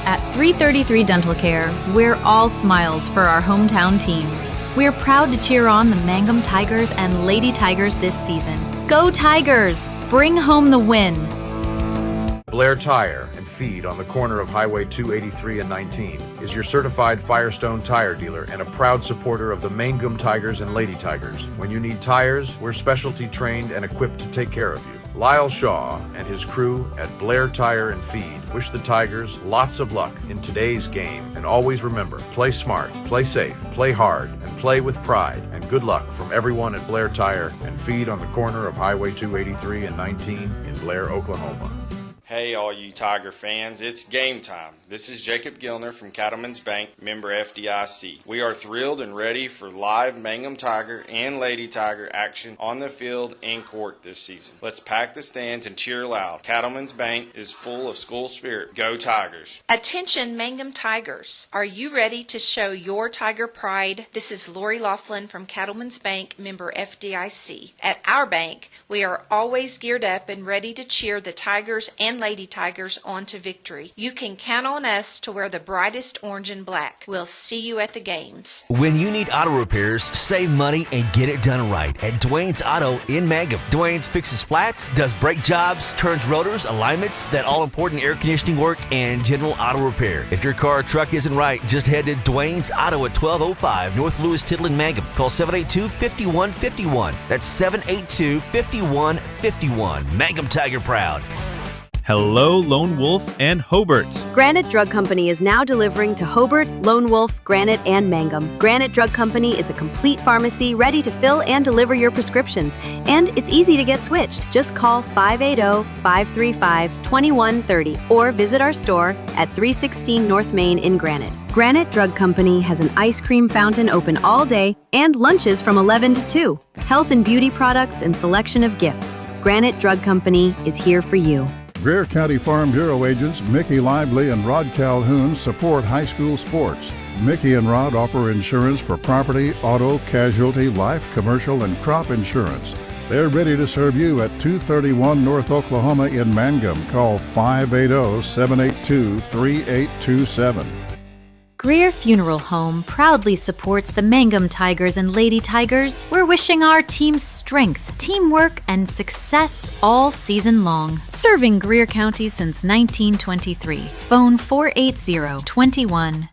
At 333 Dental Care, we're all smiles for our hometown teams. We're proud to cheer on the Mangum Tigers and Lady Tigers this season. Go Tigers! Bring home the win! Blair Tire and Feed on the corner of Highway 283 and 19 is your certified Firestone tire dealer and a proud supporter of the Mangum Tigers and Lady Tigers. When you need tires, we're specialty trained and equipped to take care of you. Lyle Shaw and his crew at Blair Tire and Feed wish the Tigers lots of luck in today's game, and always remember, play smart, play safe, play hard, and play with pride. And good luck from everyone at Blair Tire and Feed on the corner of Highway 283 and 19 in Blair, Oklahoma. Hey all you Tiger fans, it's game time. This is Jacob Gilner from Cattlemen's Bank, member FDIC. We are thrilled and ready for live Mangum Tiger and Lady Tiger action on the field and court this season. Let's pack the stands and cheer loud. Cattlemen's Bank is full of school spirit. Go Tigers! Attention Mangum Tigers, are you ready to show your Tiger pride? This is Lori Laughlin from Cattlemen's Bank, member FDIC. At our bank, we are always geared up and ready to cheer the Tigers and Lady Tigers on to victory. You can count on us to wear the brightest orange and black. We'll see you at the games. When you need auto repairs, save money and get it done right at Dwayne's Auto in Mangum. Dwayne's fixes flats, does brake jobs, turns rotors, alignments, that all-important air conditioning work, and general auto repair. If your car or truck isn't right, just head to Dwayne's Auto at 1205 North Lewis Tittle in Mangum. Call 782-5151. That's 782-5151. Mangum Tiger proud. Hello, Lone Wolf and Hobart. Granite Drug Company is now delivering to Hobart, Lone Wolf, Granite, and Mangum. Granite Drug Company is a complete pharmacy ready to fill and deliver your prescriptions. And it's easy to get switched. Just call 580-535-2130 or visit our store at 316 North Main in Granite. Granite Drug Company has an ice cream fountain open all day and lunches from 11 to 2. Health and beauty products and selection of gifts. Granite Drug Company is here for you. Greer County Farm Bureau agents Mickey Lively and Rod Calhoun support high school sports. Mickey and Rod offer insurance for property, auto, casualty, life, commercial, and crop insurance. They're ready to serve you at 231 North Oklahoma in Mangum. Call 580-782-3827. Greer Funeral Home proudly supports the Mangum Tigers and Lady Tigers. We're wishing our team strength, teamwork, and success all season long. Serving Greer County since 1923. Phone 480-2111.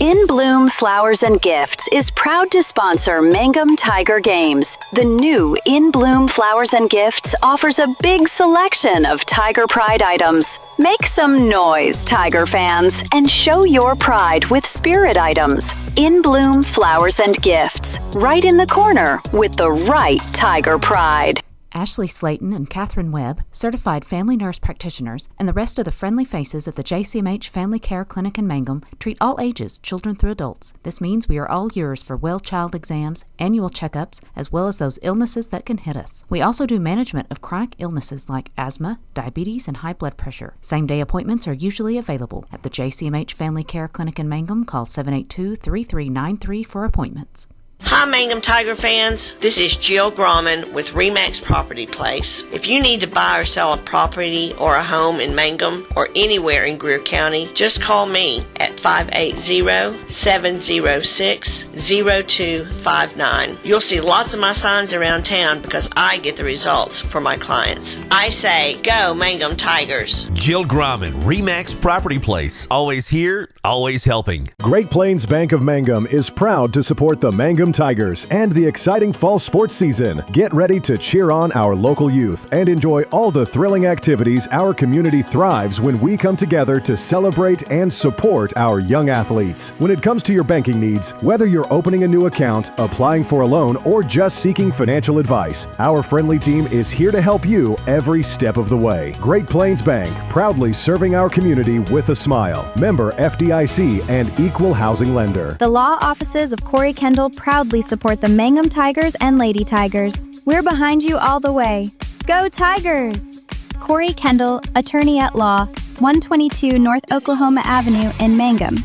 In Bloom Flowers and Gifts is proud to sponsor Mangum Tiger Games. The new In Bloom Flowers and Gifts offers a big selection of Tiger Pride items. Make some noise, Tiger fans, and show your pride with spirit items. In Bloom Flowers and Gifts, right in the corner with the right Tiger Pride. Ashley Slayton and Catherine Webb, certified family nurse practitioners, and the rest of the friendly faces at the JCMH Family Care Clinic in Mangum treat all ages, children through adults. This means we are all yours for well child exams, annual checkups, as well as those illnesses that can hit us. We also do management of chronic illnesses like asthma, diabetes, and high blood pressure. Same-day appointments are usually available at the JCMH Family Care Clinic in Mangum. Call 782-3393 for appointments. Hi Mangum Tiger fans, this is Jill Grauman with RE/MAX Property Place. If you need to buy or sell a property or a home in Mangum or anywhere in Greer County, just call me at 580-706-0259. You'll see lots of my signs around town because I get the results for my clients. I say, go Mangum Tigers. Jill Grauman, RE/MAX Property Place. Always here, always helping. Great Plains Bank of Mangum is proud to support the Mangum Tigers and the exciting fall sports season. Get ready to cheer on our local youth and enjoy all the thrilling activities our community thrives when we come together to celebrate and support our young athletes. When it comes to your banking needs, whether you're opening a new account, applying for a loan, or just seeking financial advice, our friendly team is here to help you every step of the way. Great Plains Bank, proudly serving our community with a smile. Member FDIC and equal housing lender. The law offices of Corey Kendall proudly support the Mangum Tigers and Lady Tigers. We're behind you all the way. Go Tigers! Corey Kendall, attorney at law, 122 North Oklahoma Avenue in Mangum.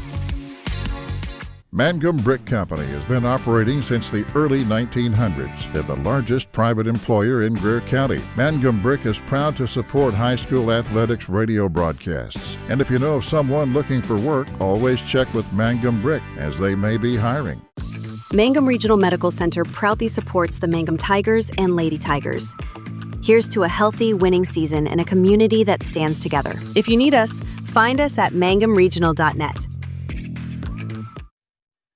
Mangum Brick Company has been operating since the early 1900s. They're the largest private employer in Greer County. Mangum Brick is proud to support high school athletics radio broadcasts. And if you know of someone looking for work, always check with Mangum Brick, as they may be hiring. Mangum Regional Medical Center proudly supports the Mangum Tigers and Lady Tigers. Here's to a healthy, winning season and a community that stands together. If you need us, find us at mangumregional.net.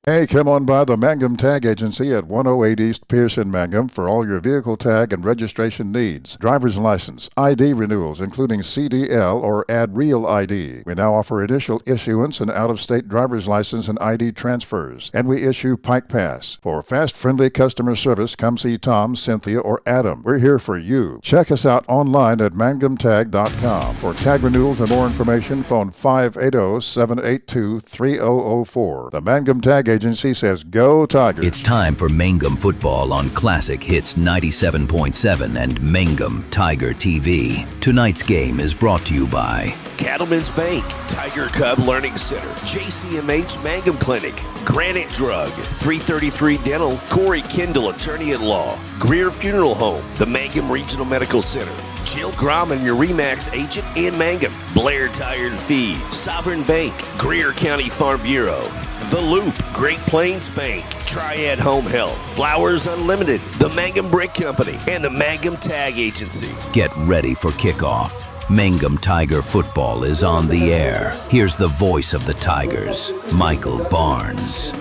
Hey, come on by the Mangum Tag Agency at 108 East Pierce in Mangum for all your vehicle tag and registration needs. Driver's license, ID renewals, including CDL or Add Real ID. We now offer initial issuance and out-of-state driver's license and ID transfers. And we issue Pike Pass. For fast, friendly customer service, come see Tom, Cynthia, or Adam. We're here for you. Check us out online at mangumtag.com. For tag renewals and more information, phone 580-782-3004. The Mangum Tag Agency says go Tigers. It's time for Mangum football on Classic Hits 97.7 and Mangum Tiger TV. Tonight's game is brought to you by Cattlemen's Bank, Tiger Cub Learning Center, JCMH Mangum Clinic, Granite Drug, 333 Dental, Corey Kendall, Attorney-at-Law, Greer Funeral Home, the Mangum Regional Medical Center, Jill Grauman, your RE/MAX agent in Mangum, Blair Tire and Feed, Sovereign Bank, Greer County Farm Bureau, The Loop, Great Plains Bank, Triad Home Health, Flowers Unlimited, the Mangum Brick Company, and the Mangum Tag Agency. Get ready for kickoff. Mangum Tiger football is on the air. Here's the voice of the Tigers, Michael Barnes.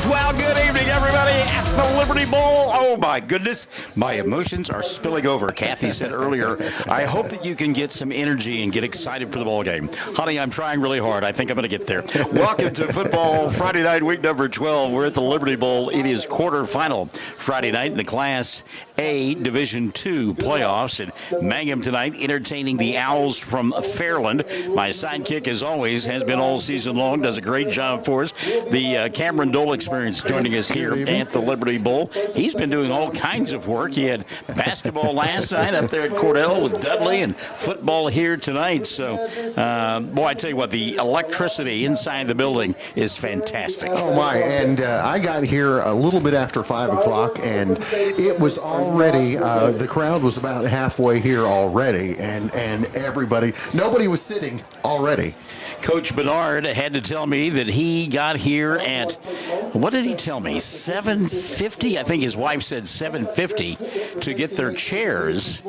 Well, good evening, everybody, at the Liberty Bowl. Oh, my goodness. My emotions are spilling over. Kathy said earlier, I hope that you can get some energy and get excited for the ball game. Honey, I'm trying really hard. I think I'm going to get there. Welcome to football Friday night, week number 12. We're at the Liberty Bowl. It is quarterfinal Friday night in the Class A Division II playoffs. And Mangum tonight entertaining the Owls from Fairland. My sidekick, as always, has been all season long, does a great job for us. The Cameron Dole Experience joining us here at the Liberty Bowl. He's been doing all kinds of work. He had basketball last night up there at Cordell with Dudley and football here tonight. So, boy, I tell you what, the electricity inside the building is fantastic. Oh, my. And I got here a little bit after 5 o'clock, and it was already, the crowd was about halfway here already, and everybody, nobody was sitting already. Coach Bernard had to tell me that he got here at, what did he tell me, 7:50? I think his wife said 7:50 to get their chairs.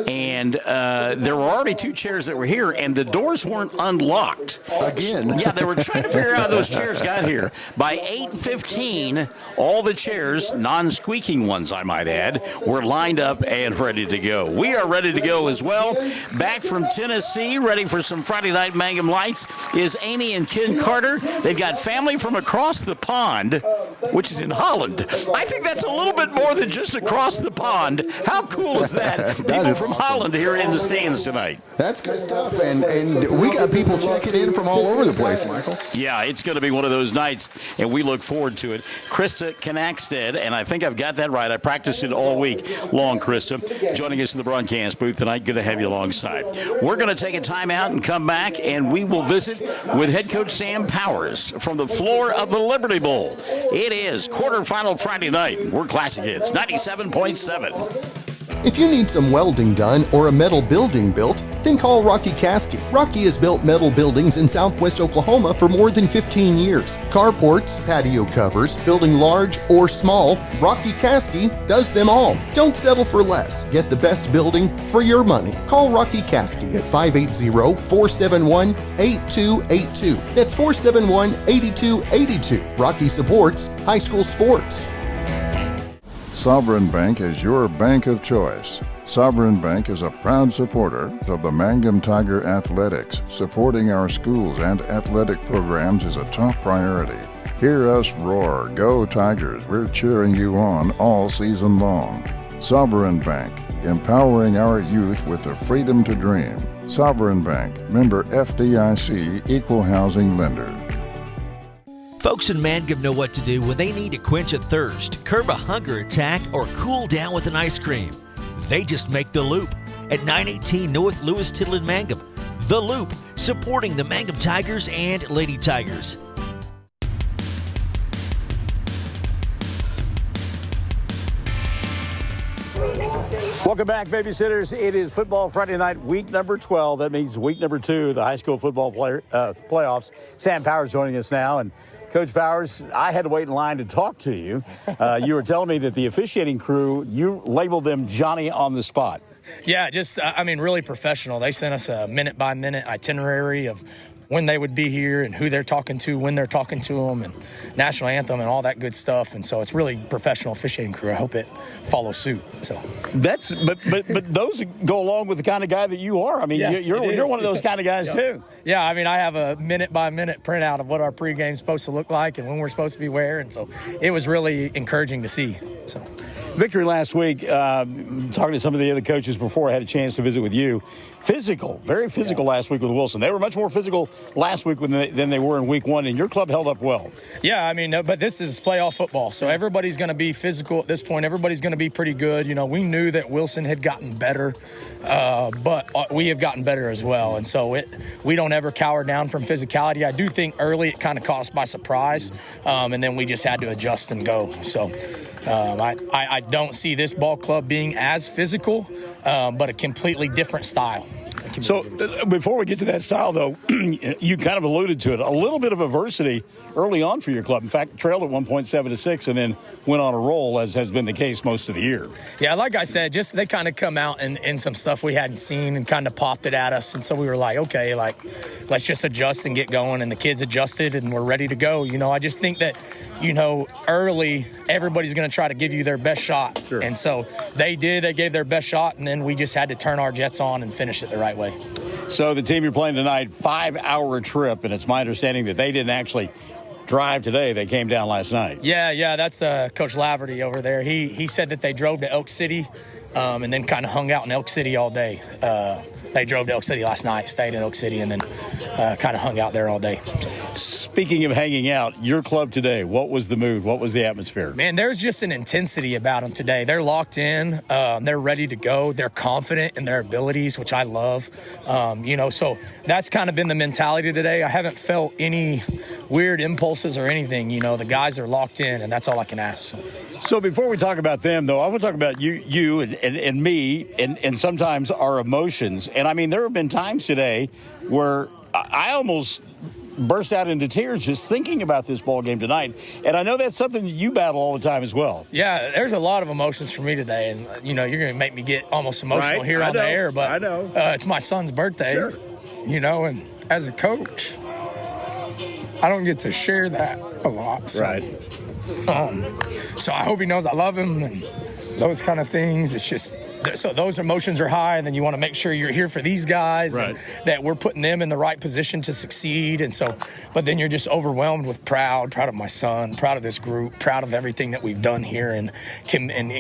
And there were already 2 chairs that were here, and the doors weren't unlocked. Again. Yeah, they were trying to figure out how those chairs got here. By 8:15, all the chairs, non-squeaking ones I might add, were lined up and ready to go. We are ready to go as well. Back from Tennessee, ready for some Friday Night Mangum Lights, is Amy and Ken Carter. They've got family from across the pond, which is in Holland. I think that's a little bit more than just across the pond. How cool is that? People from Holland here in the stands tonight. That's good stuff, and we got people checking in from all over the place, Michael. Yeah, it's going to be one of those nights, and we look forward to it. Krista Knackstead, and I think I've got that right. I practiced it all week long, Krista, joining us in the broadcast booth tonight. Good to have you alongside. We're going to take a time out and come back, and we will visit with head coach Sam Powers from the floor of the Liberty Bowl. It is quarterfinal Friday night. We're Classic Hits 97.7. If you need some welding done or a metal building built, then call Rocky Caskey. Rocky has built metal buildings in southwest Oklahoma for more than 15 years. Carports, patio covers, building large or small, Rocky Caskey does them all. Don't settle for less. Get the best building for your money. Call Rocky Caskey at 580-471-8282. That's 471-8282. Rocky supports high school sports. Sovereign Bank is your bank of choice. Sovereign Bank is a proud supporter of the Mangum Tiger Athletics. Supporting our schools and athletic programs is a top priority. Hear us roar, go Tigers. We're cheering you on all season long. Sovereign Bank, empowering our youth with the freedom to dream. Sovereign Bank, member FDIC, equal housing lender. Folks in Mangum know what to do when they need to quench a thirst, curb a hunger attack, or cool down with an ice cream. They just make The Loop at 918 North Lewis Tittle in Mangum. The Loop, supporting the Mangum Tigers and Lady Tigers. Welcome back, babysitters. It is Football Friday night, week number 12. That means week number 2, the high school football playoffs. Sam Powers joining us now. And Coach Powers, I had to wait in line to talk to you. You were telling me that the officiating crew, you labeled them Johnny on the spot. Yeah, just, really professional. They sent us a minute-by-minute itinerary of when they would be here and who they're talking to, when they're talking to them, and national anthem and all that good stuff. And so it's really professional officiating crew. I hope it follows suit. So that's but those go along with the kind of guy that you are. I mean, you're one of those kind of guys too. Yeah, I have a minute-by-minute printout of what our pregame's supposed to look like and when we're supposed to be where. And so it was really encouraging to see. So victory last week. Talking to some of the other coaches before I had a chance to visit with you. Physical, very physical last week with Wilson. They were much more physical last week than they were in week 1, and your club held up well. Yeah, but this is playoff football, so everybody's going to be physical at this point. Everybody's going to be pretty good. We knew that Wilson had gotten better, but we have gotten better as well, and so we don't ever cower down from physicality. I do think early it kind of caught us by surprise, and then we just had to adjust and go. So I don't see this ball club being as physical, but a completely different style. So before we get to that style, though, you kind of alluded to it. A little bit of adversity early on for your club. In fact, trailed at 7-6 and then went on a roll, as has been the case most of the year. Yeah, like I said, just they kind of come out in some stuff we hadn't seen and kind of popped it at us. And so we were like, okay, let's just adjust and get going. And the kids adjusted and we're ready to go. I just think that, early everybody's going to try to give you their best shot. Sure. And so they did. They gave their best shot, and then we just had to turn our jets on and finish it the right way. So the team you're playing tonight, 5-hour trip, and it's my understanding that they didn't actually drive today. They came down last night. Yeah, that's Coach Laverty over there. He said that they drove to Elk City and then kind of hung out in Elk City all day. They drove to Elk City last night, stayed in Elk City, and then kind of hung out there all day. Speaking of hanging out, your club today, what was the mood? What was the atmosphere? Man, there's just an intensity about them today. They're locked in. They're ready to go. They're confident in their abilities, which I love. So that's kind of been the mentality today. I haven't felt any weird impulses or anything. The guys are locked in, and that's all I can ask. So before we talk about them, though, I want to talk about you and me and sometimes our emotions. And, there have been times today where I almost burst out into tears just thinking about this ball game tonight. And I know that's something that you battle all the time as well. Yeah, there's a lot of emotions for me today. And, you're going to make me get almost emotional here on the air. But I know. It's my son's birthday. Sure. And as a coach, I don't get to share that a lot. So. Right. So I hope he knows I love him and those kind of things. It's just, so those emotions are high, and then you want to make sure you're here for these guys, right, and that we're putting them in the right position to succeed. And so, but then you're just overwhelmed with proud of my son, proud of this group, proud of everything that we've done here and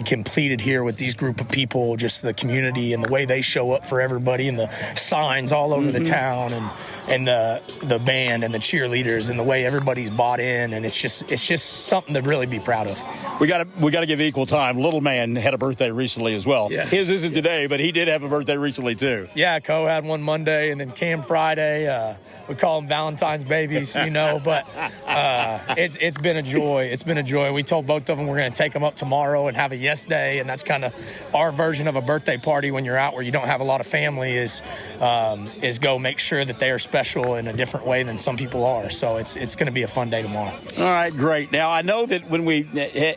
completed here with these group of people, just the community and the way they show up for everybody, and the signs all over the town, and the band and the cheerleaders, and the way everybody's bought in. And it's just something to really be proud of. We got to give equal time. Little man had a birthday recently as well. Yeah. His isn't today, but he did have a birthday recently too. Yeah, Co had one Monday, and then Cam Friday. We call them Valentine's babies, but it's been a joy. It's been a joy. We told both of them we're going to take them up tomorrow and have a yes day, and that's kind of our version of a birthday party when you're out where you don't have a lot of family, is go make sure that they are special in a different way than some people are. So it's going to be a fun day tomorrow. All right, great. Now, I know that when we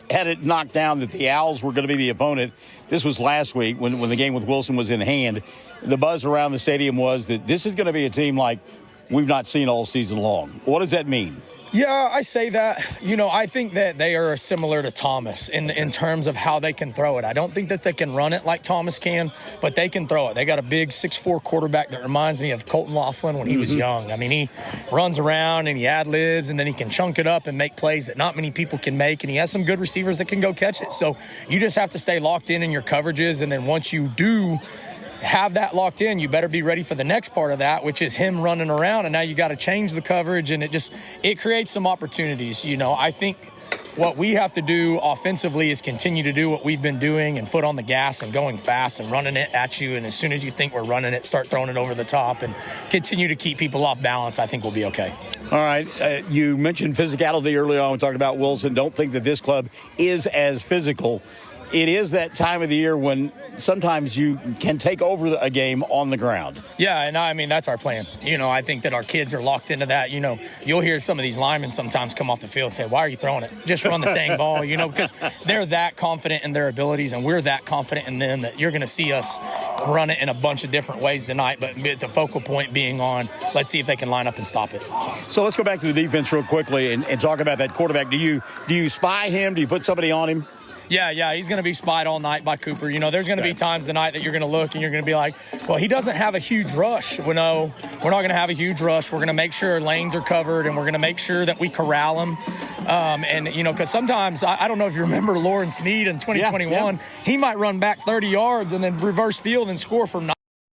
had it knocked down that the Owls were going to be the opponent, this was last week when the game with Wilson was in hand, the buzz around the stadium was that this is going to be a team like we've not seen all season long. What does that mean? Yeah, I say that. I think that they are similar to Thomas in terms of how they can throw it. I don't think that they can run it like Thomas can, but they can throw it. They got a big 6'4" quarterback that reminds me of Colton Laughlin when he was young. He runs around and he ad-libs, and then he can chunk it up and make plays that not many people can make, and he has some good receivers that can go catch it. So you just have to stay locked in your coverages, and then once you do have that locked in, you better be ready for the next part of that, which is him running around, and now you got to change the coverage, and it creates some opportunities. I think what we have to do offensively is continue to do what we've been doing and foot on the gas and going fast and running it at you, and as soon as you think we're running it, start throwing it over the top and continue to keep people off balance. I think we'll be okay. All right. You mentioned physicality early on. We talked about Wilson. Don't think that this club is as physical. It is that time of the year when sometimes you can take over a game on the ground. Yeah, and I mean, that's our plan. I think that our kids are locked into that. You'll hear some of these linemen sometimes come off the field and say, why are you throwing it? Just run the dang ball, because they're that confident in their abilities, and we're that confident in them that you're going to see us run it in a bunch of different ways tonight, but the focal point being on, let's see if they can line up and stop it. So let's go back to the defense real quickly and talk about that quarterback. Do you spy him? Do you put somebody on him? Yeah, he's going to be spied all night by Cooper. There's going to be times tonight that you're going to look and you're going to be like, well, he doesn't have a huge rush. Well, no, we're not going to have a huge rush. We're going to make sure lanes are covered, and we're going to make sure that we corral him. Because sometimes, I don't know if you remember Lauren Sneed in 2021, he might run back 30 yards and then reverse field and score from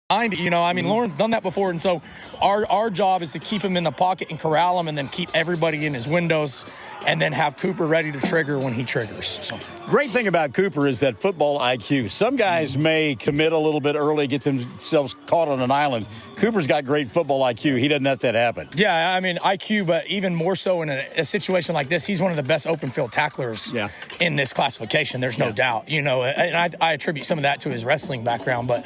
90. Lauren's done that before, and so our job is to keep him in the pocket and corral him, and then keep everybody in his windows, and then have Cooper ready to trigger when he triggers. So. Great thing about Cooper is that football IQ. Some guys may commit a little bit early, get themselves caught on an island. Cooper's got great football IQ. He doesn't let that happen. Yeah, IQ, but even more so in a situation like this, he's one of the best open field tacklers in this classification. There's no doubt, and I attribute some of that to his wrestling background, but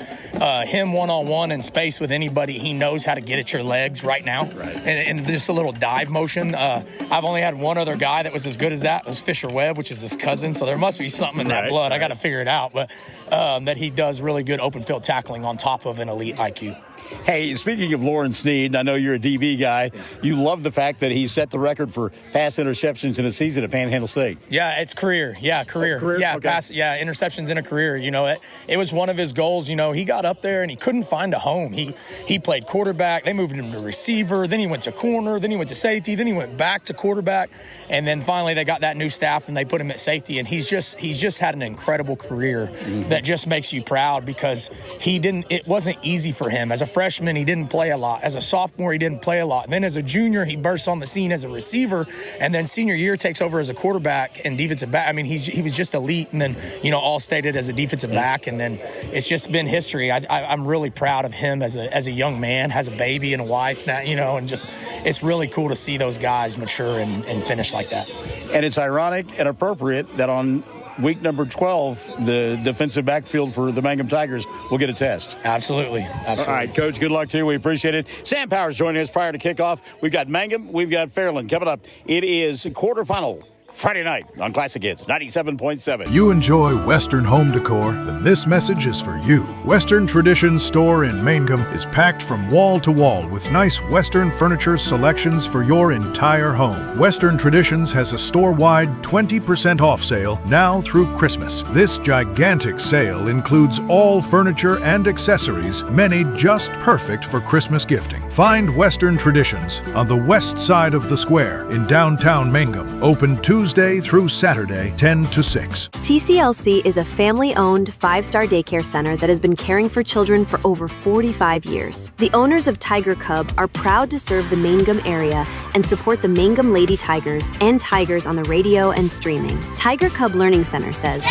him one-on-one in space with anybody, he knows how to get at your legs right now. Right. And just a little dive motion. I've only had one other guy that was as good as that. It was Fisher Webb, which is his cousin, so there must be something in that blood. I got to figure it out, but that he does really good open field tackling on top of an elite IQ. Hey, speaking of Lauren Sneed, I know you're a DB guy. You love the fact that he set the record for pass interceptions in a season at Panhandle State. Yeah, it's career. Yeah, career. Yeah, okay. Interceptions in a career. It was one of his goals. He got up there and he couldn't find a home. He played quarterback. They moved him to receiver. Then he went to corner. Then he went to safety. Then he went back to quarterback. And then finally they got that new staff and they put him at safety. And he's just had an incredible career that just makes you proud, because it wasn't easy for him. As a freshman, he didn't play a lot. As a sophomore, he didn't play a lot. And then as a junior, he bursts on the scene as a receiver. And then senior year takes over as a quarterback and defensive back. He was just elite. And then, all stated as a defensive back. And then it's just been history. I'm really proud of him as a young man, has a baby and a wife now, and just it's really cool to see those guys mature and finish like that. And it's ironic and appropriate that on week number 12, the defensive backfield for the Mangum Tigers will get a test. Absolutely. All right, Coach, good luck to you. We appreciate it. Sam Powers joining us prior to kickoff. We've got Mangum. We've got Fairland. Coming up, it is quarterfinal Friday night on Classic Hits 97.7. You enjoy Western home decor? Then this message is for you. Western Traditions store in Mangum is packed from wall to wall with nice Western furniture selections for your entire home. Western Traditions has a store-wide 20% off sale now through Christmas. This gigantic sale includes all furniture and accessories, many just perfect for Christmas gifting. Find Western Traditions on the west side of the square in downtown Mangum. Open Tuesday through Saturday, 10 to 6. TCLC is a family-owned 5-star daycare center that has been caring for children for over 45 years. The owners of Tiger Cub are proud to serve the Mangum area and support the Mangum Lady Tigers and Tigers on the radio and streaming. Tiger Cub Learning Center says,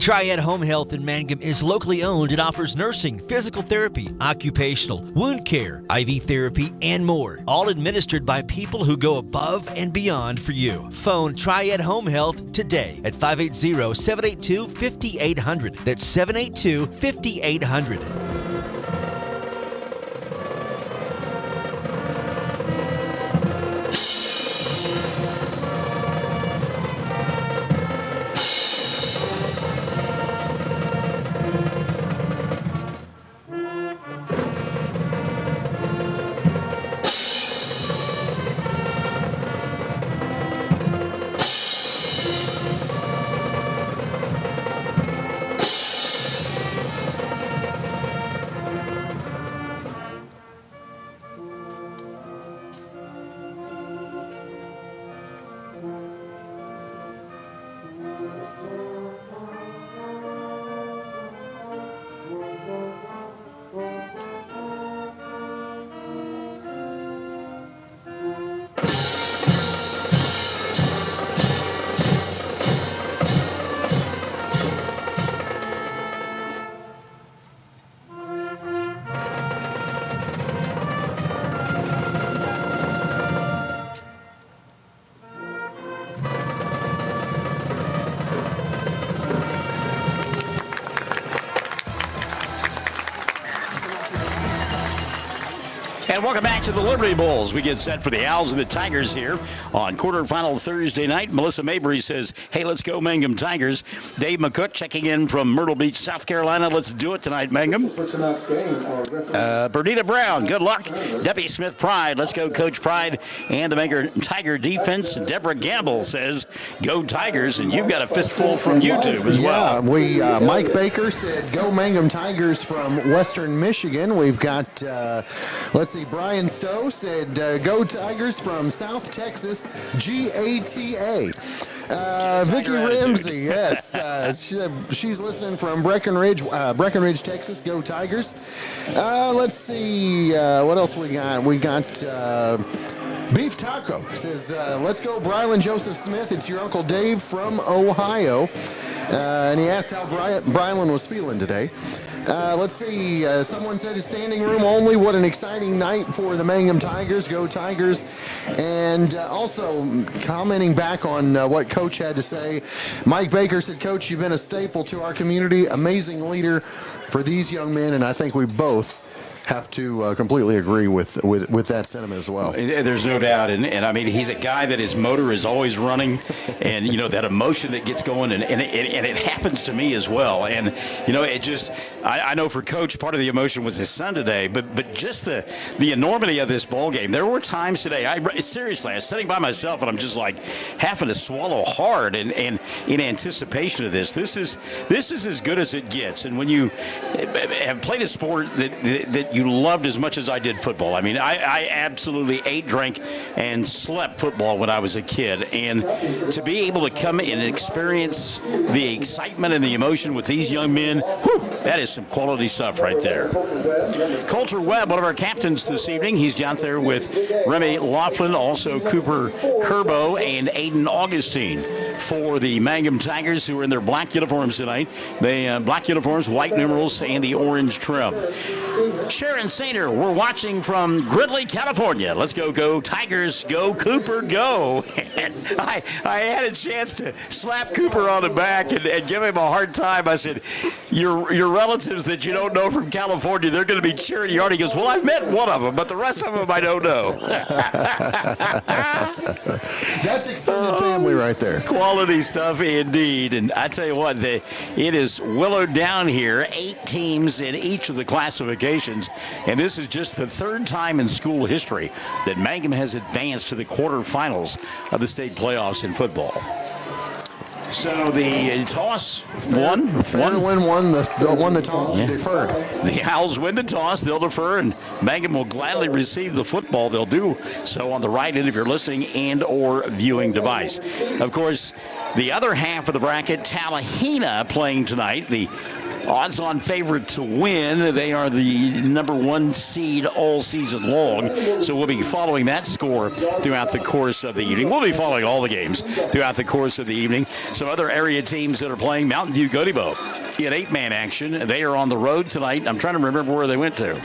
Triad Home Health in Mangum is locally owned and offers nursing, physical therapy, occupational, wound care, IV therapy, and more. All administered by people who go above and beyond for you. Phone Triad Home Health today at 580-782-5800. That's 782-5800. And welcome back to the Liberty Bowls. We get set for the Owls and the Tigers here on quarterfinal Thursday night. Melissa Mabry says, hey, let's go Mangum Tigers. Dave McCook checking in from Myrtle Beach, South Carolina. Let's do it tonight, Mangum. Bernita Brown, good luck. Debbie Smith Pride, let's go Coach Pride. And the Mangum Tiger defense, Deborah Gamble says, go Tigers. And you've got a fistful from YouTube as well. Yeah, Mike Baker said, go Mangum Tigers from Western Michigan. We've got, let's see, Brian Stowe said, go Tigers from South Texas, GATA. Vicky Ramsey, yes. She's listening from Breckenridge, Texas. Go Tigers. Let's see, what else we got? We got Beef Taco says, let's go Brylan Joseph Smith. It's your Uncle Dave from Ohio. And he asked how Brylan was feeling today. Let's see. Someone said it's standing room only. What an exciting night for the Mangum Tigers. Go Tigers. And also commenting back on what Coach had to say, Mike Baker said, Coach, you've been a staple to our community. Amazing leader for these young men. And I think we both have to completely agree with that sentiment as well. There's no doubt, and I mean, he's a guy that his motor is always running, and you know that emotion that gets going, and it happens to me as well. And you know, it just I know for Coach, part of the emotion was his son today, but just the enormity of this ball game. There were times today, seriously, I was sitting by myself and I'm just like having to swallow hard, and in anticipation of this. This is as good as it gets, and when you have played a sport that you loved as much as I did football. I mean, I absolutely ate, drank, and slept football when I was a kid. And to be able to come in and experience the excitement and the emotion with these young men, whew, that is some quality stuff right there. Coulter Webb, one of our captains this evening, he's down there with Remy Laughlin, also Cooper Kerbo, and Aiden Augustine for the Mangum Tigers, who are in their black uniforms tonight. They black uniforms, white numerals, and the orange trim. Sharon Sainer, we're watching from Gridley, California. Let's go Tigers, go Cooper, go. And I had a chance to slap Cooper on the back and give him a hard time. I said, your relatives that you don't know from California, they're going to be cheering you on. He goes, well, I've met one of them, but the rest of them I don't know. That's extended family right there. Quality stuff indeed. And I tell you what, it is willowed down here, 8 teams in each of the classifications. And this is just the third time in school history that Mangum has advanced to the quarterfinals of the state playoffs in football. So the toss won. Fairland won the toss and deferred. The Owls win the toss. They'll defer, and Mangum will gladly receive the football. They'll do so on the right end of your listening and or viewing device. Of course, the other half of the bracket, Tallahena playing tonight. The odds-on favorite to win. They are the number 1 seed all season long. So we'll be following that score throughout the course of the evening. We'll be following all the games throughout the course of the evening. Some other area teams that are playing, Mountain View Godibo in 8-man action. They are on the road tonight. I'm trying to remember where they went to.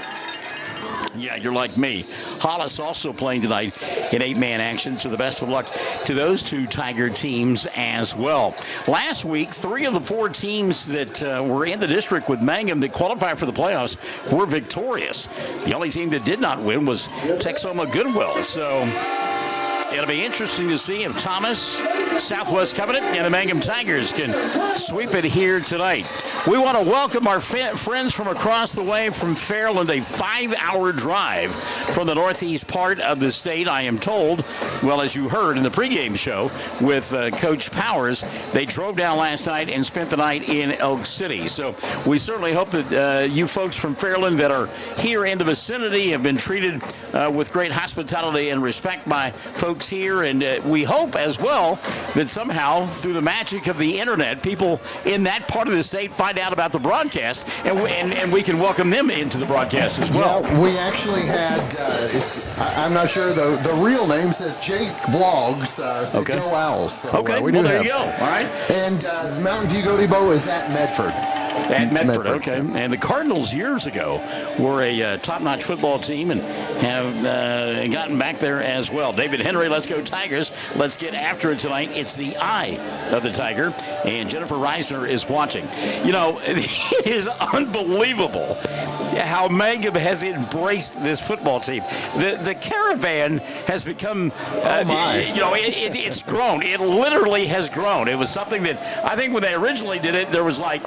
Yeah, you're like me. Hollis also playing tonight in 8-man action, so the best of luck to those 2 Tiger teams as well. Last week, 3 of the 4 teams that were in the district with Mangum that qualified for the playoffs were victorious. The only team that did not win was Texoma Goodwill. So it'll be interesting to see if Thomas, Southwest Covenant, and the Mangum Tigers can sweep it here tonight. We want to welcome our friends from across the way from Fairland, a 5-hour drive from the northeast part of the state, I am told. Well, as you heard in the pregame show with Coach Powers, they drove down last night and spent the night in Elk City. So we certainly hope that you folks from Fairland that are here in the vicinity have been treated with great hospitality and respect by folks here. And we hope as well that somehow through the magic of the internet, people in that part of the state find out about the broadcast, and we can welcome them into the broadcast as well. Yeah, we actually had, I'm not sure, the real name says Jake Vlogs, so okay. Go Owls. So, okay, well, there you go. All right. And Mountain View Godibo is at Medford. At Medford, okay. And the Cardinals years ago were a top-notch football team and have gotten back there as well. David Henry, let's go Tigers. Let's get after it tonight. It's the eye of the Tiger, and Jennifer Reisner is watching. You know, it is unbelievable how Mangum has embraced this football team. The caravan has become, it's grown. It literally has grown. It was something that I think when they originally did it, there was like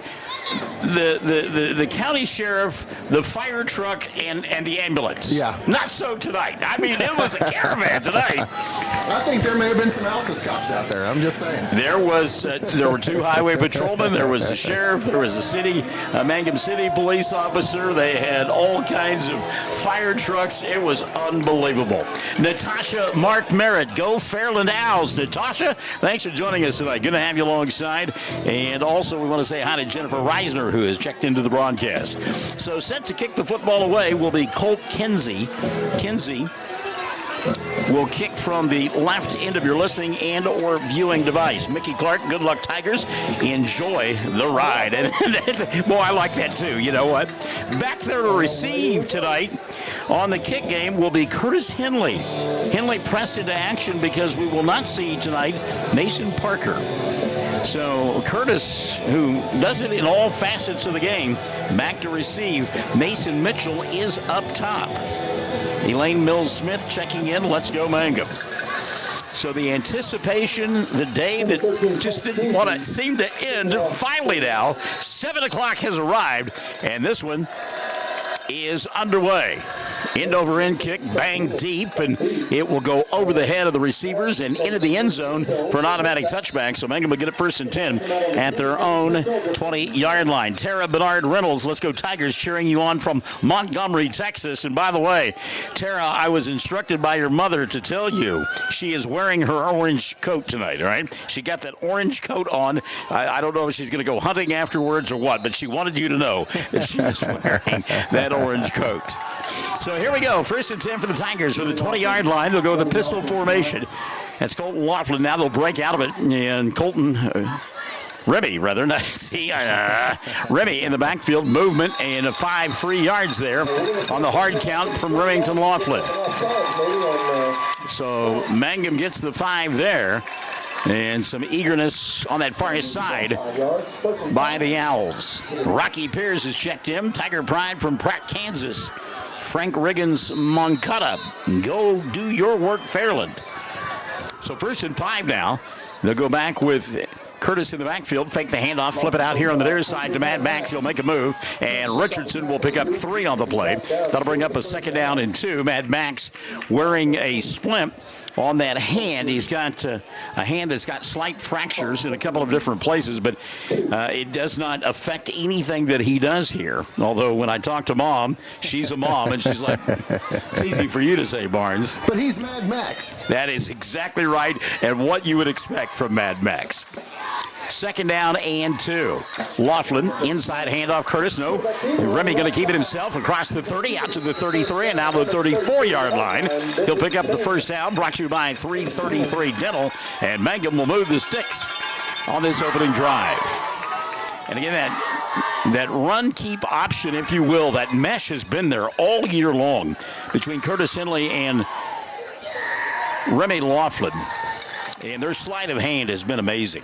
the county sheriff, the fire truck, and the ambulance. Yeah. Not so tonight. I mean, it was a caravan tonight. I think there may have been some Altus cops out there. I'm just saying. There were 2 highway patrolmen. There was a sheriff. There was a Mangum City police officer. They had all kinds of fire trucks. It was unbelievable. Natasha Mark Merritt, go Fairland Owls. Natasha, thanks for joining us tonight. Good to have you alongside. And also, we want to say hi to Jennifer Reisner, who has checked into the broadcast. So set to kick the football away will be Colt Kinsey. Kinsey will kick from the left end of your listening and or viewing device. Mickey Clark, good luck Tigers. Enjoy the ride. And boy, I like that too. You know what? Back there to receive tonight on the kick game will be Curtis Henley. Henley pressed into action because we will not see tonight Mason Parker. So Curtis, who does it in all facets of the game, back to receive. Mason Mitchell is up top. Elaine Mills-Smith checking in. Let's go Mangum. So the anticipation, the day that just didn't want to seem to end, finally now, 7 o'clock has arrived, and this one is underway. End over end kick, bang deep, and it will go over the head of the receivers and into the end zone for an automatic touchback. So Mangum will get it 1st and 10 at their own 20-yard line. Tara Bernard Reynolds, let's go Tigers, cheering you on from Montgomery, Texas. And by the way, Tara, I was instructed by your mother to tell you she is wearing her orange coat tonight, all right? She got that orange coat on. I don't know if she's going to go hunting afterwards or what, but she wanted you to know that she was wearing that orange coat. So here we go. 1st and 10 for the Tigers from the 20-yard line. They'll go with the pistol formation. That's Colton Laughlin. Now they'll break out of it. And Remy in the backfield. Movement and 5 free yards there on the hard count from Remington Laughlin. So Mangum gets the 5 there. And some eagerness on that far side by the Owls. Rocky Pierce is checked in. Tiger Pride from Pratt, Kansas. Frank Riggins, Moncada. Go do your work, Fairland. So 1st and 5 now. They'll go back with Curtis in the backfield. Fake the handoff, flip it out here on the near side to Mad Max. He'll make a move, and Richardson will pick up 3 on the play. That'll bring up a 2nd down and 2. Mad Max wearing a splint on that hand. He's got a hand that's got slight fractures in a couple of different places, but it does not affect anything that he does here. Although when I talk to Mom, she's a mom, and she's like, it's easy for you to say, Barnes. But he's Mad Max. That is exactly right, and what you would expect from Mad Max. 2nd down and 2. Laughlin, inside handoff, Curtis, no. Remy going to keep it himself across the 30, out to the 33, and now the 34-yard line. He'll pick up the 1st down, brought to you by 333 Dental, and Mangum will move the sticks on this opening drive. And again, that run-keep option, if you will, that mesh has been there all year long between Curtis Henley and Remy Laughlin. And their sleight of hand has been amazing.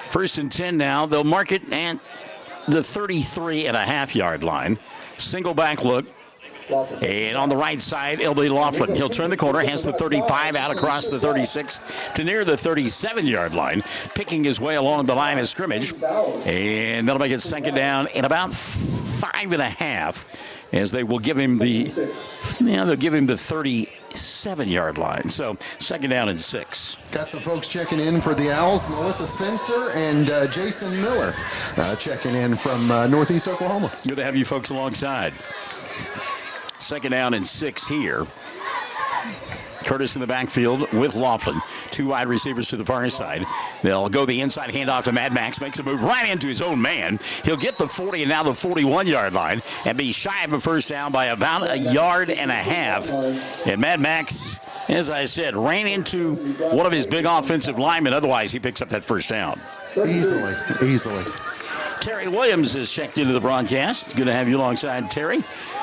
1st and 10 now. They'll mark it at the 33.5-yard line. Single back look. And on the right side, it'll be Laughlin. He'll turn the corner, has the 35 out across the 36 to near the 37-yard line, picking his way along the line of scrimmage. And that'll make it 2nd down and about 5.5, as they will give him the 37-yard line. So 2nd down and 6. Got some folks checking in for the Owls, Melissa Spencer and Jason Miller checking in from Northeast Oklahoma. Good to have you folks alongside. 2nd down and 6 here. Curtis in the backfield with Laughlin. 2 wide receivers to the far side. They'll go the inside handoff to Mad Max. Makes a move right into his own man. He'll get the 40 and now the 41-yard line and be shy of a 1st down by about 1.5 yards. And Mad Max, as I said, ran into one of his big offensive linemen. Otherwise, he picks up that 1st down. Easily. Terry Williams is checked into the broadcast. It's good to have you alongside Terry.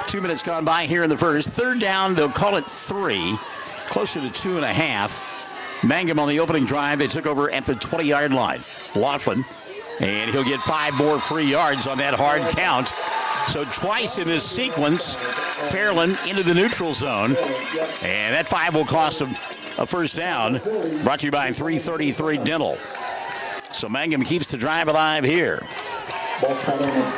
2 minutes gone by here in the first. Third down, they'll call it 3, closer to 2.5. Mangum on the opening drive, they took over at the 20-yard line. Laughlin, and he'll get 5 more free yards on that hard count. So twice in this sequence, Fairland into the neutral zone, and that 5 will cost him a first down. Brought to you by 333 Dental. So Mangum keeps the drive alive here.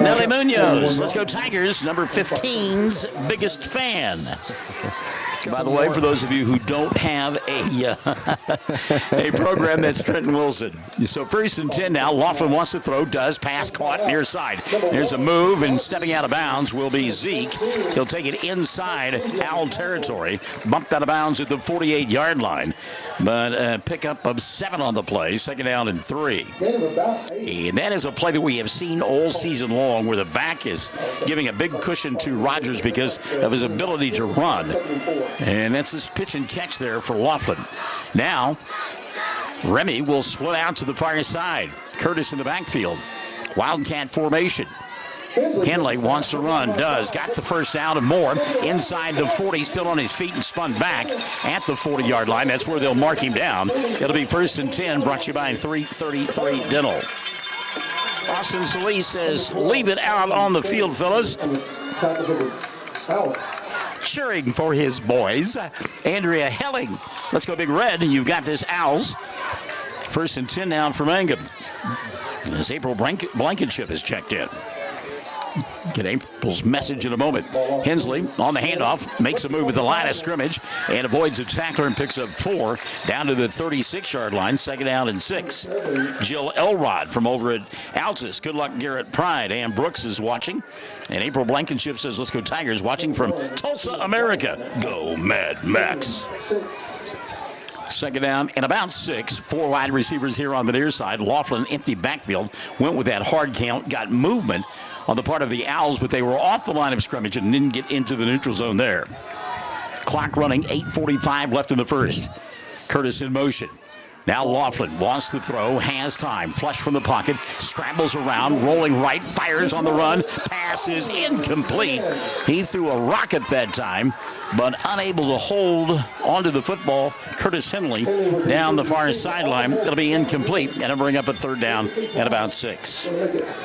Nelly Munoz, let's go Tigers, number 15's biggest fan. By the way, for those of you who don't have a program, that's Trenton Wilson. So 1st and 10 now. Laughlin wants to throw, does, pass caught near side. There's a move, and stepping out of bounds will be Zeke. He'll take it inside Owl territory. Bumped out of bounds at the 48-yard line. But a pickup of 7 on the play, 2nd down and 3. And that is a play that we have seen all season long, where the back is giving a big cushion to Rogers because of his ability to run. And that's this pitch and catch there for Laughlin. Now, Remy will split out to the far side. Curtis in the backfield. Wildcat formation. Henley wants to run, does. Got the first down and more. Inside the 40, still on his feet and spun back at the 40-yard line. That's where they'll mark him down. It'll be 1st and 10, brought to you by 333 Dental. Austin Solis says, leave it out on the field, fellas. Cheering for his boys. Andrea Helling. Let's go Big Red. You've got this Owls. 1st and 10 down for Mangum. As April Blankenship is checked in. Get April's message in a moment. Hensley on the handoff, makes a move at the line of scrimmage and avoids a tackler and picks up 4 down to the 36-yard line, 2nd down and 6. Jill Elrod from over at Altus. Good luck, Garrett Pride. Ann Brooks is watching. And April Blankenship says, let's go Tigers, watching from Tulsa, America. Go Mad Max. 2nd down and about 6. 4 wide receivers here on the near side. Laughlin, empty backfield. Went with that hard count, got movement on the part of the Owls, but they were off the line of scrimmage and didn't get into the neutral zone there. Clock running, 8:45 left in the first. Curtis in motion. Now Laughlin wants to throw, has time. Flush from the pocket, scrambles around, rolling right, fires on the run. Pass is incomplete. He threw a rocket that time, but unable to hold onto the football. Curtis Henley down the far sideline. It'll be incomplete, and it'll bring up a 3rd down at about 6.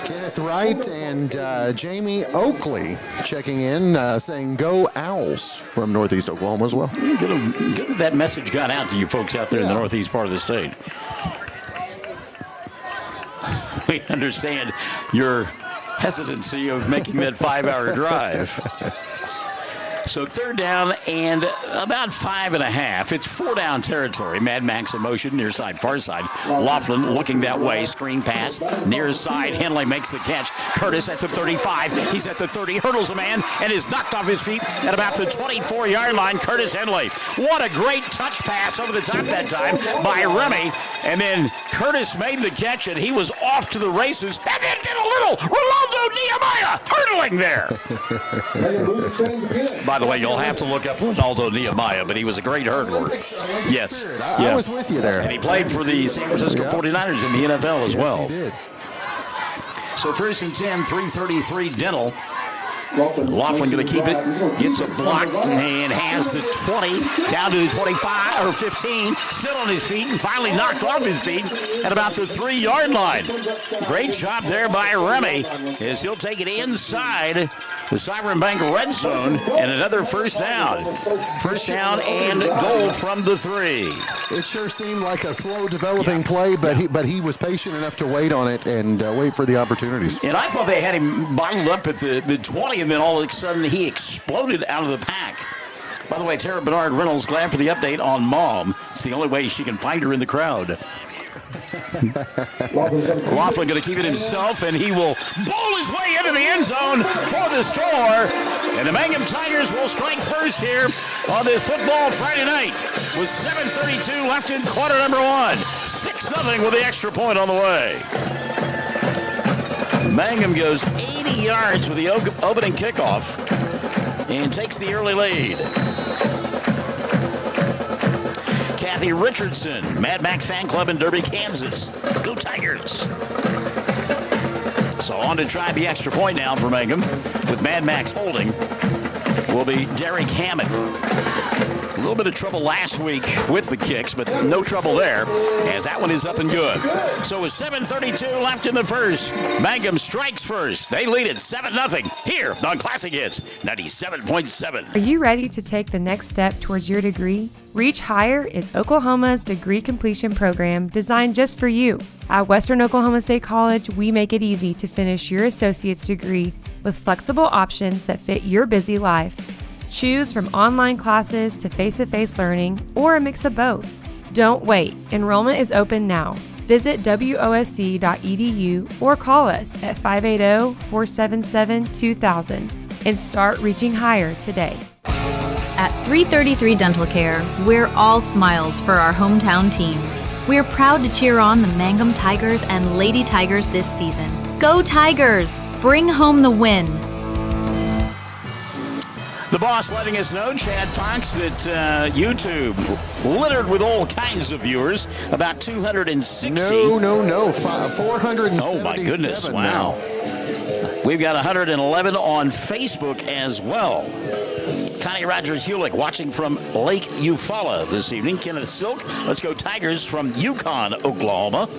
Kenneth Wright and Jamie Oakley checking in, saying go Owls from Northeast Oklahoma as well. Good that message got out to you folks out there in the northeast part of the state. We understand your hesitancy of making that 5-hour drive. So 3rd down and about 5.5. It's 4-down territory. Mad Max in motion, near side, far side. Laughlin looking that way. Screen pass, near side. Henley makes the catch. Curtis at the 35. He's at the 30. Hurdles a man and is knocked off his feet at about the 24-yard line. Curtis Henley. What a great touch pass over the top that time by Remy. And then Curtis made the catch, and he was off to the races. And then did a little Ronaldo Nehemiah hurdling there. By the way, you'll have to look up Ronaldo Nehemiah, but he was a great hurdler. Yes. I was with you there. And he played for the San Francisco 49ers in the NFL as well. Yes, he did. So 1st and 10, 333 Dental. Laughlin going to keep it, gets a block, and has the 20 down to the 25 or 15, still on his feet, and finally knocked off his feet at about the 3-yard line. Great job there by Remy, as he'll take it inside the Sovereign Bank red zone, and another 1st down. 1st down and goal from the 3. It sure seemed like a slow developing play, but he was patient enough to wait on it and wait for the opportunities. And I thought they had him bottled up at the 20, and then all of a sudden he exploded out of the pack. By the way, Tara Bernard Reynolds, glad for the update on Mom. It's the only way she can find her in the crowd. Laughlin going to keep it himself, and he will bowl his way into the end zone for the score. And the Mangum Tigers will strike first here on this football Friday night with 7:32 left in quarter number 1. 6-0 with the extra point on the way. Mangum goes 80 yards with the opening kickoff and takes the early lead. Kathy Richardson, Mad Max Fan Club in Derby, Kansas. Go Tigers. So on to try the extra point now for Mangum. With Mad Max holding will be Derek Hammond. A little bit of trouble last week with the kicks, but no trouble there, as that one is up and good. So with 7:32 left in the first, Mangum strikes first. They lead it 7-0 here on Classic Hits 97.7. Are you ready to take the next step towards your degree? Reach Higher is Oklahoma's degree completion program designed just for you. At Western Oklahoma State College, we make it easy to finish your associate's degree with flexible options that fit your busy life. Choose from online classes to face-to-face learning or a mix of both. Don't wait. Enrollment is open now. Visit wosc.edu or call us at 580-477-2000 and start reaching higher today. At 333 Dental Care, we're all smiles for our hometown teams. We're proud to cheer on the Mangum Tigers and Lady Tigers this season. Go Tigers! Bring home the win! The boss letting us know, Chad Fox, that YouTube littered with all kinds of viewers, about 260. No, 477. Oh, my goodness, wow. We've got 111 on Facebook as well. Connie Rogers-Hewlick watching from Lake Eufaula this evening. Kenneth Silk, let's go Tigers from Yukon, Oklahoma.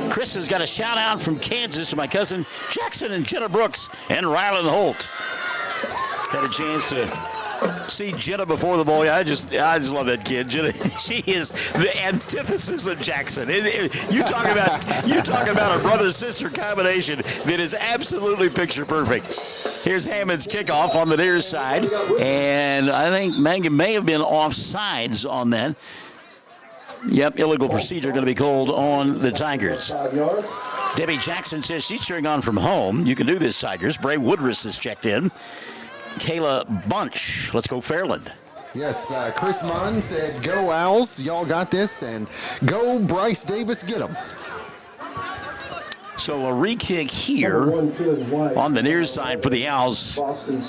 Chris has got a shout-out from Kansas to my cousin Jackson and Jenna Brooks and Ryland Holt. Had a chance to see Jenna before the ball. I just love that kid. Jenna, she is the antithesis of Jackson. You talk about a brother-sister combination that is absolutely picture perfect. Here's Hammond's kickoff on the near side, and I think Mangum may have been offsides on that. Yep, illegal procedure going to be called on the Tigers. Debbie Jackson says she's cheering on from home. You can do this, Tigers. Bray Woodruss has checked in. Kayla Bunch, let's go Fairland. Yes, Chris Munn said, go Owls, y'all got this, and go Bryce Davis, get them. So a re-kick here on the near side for the Owls, Boston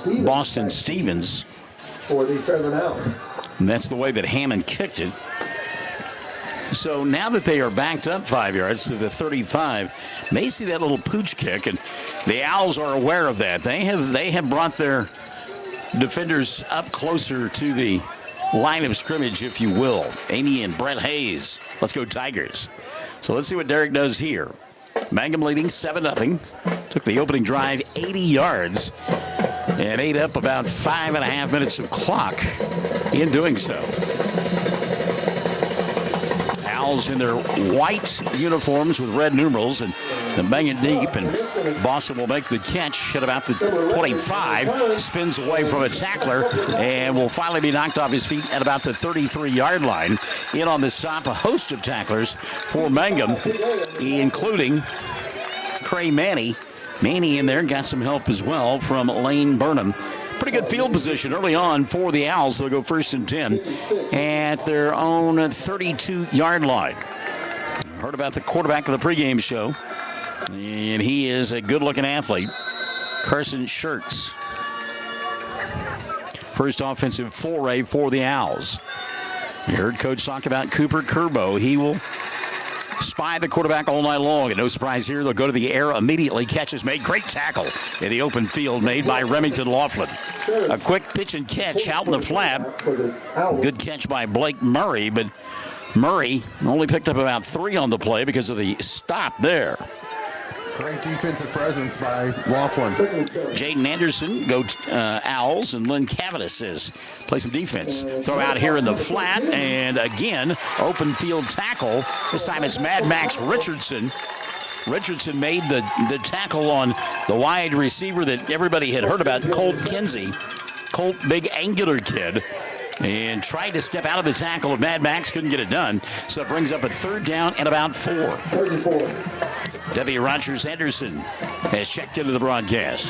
Stevens. For the Fairland Owls. And that's the way that Hammond kicked it. So now that they are backed up 5 yards to the 35, may see that little pooch kick, and the Owls are aware of that. They have brought their defenders up closer to the line of scrimmage, if you will. Amy and Brett Hayes. Let's go Tigers. So let's see what Derek does here. Mangum leading 7-0. Took the opening drive 80 yards and ate up about 5.5 minutes of clock in doing so. Owls in their white uniforms with red numerals, and the bang it deep, and Boston will make the catch at about the 25, spins away from a tackler, and will finally be knocked off his feet at about the 33-yard line. In on the stop, a host of tacklers for Mangum, including Cray Manny. Manny in there got some help as well from Lane Burnham. Pretty good field position early on for the Owls. They'll go 1st and 10 at their own 32-yard line. Heard about the quarterback of the pregame show, and he is a good-looking athlete, Carson Schertz. First offensive foray for the Owls. You heard Coach talk about Cooper Curbo. He will spy the quarterback all night long, and no surprise here, they'll go to the air immediately. Catch is made. Great tackle in the open field made by Remington Laughlin. A quick pitch and catch out in the flat. Good catch by Blake Murray, but Murray only picked up about 3 on the play because of the stop there. Great defensive presence by Laughlin. Jaden Anderson, go Owls, and Lynn Cavanis says, play some defense. Throw out here in the flat, and again, open field tackle. This time it's Mad Max Richardson. Richardson made the tackle on the wide receiver that everybody had heard about, Colt Kinsey. Colt, big angular kid, and tried to step out of the tackle of Mad Max, couldn't get it done. So it brings up a 3rd down and about 4. 34. Debbie Rogers-Henderson has checked into the broadcast.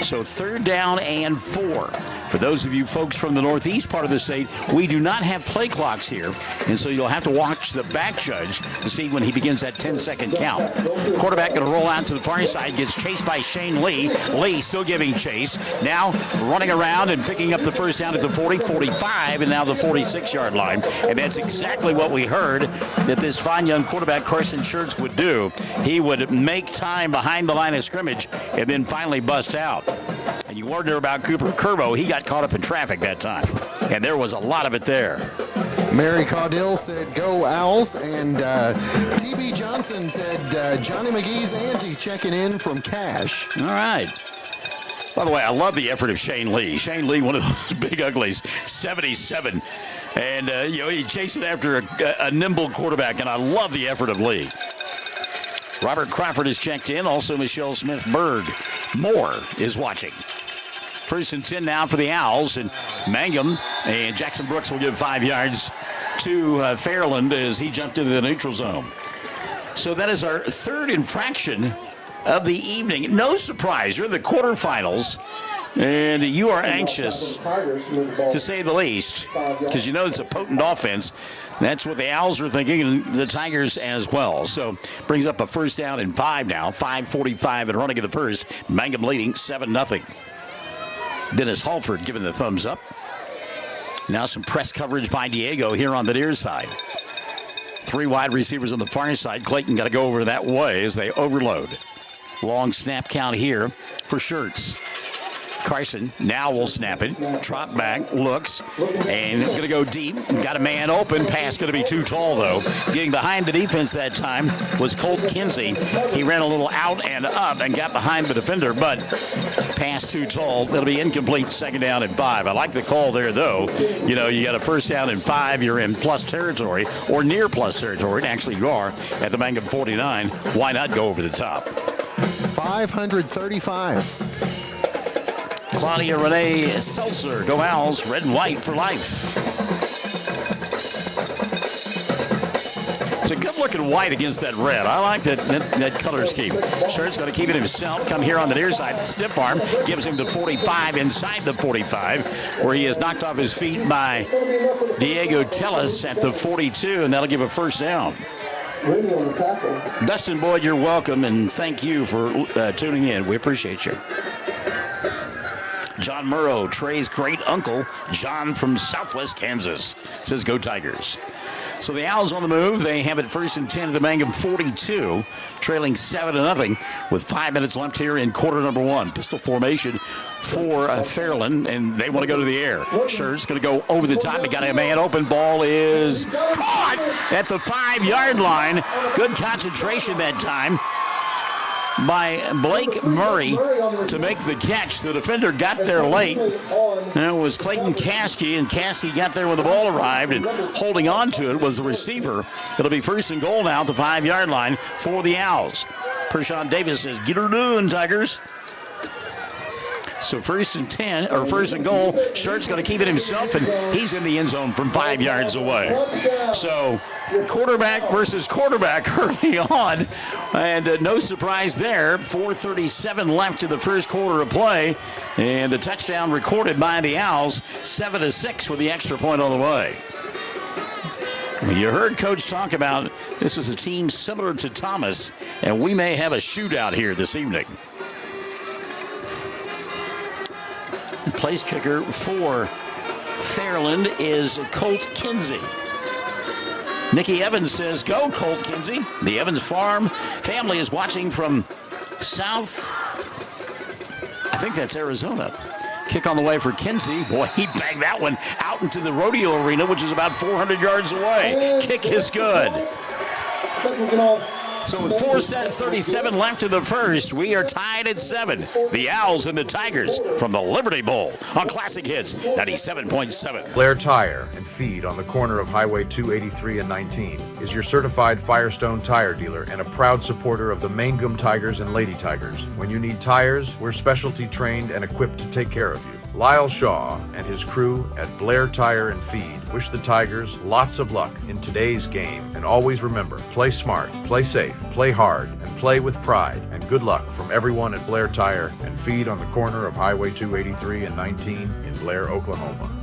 So 3rd down and 4. For those of you folks from the northeast part of the state, we do not have play clocks here, and so you'll have to watch the back judge to see when he begins that 10-second count. Quarterback going to roll out to the far side, gets chased by Shane Lee. Lee still giving chase. Now running around and picking up the first down at the 40, 45, and now the 46-yard line. And that's exactly what we heard that this fine young quarterback, Carson Schertz, would do. He would make time behind the line of scrimmage and then finally bust out. And you learned there about Cooper Curbo. He got caught up in traffic that time, and there was a lot of it there. Mary Caudill said, "Go Owls," and T.B. Johnson said, "Johnny McGee's auntie checking in from Cash." All right. By the way, I love the effort of Shane Lee. Shane Lee, one of those big uglies, 77. And, he chased it after a nimble quarterback, and I love the effort of Lee. Robert Crawford is checked in. Also, Michelle Smith-Berg. Moore is watching. 1st and 10 now for the Owls, and Mangum and Jackson Brooks will give 5 yards to Fairland as he jumped into the neutral zone. So that is our 3rd infraction of the evening. No surprise, you're in the quarterfinals, and you are anxious, to say the least, because you know it's a potent offense. That's what the Owls are thinking, and the Tigers as well. So brings up a 1st down and 5 now. 5:45 and running in the first. Mangum leading 7-0. Dennis Halford giving the thumbs up. Now some press coverage by Diego here on the near side. 3 wide receivers on the far side. Clayton got to go over that way as they overload. Long snap count here for Schertz. Carson now will snap it. Trot back, looks, and going to go deep. Got a man open. Pass going to be too tall, though. Getting behind the defense that time was Colt Kinsey. He ran a little out and up and got behind the defender, but pass too tall. It'll be incomplete. 2nd down and 5. I like the call there, though. You got a 1st down and 5. You're in plus territory or near plus territory. Actually, you are at the Mangum 49. Why not go over the top? 535. Claudia Renee Seltzer, go Owls, red and white for life. It's a good-looking white against that red. I like that color scheme. Schertz going to keep it himself. Come here on the near side. Stiff arm gives him the 45 inside the 45, where he is knocked off his feet by Diego Tellis at the 42, and that'll give a 1st down. Dustin Boyd, you're welcome, and thank you for tuning in. We appreciate you. John Murrow, Trey's great uncle, John from Southwest Kansas, says go Tigers. So the Owls on the move. They have it 1st and 10 at the Mangum 42, trailing 7-0 with 5 minutes left here in quarter number 1. Pistol formation for Fairland, and they want to go to the air. Schertz going to go over the top. They got a man open. Ball is caught at the 5-yard line. Good concentration that time by Blake Murray to make the catch. The defender got there late. And it was Clayton Caskey, and Caskey got there when the ball arrived, and holding on to it was the receiver. It'll be 1st and goal now at the 5-yard line for the Owls. Pershawn Davis says, "Get her doing, Tigers." So 1st and 10, or 1st and goal. Schertz going to keep it himself, and he's in the end zone from 5 yards away. So quarterback versus quarterback early on, and no surprise there. 4:37 left in the first quarter of play, and the touchdown recorded by the Owls. 7-6 with the extra point on the way. You heard Coach talk about this was a team similar to Thomas, and we may have a shootout here this evening. Place kicker for Fairland is Colt Kinsey. Nikki Evans says, go Colt Kinsey. The Evans farm family is watching from South, I think that's Arizona. Kick on the way for Kinsey. Boy, he banged that one out into the rodeo arena, which is about 400 yards away. Kick is good. So with 4:37 left in the first, we are tied at 7. The Owls and the Tigers from the Liberty Bowl on Classic Hits 97.7. Blair Tire and Feed on the corner of Highway 283 and 19 is your certified Firestone tire dealer and a proud supporter of the Mangum Tigers and Lady Tigers. When you need tires, we're specialty trained and equipped to take care of you. Lyle Shaw and his crew at Blair Tire and Feed wish the Tigers lots of luck in today's game, and always remember, play smart, play safe, play hard, and play with pride. And good luck from everyone at Blair Tire and Feed on the corner of Highway 283 and 19 in Blair, Oklahoma.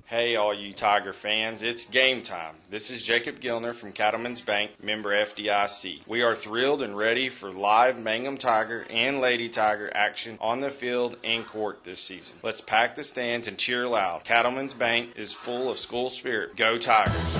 Hey, all you Tiger fans, it's game time. This is Jacob Gilner from Cattlemen's Bank, member FDIC. We are thrilled and ready for live Mangum Tiger and Lady Tiger action on the field and court this season. Let's pack the stands and cheer loud. Cattlemen's Bank is full of school spirit. Go Tigers!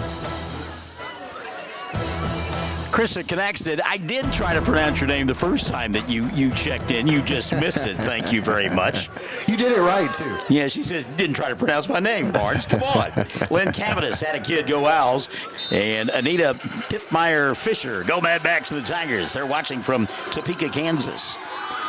Krista Canaxton, I did try to pronounce your name the first time that you checked in. You just missed it. Thank you very much. You did it right, too. Yeah, she said, didn't try to pronounce my name, Barnes. Come on. Lynn Cavanis had a kid, go Owls. And Anita Pittmeyer-Fisher, go Mad Max and the Tigers. They're watching from Topeka, Kansas.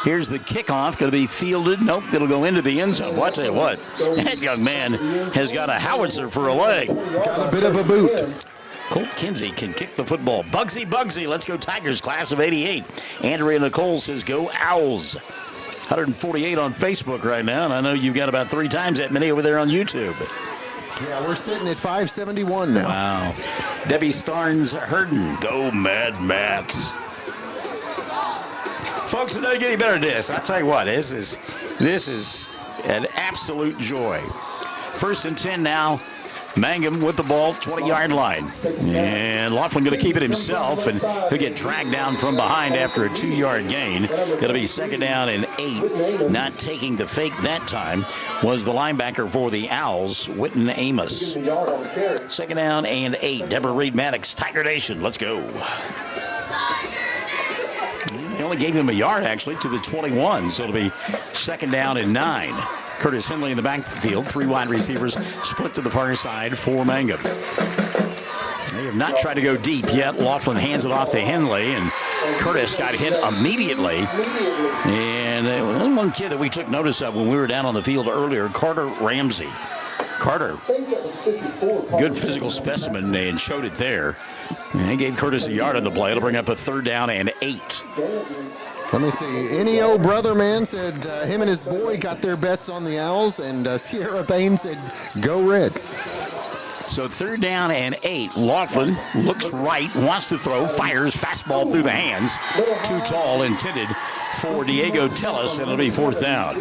Here's the kickoff, going to be fielded. Nope, it'll go into the end zone. Well, I tell you what, that young man has got a howitzer for a leg. Got a bit of a boot. Colt Kinsey can kick the football. Bugsy, let's go Tigers, class of 88. Andrea Nicole says go Owls. 148 on Facebook right now, and I know you've got about 3 times that many over there on YouTube. Yeah, we're sitting at 571 now. Wow. Debbie Starnes Herden, go Mad Max. Folks, it doesn't get any better than this. I'll tell you what, this is an absolute joy. 1st and 10 now. Mangum with the ball, 20-yard line. And Laughlin going to keep it himself, and he'll get dragged down from behind after a 2-yard gain. It'll be 2nd down and 8. Not taking the fake that time was the linebacker for the Owls, Whitten Amos. 2nd down and 8. Deborah Reed Maddox, Tiger Nation, let's go. They only gave him a yard, actually, to the 21, so it'll be 2nd down and 9. Curtis Henley in the backfield. 3 wide receivers split to the far side for Mangum. They have not tried to go deep yet. Laughlin hands it off to Henley, and Curtis got hit immediately. And there was one kid that we took notice of when we were down on the field earlier, Carter Ramsey. Carter, good physical specimen, and showed it there. And he gave Curtis a yard on the play. It'll bring up a 3rd down and 8. Let me see. Any old brother man said him and his boy got their bets on the Owls, and Sierra Payne said, go Red. So 3rd down and 8. Laughlin looks right, wants to throw, fires, fastball through the hands. Too tall, intended for Diego Tellis, and it'll be 4th down.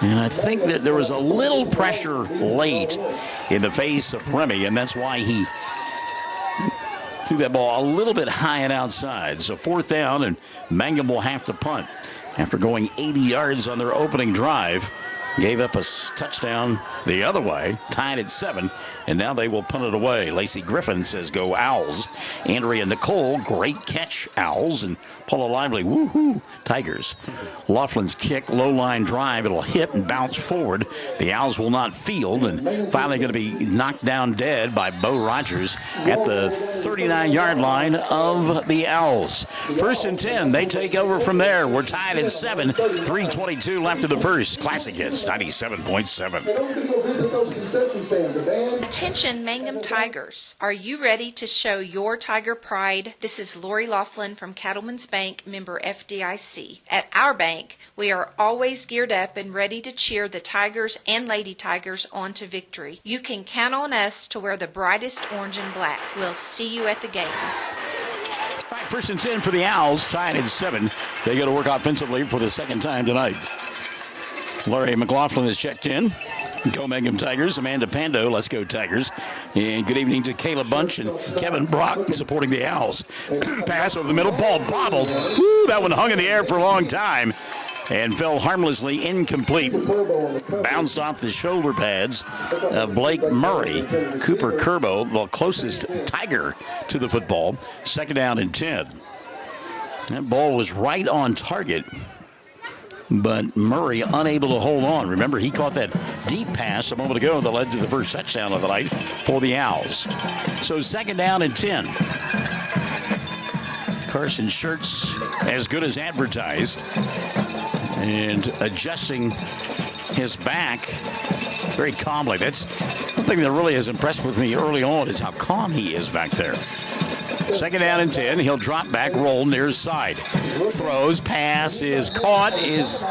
And I think that there was a little pressure late in the face of Remy, and that's why he threw that ball a little bit high and outside. So 4th down, and Mangum will have to punt after going 80 yards on their opening drive. Gave up a touchdown the other way, tied at 7, and now they will punt it away. Lacey Griffin says go Owls. Andrea Nicole, great catch, Owls. And Paula Lively, woohoo, Tigers. Laughlin's kick, low line drive, it'll hit and bounce forward. The Owls will not field, and finally going to be knocked down dead by Bo Rogers at the 39-yard line of the Owls. 1st and 10, they take over from there. We're tied at 7, 3:22 left in the first. Classic Hits 97.7. Attention Mangum Tigers. Are you ready to show your Tiger pride? This is Lori Laughlin from Cattlemen's Bank, member FDIC. At our bank, we are always geared up and ready to cheer the Tigers and Lady Tigers on to victory. You can count on us to wear the brightest orange and black. We'll see you at the games. All right, 1st and 10 for the Owls, tied at 7. They got to work offensively for the 2nd time tonight. Laurie McLaughlin is checked in. Go Mangum Tigers. Amanda Pando, let's go Tigers. And good evening to Caleb Bunch and Kevin Brock supporting the Owls. Pass over the middle, ball bobbled. Woo, that one hung in the air for a long time and fell harmlessly incomplete. Bounced off the shoulder pads of Blake Murray. Cooper Kerbo, the closest Tiger to the football. 2nd down and 10. That ball was right on target, but Murray unable to hold on. Remember, he caught that deep pass a moment ago that led to the first touchdown of the night for the Owls. So 2nd down and 10. Carson Schertz, as good as advertised, and adjusting his back very calmly. That's one thing that really has impressed with me early on, is how calm he is back there. Second down and 10. He'll drop back, roll near side. Throws, pass is caught. Is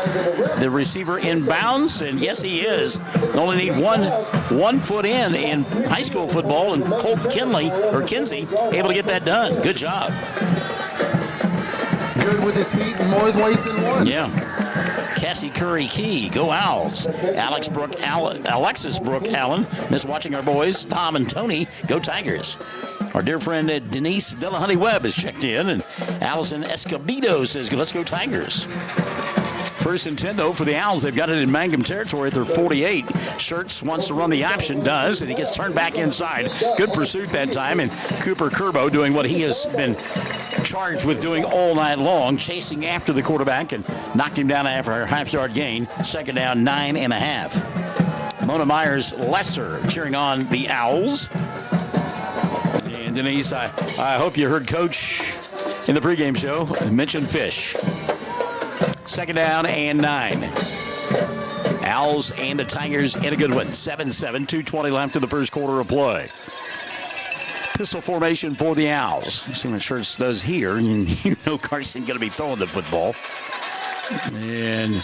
the receiver in bounds? And yes, he is. Only need one foot in high school football, and Colt Kinsey able to get that done. Good job. Good with his feet in more ways than one. Yeah. Cassie Curry Key, go Owls. Alexis Brooke Allen, miss watching our boys. Tom and Tony, go Tigers. Our dear friend Denise Delahunty Webb has checked in, and Allison Escobedo says, let's go Tigers. First and 10, though, for the Owls. They've got it in Mangum territory at their 48. Schertz wants to run the option, does, and he gets turned back inside. Good pursuit that time, and Cooper Curbo doing what he has been charged with doing all night long, chasing after the quarterback and knocked him down after a half-yard gain. Second down, 9.5. Mona Myers-Lester cheering on the Owls. And Denise, I hope you heard Coach in the pregame show mention fish. Second down and 9. Owls and the Tigers in a good one. 7-7, 2:20 left in the first quarter of play. Pistol formation for the Owls. See what Schertz does here. And you know Carson going to be throwing the football. And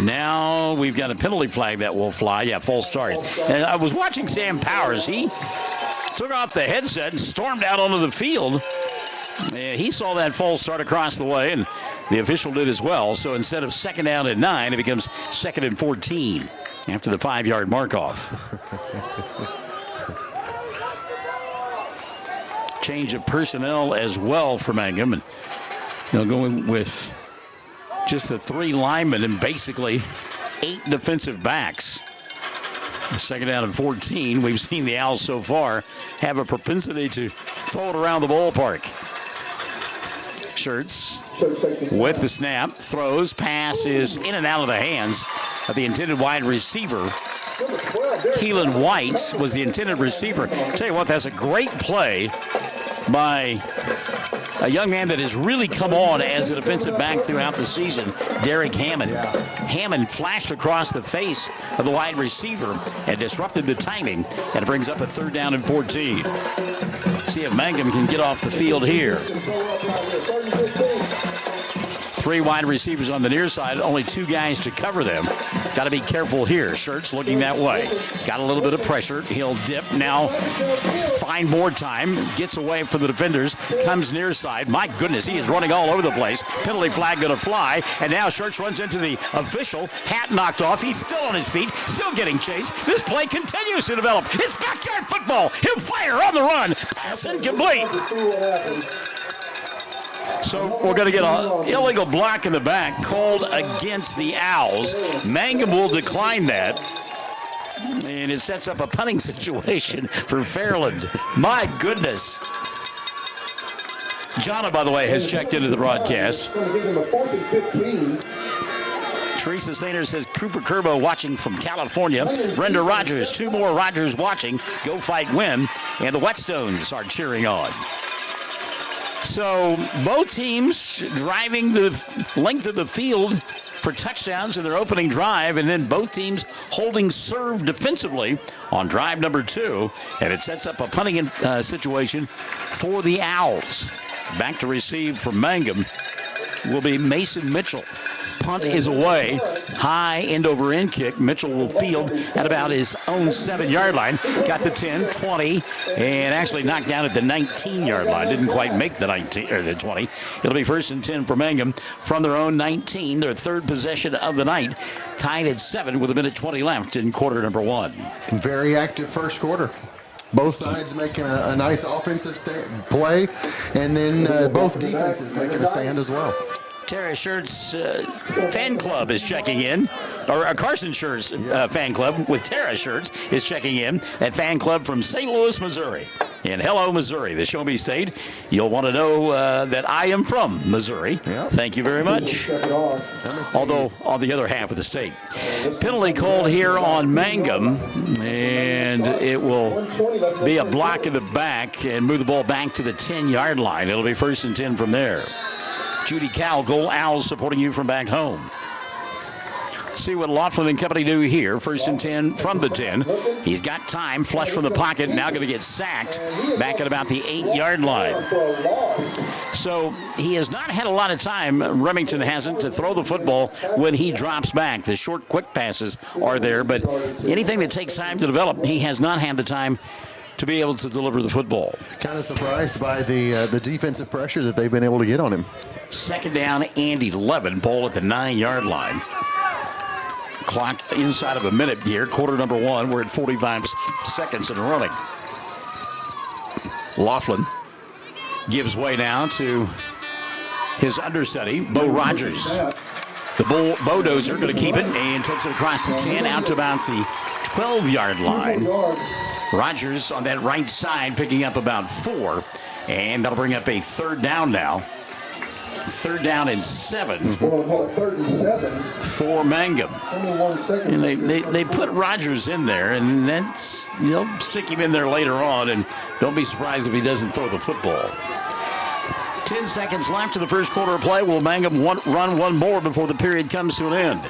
now we've got a penalty flag that will fly. Yeah, false start. And I was watching Sam Powers. He took off the headset and stormed out onto the field. He saw that false start across the way, and the official did as well. So instead of second down and 9, it becomes second and 14 after the 5-yard mark-off. Change of personnel as well for Mangum, and they'll go in with just the 3 linemen and basically 8 defensive backs. Second down and 14. We've seen the Owls so far have a propensity to throw it around the ballpark. Schertz with the snap, throws, passes in and out of the hands of the intended wide receiver. Keelan White was the intended receiver. Tell you what, that's a great play by a young man that has really come on as a defensive back throughout the season, Derek Hammond. Hammond flashed across the face of the wide receiver and disrupted the timing, and it brings up a third down and 14. See if Mangum can get off the field here. 3 wide receivers on the near side, only 2 guys to cover them. Got to be careful here. Schertz looking that way. Got a little bit of pressure. He'll dip now. Find more time. Gets away from the defenders. Comes near side. My goodness, he is running all over the place. Penalty flag going to fly. And now Schertz runs into the official. Hat knocked off. He's still on his feet. Still getting chased. This play continues to develop. It's backyard football. He'll fire on the run. Pass incomplete. So we're going to get an illegal block in the back called against the Owls. Mangum will decline that. And it sets up a punting situation for Fairland. My goodness. Jonna, by the way, has checked into the broadcast. Teresa Sainer says Cooper Curbo watching from California. Brenda Rogers, 2 more Rogers watching. Go Fight Win. And the Whetstones are cheering on. So both teams driving the length of the field for touchdowns in their opening drive, and then both teams holding serve defensively on drive number 2. And it sets up a punting situation for the Owls. Back to receive from Mangum will be Mason Mitchell. Punt is away. High end over end kick. Mitchell will field at about his own 7-yard line. Got the 10, 20, and actually knocked down at the 19-yard line. Didn't quite make the 19 or the 20. It'll be first and 10 for Mangum from their own 19. Their 3rd possession of the night. Tied at 7 with 1:20 left in quarter number 1. Very active first quarter. Both sides making a nice offensive play, and then both defenses making a stand as well. Tara Schertz fan club is checking in, or Carson Schertz fan club with Tara Schertz is checking in. That fan club from St. Louis, Missouri. And hello, Missouri, the Show Me State. You'll want to know that I am from Missouri. Yep. Thank you very much. Although on the other half of the state. Penalty called here on Mangum, and it will be a block in the back and move the ball back to the 10-yard line. It'll be first and 10 from there. Judy Cowell, Goal Owls supporting you from back home. See what Laughlin and company do here. First and 10 from the 10. He's got time, flush from the pocket, now going to get sacked back at about the 8-yard line. So he has not had a lot of time, Remington hasn't, to throw the football when he drops back. The short, quick passes are there, but anything that takes time to develop, he has not had the time to be able to deliver the football. Kind of surprised by the defensive pressure that they've been able to get on him. Second down and 11, ball at the 9-yard line. Clock inside of a minute here, quarter number 1. We're at 45 seconds and running. Laughlin gives way now to his understudy, Bo Rogers. The Bulldozer going to keep it and takes it across the 10 out to about the 12-yard line. Rogers on that right side picking up about 4, and that'll bring up a third down now. Third down and 7 for Mangum. And they put Rogers in there, and that's, stick him in there later on, and don't be surprised if he doesn't throw the football. 10 seconds left in the first quarter of play. Will Mangum run one more before the period comes to an end?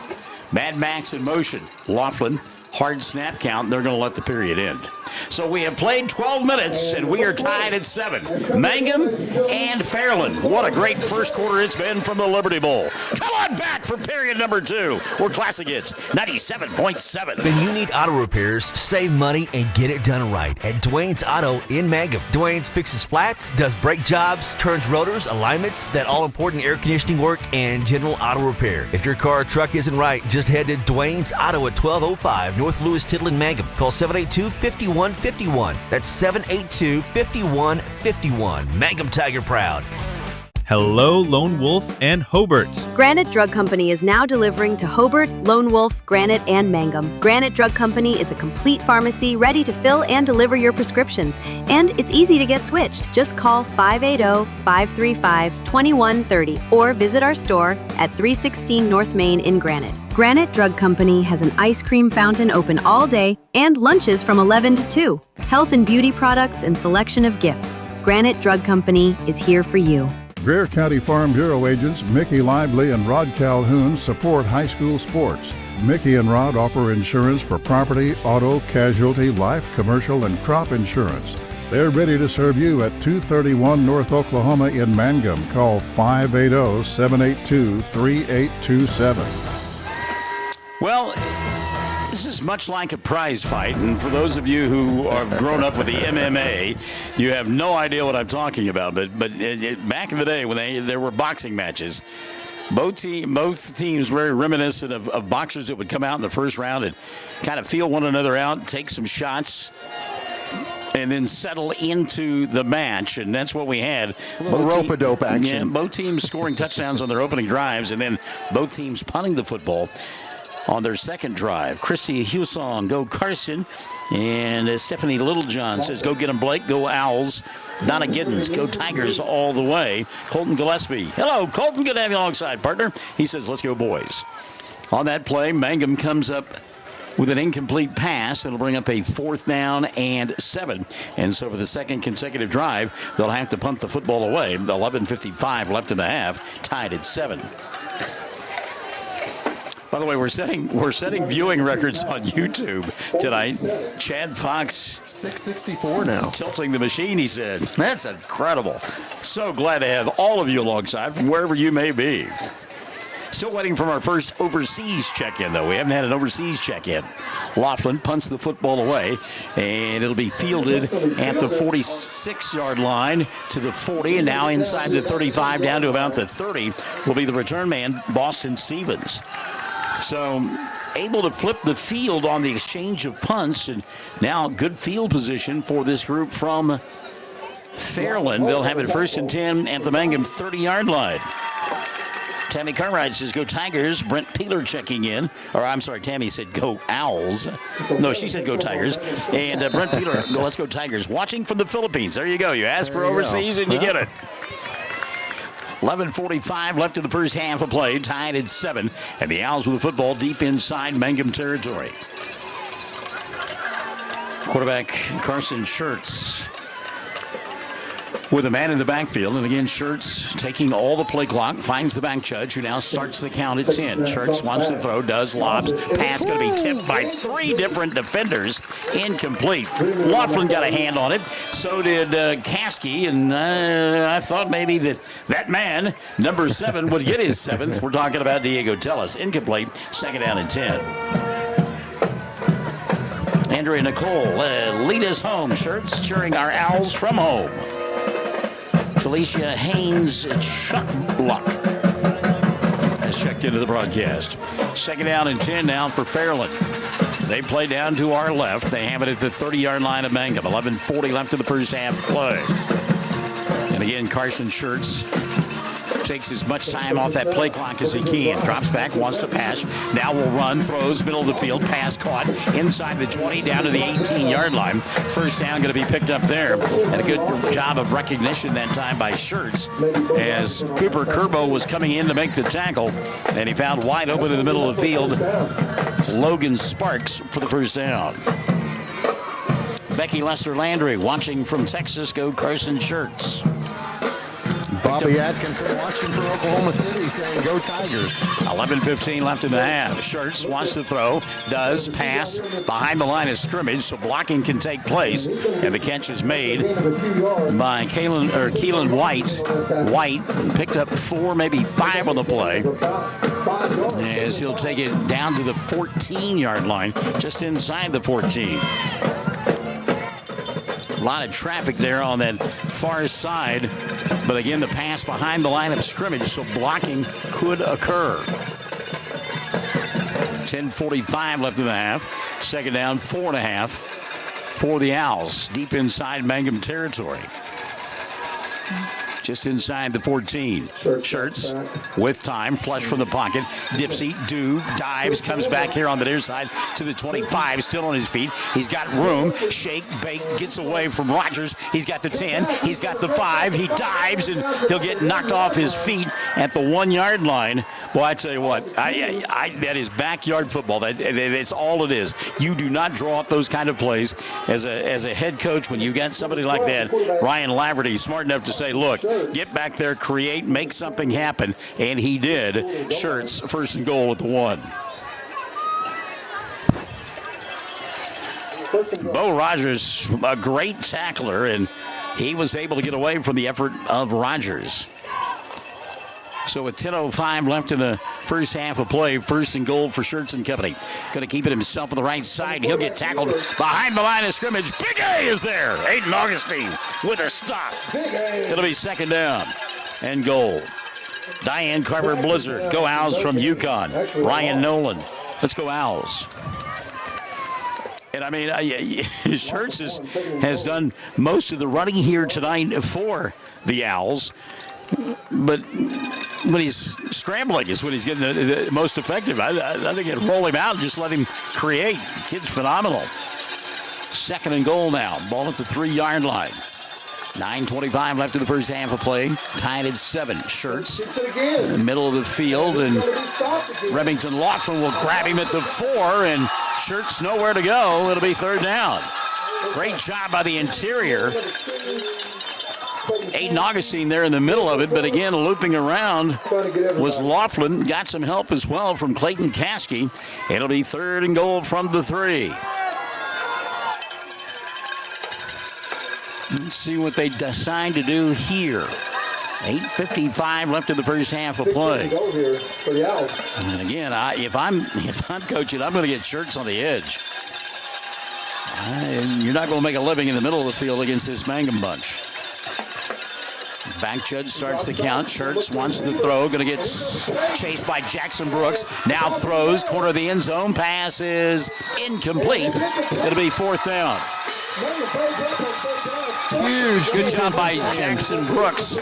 Mad Max in motion. Laughlin, hard snap count. They're going to let the period end. So we have played 12 minutes, and we are tied at 7. Mangum and Fairland. What a great first quarter it's been from the Liberty Bowl. Come on back for period number 2. We're Classic Hits 97.7. When you need auto repairs, save money, and get it done right at Dwayne's Auto in Mangum. Dwayne's fixes flats, does brake jobs, turns rotors, alignments, that all-important air conditioning work, and general auto repair. If your car or truck isn't right, just head to Dwayne's Auto at 1205 North Lewis Tittle in Mangum. Call 782-5151. That's 782-5151. Mangum Tiger proud. Hello, Lone Wolf and Hobart. Granite Drug Company is now delivering to Hobart, Lone Wolf, Granite, and Mangum. Granite Drug Company is a complete pharmacy ready to fill and deliver your prescriptions. And it's easy to get switched. Just call 580-535-2130 or visit our store at 316 North Main in Granite. Granite Drug Company has an ice cream fountain open all day and lunches from 11 to 2. Health and beauty products and selection of gifts. Granite Drug Company is here for you. Greer County Farm Bureau agents Mickey Lively and Rod Calhoun support high school sports. Mickey and Rod offer insurance for property, auto, casualty, life, commercial, and crop insurance. They're ready to serve you at 231 North Oklahoma in Mangum. Call 580-782-3827. Well, this is much like a prize fight, and for those of you who are grown up with the MMA, you have no idea what I'm talking about. But back in the day when there were boxing matches, both teams very reminiscent of boxers that would come out in the first round and kind of feel one another out, take some shots, and then settle into the match, and that's what we had. Rope-a-dope action. Yeah, both teams scoring touchdowns on their opening drives, and then both teams punting the football on their second drive. Christy Hewson, go Carson. And Stephanie Littlejohn says, go get them, Blake. Go Owls. Donna Giddens, go Tigers all the way. Colton Gillespie. Hello, Colton. Good to have you alongside, partner. He says, let's go, boys. On that play, Mangum comes up with an incomplete pass. It'll bring up a 4th down and 7. And so for the second consecutive drive, they'll have to punt the football away. 11:55 left in the half, tied at 7. By the way, we're setting viewing records on YouTube tonight. Chad Fox, 664 now. Tilting the machine, he said. That's incredible. So glad to have all of you alongside from wherever you may be. Still waiting for our first overseas check-in, though. We haven't had an overseas check-in. Laughlin punts the football away, and it'll be fielded at the 46-yard line to the 40, and now inside the 35 down to about the 30 will be the return man, Boston Stevens. So able to flip the field on the exchange of punts, and now good field position for this group from Fairland. They'll have it 1st and 10 at the Mangum 30-yard line. Tammy Cartwright says, go Tigers. Brent Peeler checking in. Or, I'm sorry, Tammy said, go Owls. No, she said, go Tigers. And Brent Peeler, let's go Tigers. Watching from the Philippines. There you go. You ask for overseas and you get it. 11:45 left in the first half of play, tied at 7, and the Owls with the football deep inside Mangum territory. Quarterback Carson Schertz with a man in the backfield. And again, Schertz taking all the play clock, finds the back judge, who now starts the count at 10. Schertz wants to throw, does, lobs. Pass going to be tipped by 3 different defenders. Incomplete. Laughlin got a hand on it. So did Caskey. And I thought maybe that man, number 7, would get his 7th. We're talking about Diego Tellis. Incomplete. 2nd down and 10. Andrea Nicole, lead us home. Schertz cheering our Owls from home. Felicia Haynes Chuckbluck has checked into the broadcast. 2nd down and 10 now for Fairland. They play down to our left. They have it at the 30-yard line of Mangum. 11:40 left in the first half play. And again, Carson Schertz takes as much time off that play clock as he can. Drops back, wants to pass. Now will run, throws, middle of the field, pass caught inside the 20, down to the 18-yard line. First down going to be picked up there. And a good job of recognition that time by Schertz as Cooper Kerbo was coming in to make the tackle. And he found wide open in the middle of the field Logan Sparks for the first down. Becky Lester Landry watching from Texas. Go Carson Schertz. Bobby Atkinson watching for Oklahoma City saying, go Tigers. 11:15 left in the half. Schertz wants to throw, does, pass behind the line of scrimmage so blocking can take place. And the catch is made by Keelan White. White picked up 4, maybe 5 on the play, as he'll take it down to the 14-yard line, just inside the 14. A lot of traffic there on that far side. But again, the pass behind the line of scrimmage, so blocking could occur. 10:45 left in the half. 2nd down, 4.5 for the Owls. Deep inside Mangum territory. Just inside the 14. Schertz with time, flush from the pocket. Dipsy, dives, comes back here on the near side to the 25, still on his feet. He's got room, shake, bake, gets away from Rogers. He's got the 10, he's got the 5. He dives, and he'll get knocked off his feet at the 1-yard line. Well, I tell you what, that is backyard football. That's all it is. You do not draw up those kind of plays as a head coach when you got somebody like that. Ryan Laverty, smart enough to say, look, get back there, create, make something happen. And he did. Schertz, 1st and goal with the 1. Bo Rogers, a great tackler, and he was able to get away from the effort of Rogers. So with 10:05 left in the first half of play, 1st and goal for Schertz and company. Going to keep it himself on the right side. He'll get tackled behind the line of scrimmage. Big A is there. Aiden Augustine with a stop. It'll be 2nd down and goal. Diane Carver Blizzard. Go Owls from UConn. Ryan Nolan. Let's go Owls. And I mean, Schertz has done most of the running here tonight for the Owls. But when he's scrambling is when he's getting the most effective. I think it'd roll him out and just let him create. The kid's phenomenal. 2nd and goal now. Ball at the 3-yard line. 9:25 left in the first half of play. Tied at 7. Schertz in the middle of the field, and Remington Laughlin will grab him at the 4, and Schertz nowhere to go. It'll be 3rd down. Great job by the interior. Aiden Augustine there in the middle of it, but again, looping around was Laughlin. Got some help as well from Clayton Caskey. It'll be 3rd and goal from the 3. Let's see what they decide to do here. 8:55 left in the first half of play. And again, if I'm coaching, I'm going to get Schertz on the edge. You're not going to make a living in the middle of the field against this Mangum bunch. Back judge starts the count. Schertz wants to throw. Going to get chased by Jackson Brooks. Now throws. Corner of the end zone. Pass is incomplete. It'll be 4th down. Huge. Good job by Jackson Brooks.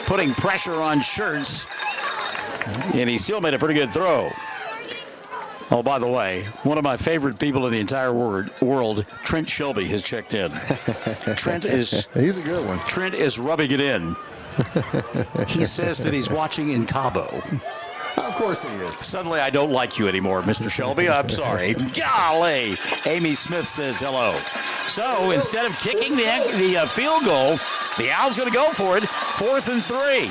Putting pressure on Schertz. And he still made a pretty good throw. Oh, by the way, one of my favorite people in the entire world, Trent Shelby, has checked in. He's a good one. Trent is rubbing it in. He says that he's watching in Cabo. Of course he is. Suddenly I don't like you anymore, Mr. Shelby. I'm sorry. Golly. Amy Smith says hello. So instead of kicking the field goal, The Owls going to go for it. 4th and 3.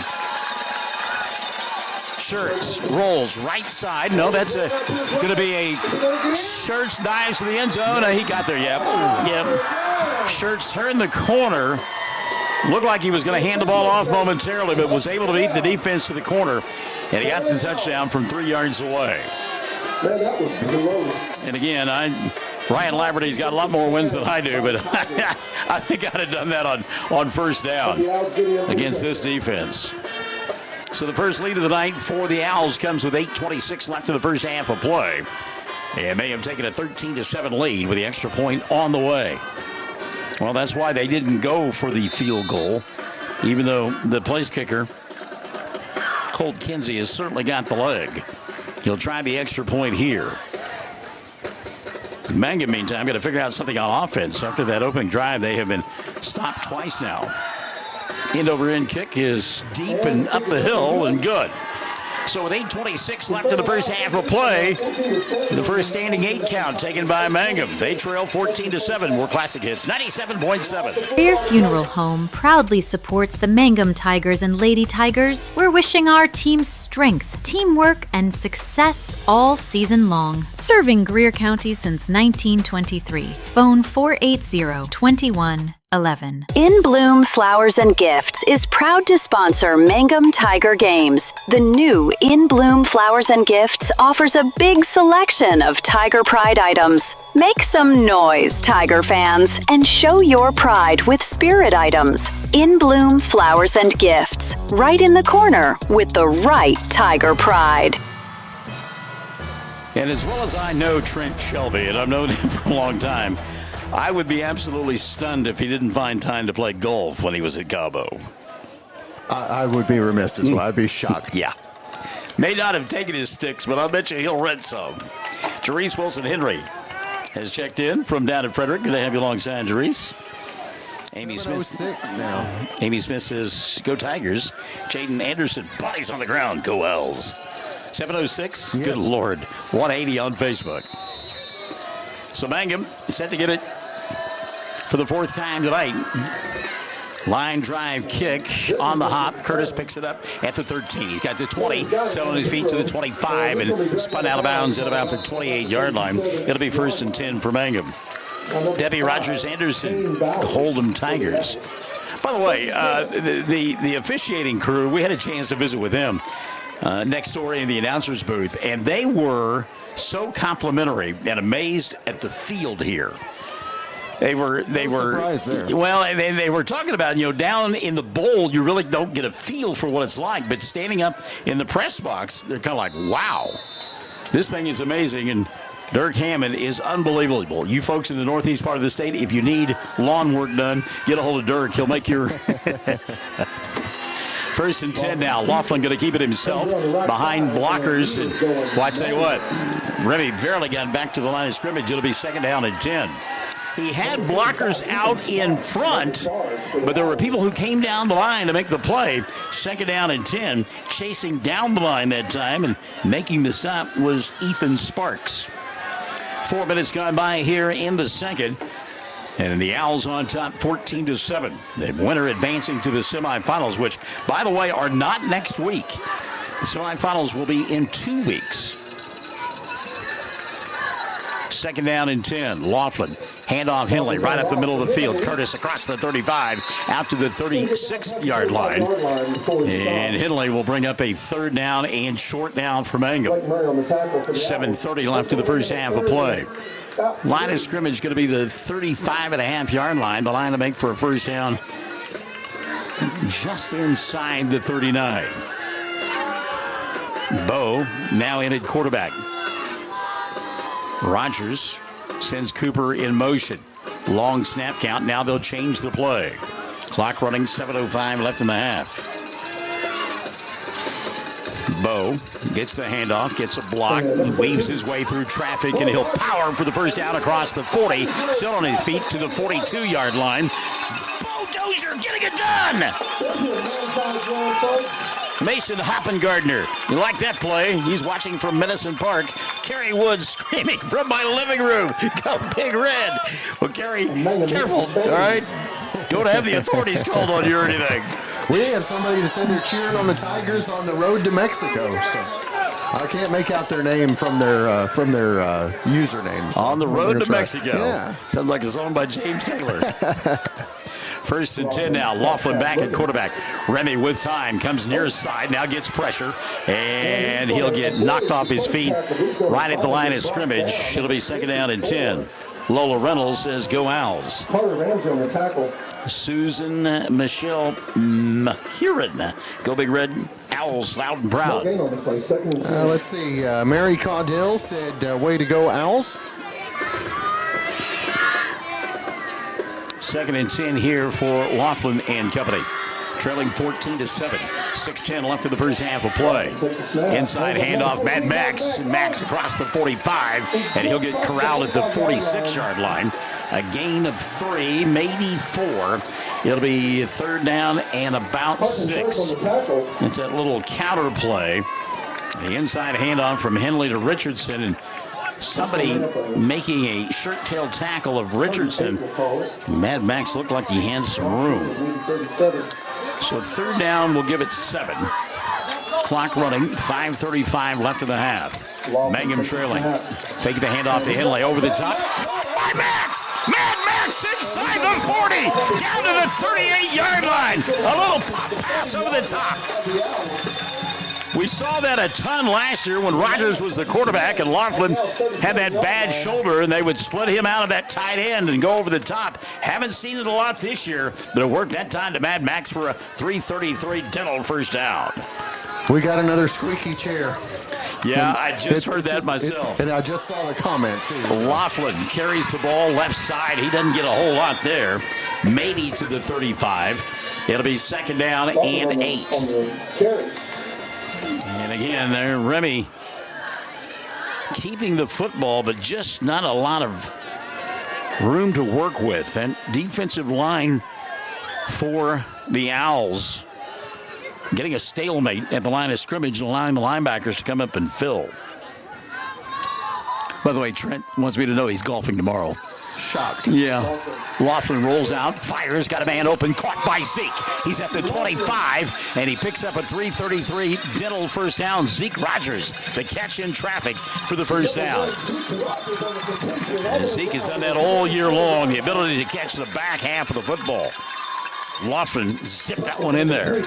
Shirts rolls right side. No, that's going to be a Shirts dives to the end zone. He got there. Yep. Shirts turned the corner. Looked like he was going to hand the ball off momentarily, but was able to beat the defense to the corner, and he got the touchdown from 3 yards away. And again, Ryan Laverty's got a lot more wins than I do, but I think I'd have done that on first down against this defense. So the first lead of the night for the Owls comes with 8:26 left in the first half of play. And they have taken a 13-7 lead with the extra point on the way. Well, that's why they didn't go for the field goal, even though the place kicker, Colt Kinsey, has certainly got the leg. He'll try the extra point here. Mangum, meantime, got to figure out something on offense. After that opening drive, they have been stopped twice now. End-over-end kick is deep and up the hill and good. So with 8:26 left in the first half of play, the first standing 8 count taken by Mangum. They trail 14-7. More classic hits, 97.7. Fair Funeral Home proudly supports the Mangum Tigers and Lady Tigers. We're wishing our team strength, teamwork, and success all season long. Serving Greer County since 1923. Phone 480-2111. In Bloom Flowers and Gifts is proud to sponsor Mangum Tiger Games. The new In Bloom Flowers and Gifts offers a big selection of Tiger Pride items. Make some noise, Tiger fans, and show your pride with spirit items. In Bloom Flowers and Gifts, right in the corner with the right Tiger Pride. And as well as I know Trent Shelby, and I've known him for a long time, I would be absolutely stunned if he didn't find time to play golf when he was at Cabo. I would be remiss as well. I'd be shocked. Yeah. May not have taken his sticks, but I'll bet you he'll rent some. Jerice Wilson-Henry has checked in from down at Frederick. Good to have you alongside, Jerice. Amy Smith now. Amy Smith says, go Tigers. Jaden Anderson, bodies on the ground. Go Ells. 706. Yes. Good Lord. 180 on Facebook. So Mangum is set to get it for the 4th time tonight. Line drive kick on the hop. Curtis picks it up at the 13. He's got the 20, set on his feet to the 25, and spun out of bounds at about the 28-yard line. It'll be 1st and 10 for Mangum. Debbie Rogers-Anderson, Hold'em Tigers. By the way, the officiating crew, we had a chance to visit with them next door in the announcer's booth, and they were so complimentary and amazed at the field here. They were surprised there. Well, they were talking about, down in the bowl, you really don't get a feel for what it's like. But standing up in the press box, they're kind of like, wow, this thing is amazing. And Dirk Hammond is unbelievable. You folks in the northeast part of the state, if you need lawn work done, get a hold of Dirk. He'll make your... 1st and 10 now. Laughlin going to keep it himself behind blockers. And well, I tell you what, Remy barely got back to the line of scrimmage. It'll be 2nd down and 10. He had blockers out in front, but there were people who came down the line to make the play. 2nd down and 10, chasing down the line that time, and making the stop was Ethan Sparks. 4 minutes gone by here in the second. And the Owls on top 14-7. The winner advancing to the semifinals, which, by the way, are not next week. The semifinals will be in 2 weeks. 2nd down and 10. Laughlin, handoff Henley right up the middle of the field. Curtis across the 35 out to the 36-yard line. And Henley will bring up a 3rd down and short down for Mangum. 7:30 left in the first half of play. Line of scrimmage going to be the 35.5-yard line. The line to make for a 1st down just inside the 39. Bo now in at quarterback. Rogers sends Cooper in motion. Long snap count. Now they'll change the play. Clock running, 7:05 left in the half. Bo gets the handoff, gets a block, weaves his way through traffic, and he'll power for the 1st down across the 40. Still on his feet to the 42-yard line. Bulldozer getting it done! Mason Hoppengardner. You like that play? He's watching from Medicine Park. Kerry Woods screaming from my living room. Go Big Red. Well, Kerry, careful, all right? don't have the authorities called on you or anything. We have somebody that said they're cheering on the Tigers on the road to Mexico. So I can't make out their name from their username. So on the road to Mexico. Yeah. Sounds like it's owned by James Taylor. 1st and 10 now. Laughlin back at quarterback. Remy with time comes near his side. Now gets pressure. And he'll get knocked off his feet right at the line of scrimmage. It'll be 2nd down and 10. Lola Reynolds says go Owls. Carter Ramsey on the tackle. Susan Michelle Mahiran. Go Big Red. Owls loud and proud. Let's see. Mary Caudill said way to go Owls. 2nd and 10 here for Laughlin and company. Trailing 14-7. 6:10 left in the first half of play. Inside handoff, Mad Max. Max across the 45, and he'll get corralled at the 46-yard line. A gain of 3, maybe 4. It'll be 3rd down and about 6. It's that little counter play. The inside handoff from Henley to Richardson, and somebody making a shirt-tail tackle of Richardson. Mad Max looked like he had some room. So 3rd down, we'll give it 7. Clock running, 5:35 left in the half. Mangum trailing. Fake the handoff to Henley over the top. Mad Max! Mad Max inside the 40! Down to the 38-yard line! A little pop pass over the top. We saw that a ton last year when Rogers was the quarterback and Laughlin had that bad shoulder, and they would split him out of that tight end and go over the top. Haven't seen it a lot this year, but it worked that time to Mad Max for a 3:33 dental 1st down. We got another squeaky chair. Yeah, I just heard that myself. And I just saw the comment, too. Laughlin carries the ball left side. He doesn't get a whole lot there. Maybe to the 35. It'll be 2nd down and 8. And again, there, Remy keeping the football, but just not a lot of room to work with. And defensive line for the Owls getting a stalemate at the line of scrimmage and allowing the linebackers to come up and fill. By the way, Trent wants me to know he's golfing tomorrow. Shocked. Yeah. Laughlin rolls out, fires, got a man open, caught by Zeke. He's at the 25, and he picks up a 3:33 dental 1st down. Zeke Rogers, the catch in traffic for the 1st down. And Zeke has done that all year long, the ability to catch the back half of the football. Laughlin zipped that one in there.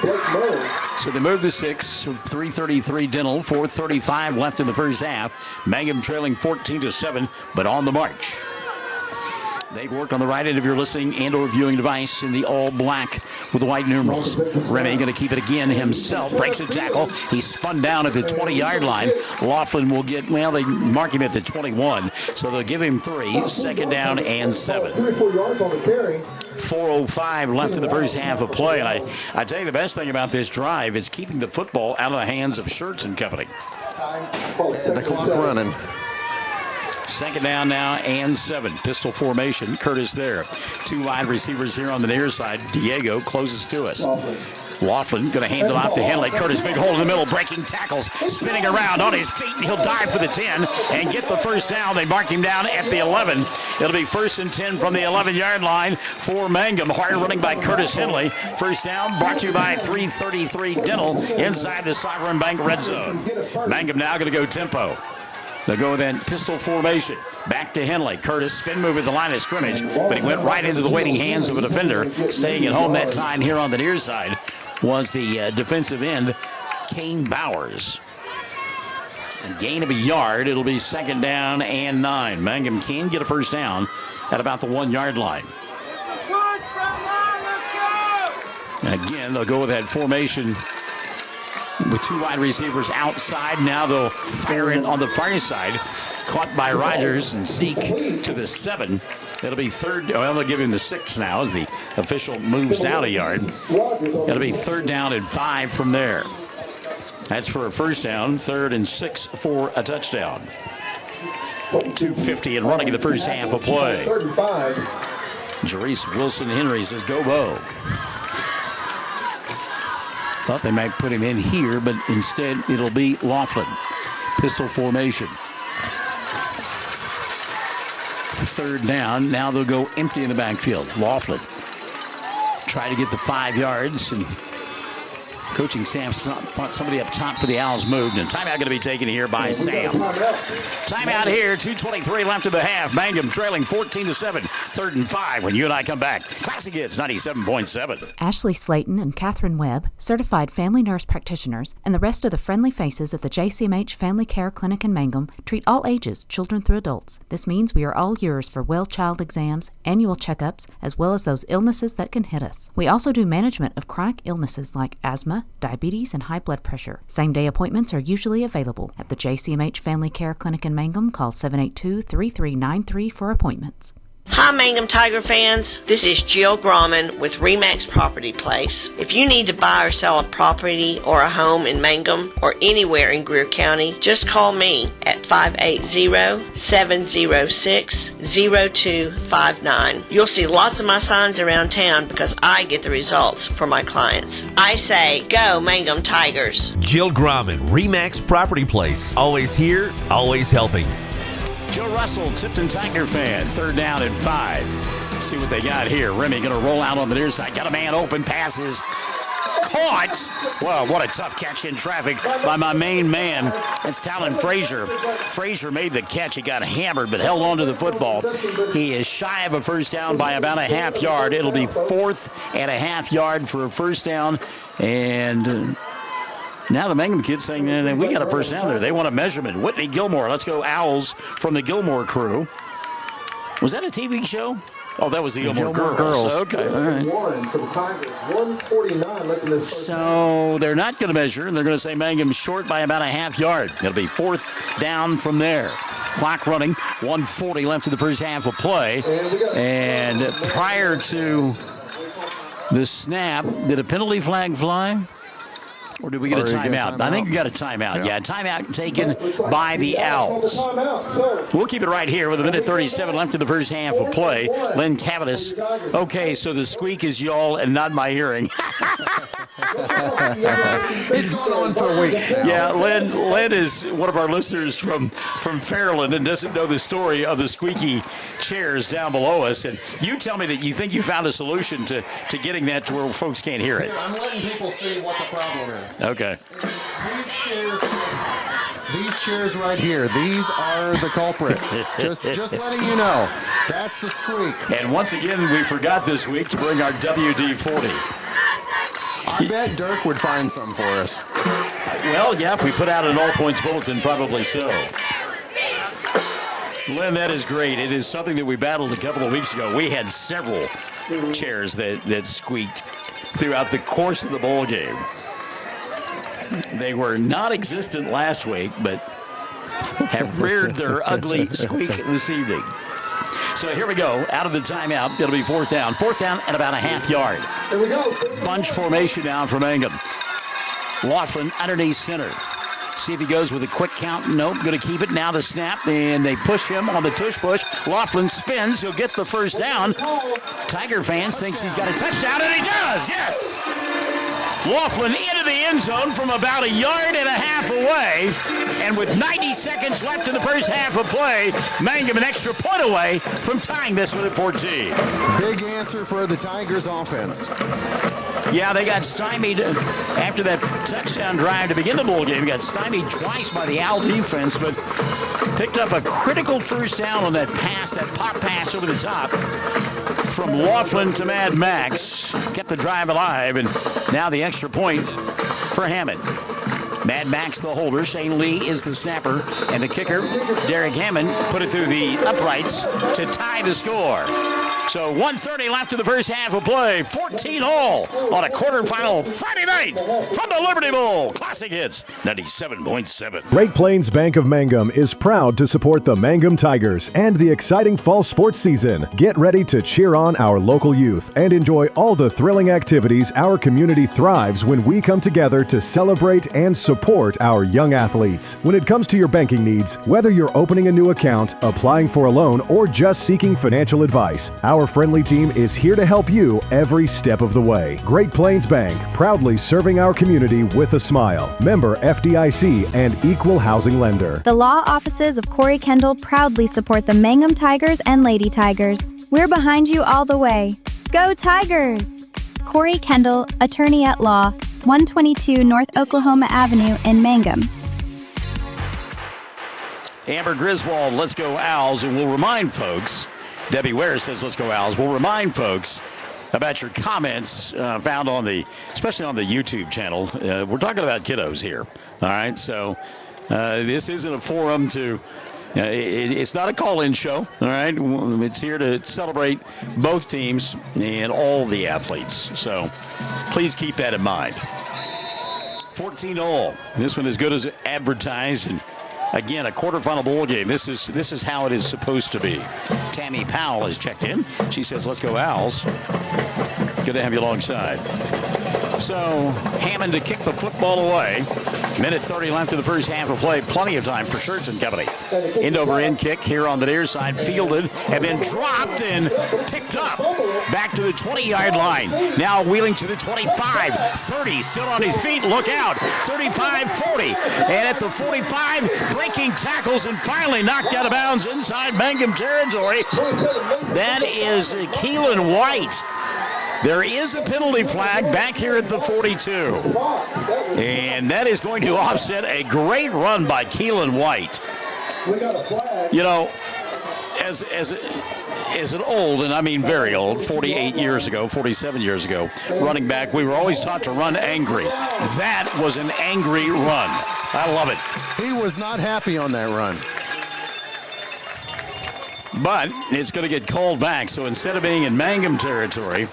So they move the 6, 3:33 dental, 4:35 left in the first half. Mangum trailing 14-7, but on the march. They work on the right end of your listening and or viewing device in the all black with the white numerals. Remy going to keep it again himself. Breaks a tackle. He's spun down at the 20-yard line. Laughlin will get, well, they mark him at the 21. So they'll give him 3. 2nd down and 7. 3 or 4 yards on the carry. 4:05 left in the first half of play. And I tell you, the best thing about this drive is keeping the football out of the hands of Schertz and company. And the clock running. 2nd down now and 7. Pistol formation. Curtis there. 2 wide receivers here on the near side. Diego closes to us. Laughlin going to hand it off to Henley. Curtis, big hole in the middle, breaking tackles, spinning around on his feet, and he'll dive for the 10 and get the 1st down. They mark him down at the 11. It'll be 1st and 10 from the 11-yard line for Mangum. Hard running by Curtis Henley. 1st down brought to you by 3:33 Dental inside the Sovereign Bank red zone. Mangum now going to go tempo. They'll go with that pistol formation. Back to Henley. Curtis, spin move at the line of scrimmage, but he went right into the waiting hands of a defender. Staying at home that time here on the near side was the defensive end, Kane Bowers. A gain of a yard. It'll be 2nd down and 9. Mangum can get a 1st down at about the 1-yard line. Again, they'll go with that formation with 2 wide receivers outside. Now they'll fire it on the far side. Caught by Rogers and Zeke to the 7. It'll be 3rd. Well, they'll give him the 6 now as the official moves down a yard. It'll be 3rd down and 5 from there. That's for a 1st down. 3rd and 6 for a touchdown. 2:50 and running in the first half of play. Jerice Wilson Henry says, go Bo. Thought they might put him in here, but instead it'll be Laughlin. Pistol formation. 3rd down. Now they'll go empty in the backfield. Laughlin try to get the 5 yards, and coaching staff thought somebody up top for the Owls moved, and timeout going to be taken here by Sam. Timeout here, 2:23 left in the half. Mangum trailing 14-7, 3rd and 5 when you and I come back. Classic Hits 97.7. Ashley Slayton and Catherine Webb, certified family nurse practitioners, and the rest of the friendly faces at the JCMH Family Care Clinic in Mangum treat all ages, children through adults. This means we are all yours for well child exams, annual checkups, as well as those illnesses that can hit us. We also do management of chronic illnesses like asthma, diabetes, and high blood pressure. Same-day appointments are usually available. At the JCMH Family Care Clinic in Mangum, call 782-3393 for appointments. Hi, Mangum Tiger fans. This is Jill Grauman with RE/MAX Property Place. If you need to buy or sell a property or a home in Mangum or anywhere in Greer County, just call me at 580-706-0259. You'll see lots of my signs around town because I get the results for my clients. I say, go Mangum Tigers. Jill Grauman, RE/MAX Property Place. Always here, always helping. Joe Russell, Tipton Tiger fan, 3rd down and 5. See what they got here. Remy going to roll out on the near side. Got a man open, passes. Caught. Well, what a tough catch in traffic by my main man. That's Talon Frazier. Frazier made the catch. He got hammered but held on to the football. He is shy of a first down by about a half yard. It'll be 4th and a half yard for a first down. And now the Mangum kids saying, we got a first down there. They want a measurement. Whitney Gilmore. Let's go Owls from the Gilmore crew. Was that a TV show? Oh, that was the Gilmore Girls. Okay, all right. So they're not going to measure, and they're going to say Mangum short by about a half yard. It'll be 4th down from there. Clock running, 1:40 left in the first half of play. And prior to the snap, did a penalty flag fly? Or did we get a timeout? I think we got a timeout. Yeah, timeout taken by the Owls. We'll keep it right here with 1:37 left in the first half of play. Len Cavanis. Okay, so the squeak is y'all and not my hearing. It's going on for weeks now. Yeah, Len is one of our listeners from Fairland and doesn't know the story of the squeaky chairs down below us. And you tell me that you think you found a solution to getting that to where folks can't hear it. I'm letting people see what the problem is. Okay. These chairs right here, these are the culprit. Just letting you know, that's the squeak. And once again, we forgot this week to bring our WD-40. I bet Dirk would find some for us. Well, yeah, if we put out an all-points bulletin, probably so. Len, that is great. It is something that we battled a couple of weeks ago. We had several chairs that squeaked throughout the course of the ball game. They were non-existent last week, but have reared their ugly squeak this evening. So here we go. Out of the timeout, it'll be 4th down. 4th down and about a half yard. Here we go. Bunch formation now for Mangum. Laughlin underneath center. See if he goes with a quick count. Nope, going to keep it. Now the snap, and they push him on the tush push. Laughlin spins. He'll get the first down. Tiger fans thinks he's got a touchdown, and he does. Yes. Laughlin into the end zone from about a yard and a half away. And with 90 seconds left in the first half of play, Mangum an extra point away from tying this one at 14. Big answer for the Tigers offense. Yeah, they got stymied after that touchdown drive to begin the ball game. Got stymied twice by the Owl defense, but picked up a critical first down on that pass, that pop pass over the top from Laughlin to Mad Max. Kept the drive alive, and now the extra point for Hammond. Mad Max the holder, Shane Lee is the snapper, and the kicker, Derek Hammond, put it through the uprights to tie the score. So 1:30 left in the first half of play. 14 all on a quarterfinal Friday night from the Liberty Bowl. Classic Hits 97.7. Great Plains Bank of Mangum is proud to support the Mangum Tigers and the exciting fall sports season. Get ready to cheer on our local youth and enjoy all the thrilling activities our community thrives when we come together to celebrate and support our young athletes. When it comes to your banking needs, whether you're opening a new account, applying for a loan, or just seeking financial advice, our friendly team is here to help you every step of the way. Great Plains Bank, proudly serving our community with a smile. Member FDIC and equal housing lender. The law offices of Corey Kendall proudly support the Mangum Tigers and Lady Tigers. We're behind you all the way. Go Tigers! Corey Kendall, Attorney at Law, 122 North Oklahoma Avenue in Mangum. Amber Griswold, let's go Owls, and we'll remind folks, Debbie Ware says let's go Owls, we'll remind folks about your comments found on especially on the YouTube channel. We're talking about kiddos here, all right? So this isn't a forum to, it's not a call-in show, all right? It's here to celebrate both teams and all the athletes. So please keep that in mind. 14-all. This one is good as advertised, and again, a quarterfinal bowl game. This is how it is supposed to be. Tammy Powell has checked in. She says, let's go Owls. Good to have you alongside. So, Hammond to kick the football away. Minute 30 left in the first half of play. Plenty of time for Shirts and Company. End-over-end kick here on the near side. Fielded and then dropped and picked up. Back to the 20-yard line. Now wheeling to the 25. 30 still on his feet. Look out. 35, 40. And at the 45, breaking tackles and finally knocked out of bounds inside Mangum territory. That is Keelan White. There is a penalty flag back here at the 42. And that is going to offset a great run by Keelan White. You know, as an old, and I mean very old, 48 years ago, 47 years ago, running back, we were always taught to run angry. That was an angry run. I love it. He was not happy on that run. But it's going to get called back. So instead of being in Mangum territory,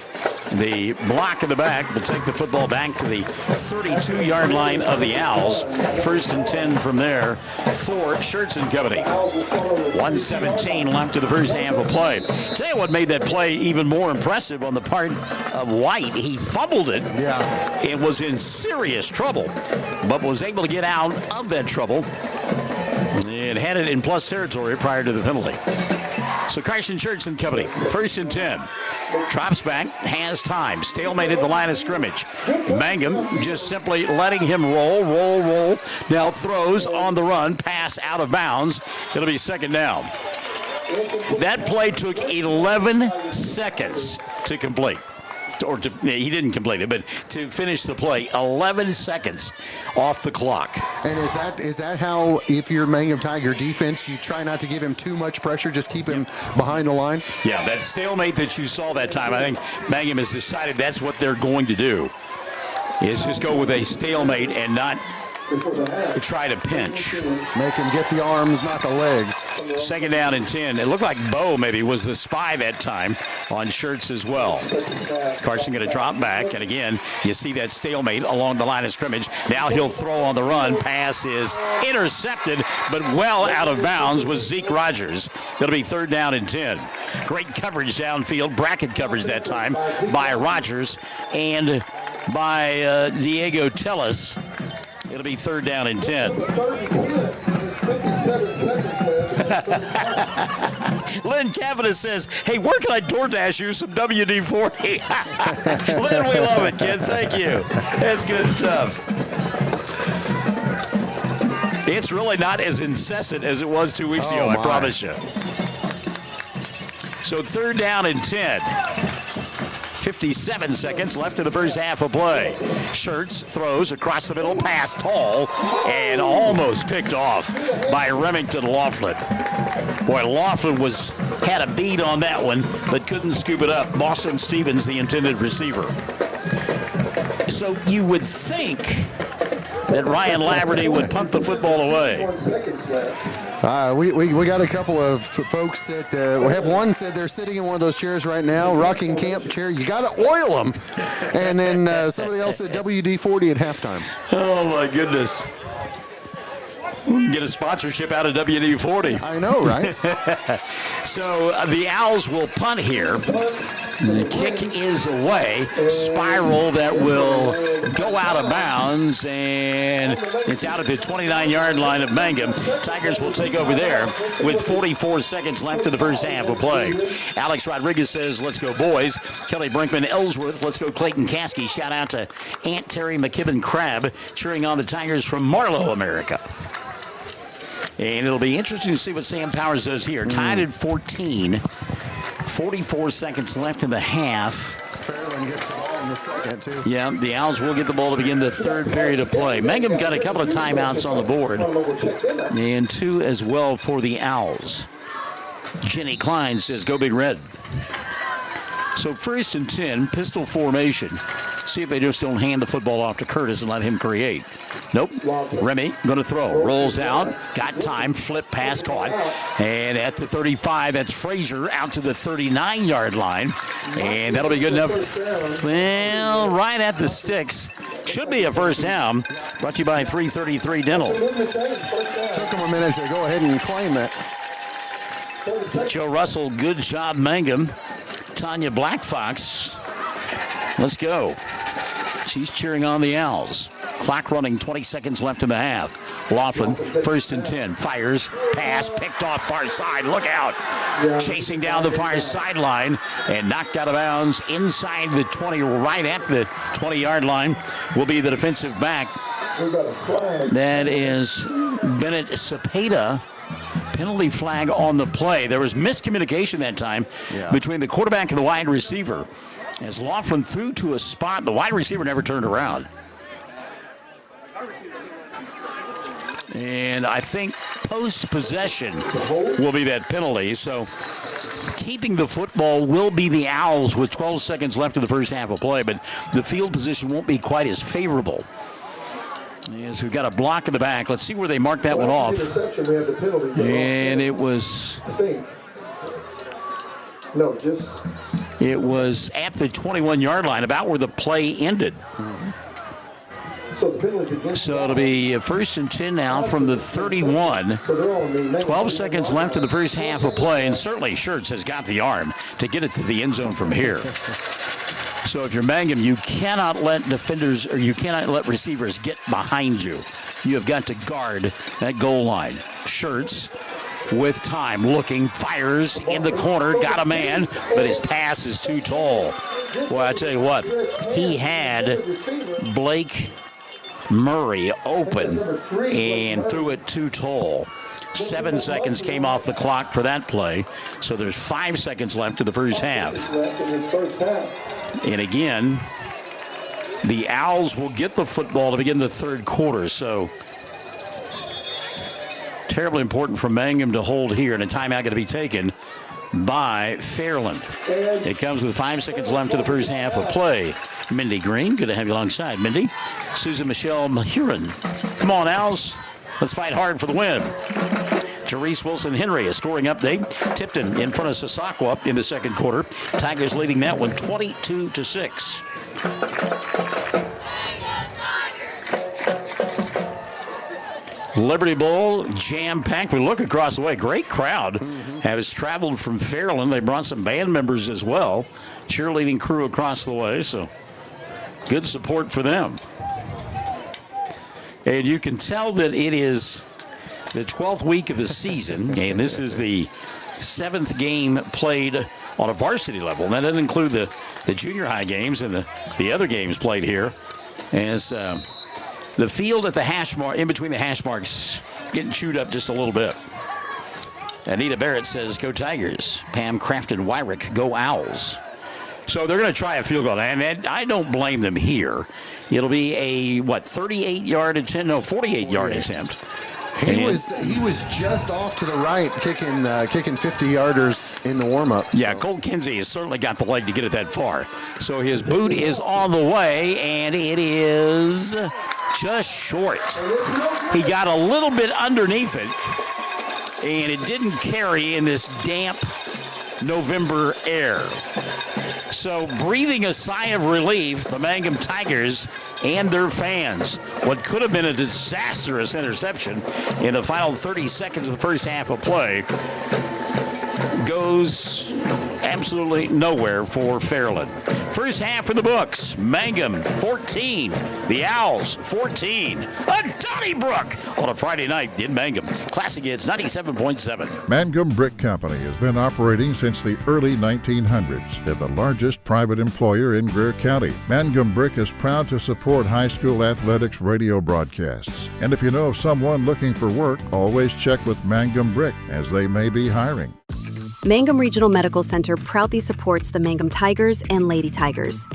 the block in the back will take the football back to the 32-yard line of the Owls. 1st and 10 from there for Shirts and Company. 1:17 left in the first half of play. Tell you what made that play even more impressive on the part of White. He fumbled it. Yeah. It was in serious trouble, but was able to get out of that trouble and had it in plus territory prior to the penalty. So Carson Shirts and Company, 1st and 10. Drops back, has time. Stalemate at the line of scrimmage. Mangum just simply letting him roll. Now throws on the run, pass out of bounds. It'll be 2nd down. That play took 11 seconds to complete. He didn't complete it, but to finish the play, 11 seconds off the clock. And is that how, if you're Mangum Tiger defense, you try not to give him too much pressure, just keep him behind the line? Yeah, that stalemate that you saw that time, I think Mangum has decided that's what they're going to do, is just go with a stalemate and not try to pinch. Make him get the arms, not the legs. 2nd down and 10. It looked like Bo maybe was the spy that time on Shirts as well. Carson going to drop back, and again, you see that stalemate along the line of scrimmage. Now he'll throw on the run. Pass is intercepted, but well out of bounds was Zeke Rogers. It'll be 3rd down and 10. Great coverage downfield, bracket coverage that time by Rogers and by Diego Tellis. It'll be 3rd down and 10. Lynn Cavanaugh says, hey, where can I DoorDash you some WD-40? Lynn, we love it, kid. Thank you. That's good stuff. It's really not as incessant as it was 2 weeks ago, I promise you. So 3rd down and 10. 57 seconds left in the first half of play. Shirts throws across the middle, pass tall, and almost picked off by Remington Laughlin. Boy, Laughlin had a bead on that one, but couldn't scoop it up. Boston Stevens, the intended receiver. So you would think that Ryan Laverty would punt the football away. We got a couple of folks that we have one said they're sitting in one of those chairs right now, rocking camp chair. You got to oil them. And then somebody else said WD-40 at halftime. Oh, my goodness. Get a sponsorship out of WD-40. I know, right? So the Owls will punt here. The kick is away. Spiral that will go out of bounds, and it's out at the 29-yard line of Mangum. Tigers will take over there with 44 seconds left in the first half of play. Alex Rodriguez says, let's go, boys. Kelly Brinkman Ellsworth, let's go, Clayton Caskey. Shout out to Aunt Terry McKibben Crabb cheering on the Tigers from Marlow, America. And it'll be interesting to see what Sam Powers does here. Tied at 14. 44 seconds left in the half. Fairland gets the ball in the second, too. Yeah, the Owls will get the ball to begin the third period of play. Mangum got a couple of timeouts on the board, and 2 as well for the Owls. Jenny Klein says, go Big Red. So 1st and 10, pistol formation. See if they just don't hand the football off to Curtis and let him create. Nope. Remy going to throw. Rolls out. Got time. Flip pass caught. And at the 35, that's Frazier out to the 39-yard line. And that'll be good enough. Well, right at the sticks. Should be a first down. Brought to you by 333 Dental. Took them a minute to go ahead and claim it. Joe Russell, good job, Mangum. Tanya Blackfox, let's go. She's cheering on the Owls. Clock running, 20 seconds left in the half. Laughlin, 1st and 10, fires, pass, picked off far side, look out. Chasing down the far sideline and knocked out of bounds inside the 20, right at the 20-yard line will be the defensive back. That is Bennett Cepeda. Penalty flag on the play. There was miscommunication that time between the quarterback and the wide receiver. As Laughlin threw to a spot, the wide receiver never turned around. And I think post-possession will be that penalty. So keeping the football will be the Owls with 12 seconds left in the first half of play, but the field position won't be quite as favorable. Yes, we've got a block in the back. Let's see where they mark that one off. And it was... It was at the 21-yard line, about where the play ended. So it'll be 1st and 10 now from the 31. 12 seconds left in the first half of play, and certainly Schertz has got the arm to get it to the end zone from here. So if you're Mangum, you cannot let defenders or you cannot let receivers get behind you. You have got to guard that goal line. Schertz with time, looking, fires in the corner, got a man, but his pass is too tall. Well, I tell you what, he had Blake Murray open and threw it too tall. 7 seconds came off the clock for that play, so there's 5 seconds left in the first half. And again, the Owls will get the football to begin the third quarter, so terribly important for Mangum to hold here, and a timeout going to be taken by Fairland. It comes with 5 seconds left in the first half of play. Mindy Green, good to have you alongside, Mindy. Susan Michelle Mahurin. Come on, Owls. Let's fight hard for the win. Therese Wilson-Henry, a scoring update. Tipton in front of Sasakwa in the second quarter. Tigers leading that one 22-6. Liberty Bowl, jam-packed. We look across the way. Great crowd has traveled from Fairland. They brought some band members as well. Cheerleading crew across the way, so good support for them. And you can tell that it is the 12th week of the season, and this is the 7th game played on a varsity level. And that doesn't include the junior high games and the other games played here. As the field at the hash mark, in between the hash marks, getting chewed up just a little bit. Anita Barrett says, go Tigers. Pam Crafton-Wyrick, go Owls. So they're going to try a field goal, and I don't blame them here. It'll be a, 38-yard attempt? No, 48-yard attempt. He was just off to the right, kicking 50-yarders in the warm-up. Yeah, Cole Kinsey has certainly got the leg to get it that far. So his boot is on the way, and it is just short. He got a little bit underneath it, and it didn't carry in this damp November air. So breathing a sigh of relief, the Mangum Tigers and their fans. What could have been a disastrous interception in the final 30 seconds of the first half of play goes absolutely nowhere for Fairland. First half in the books. Mangum 14. The Owls 14. A Donnybrook on a Friday night in Mangum. Classic Hits 97.7. Mangum Brick Company has been operating since the early 1900s. They're the largest private employer in Greer County. Mangum Brick is proud to support high school athletics radio broadcasts. And if you know of someone looking for work, always check with Mangum Brick, as they may be hiring. Mangum Regional Medical Center proudly supports the Mangum Tigers and Lady Tigers.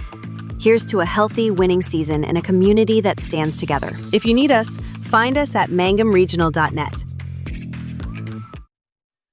Here's to a healthy, winning season and a community that stands together. If you need us, find us at mangumregional.net.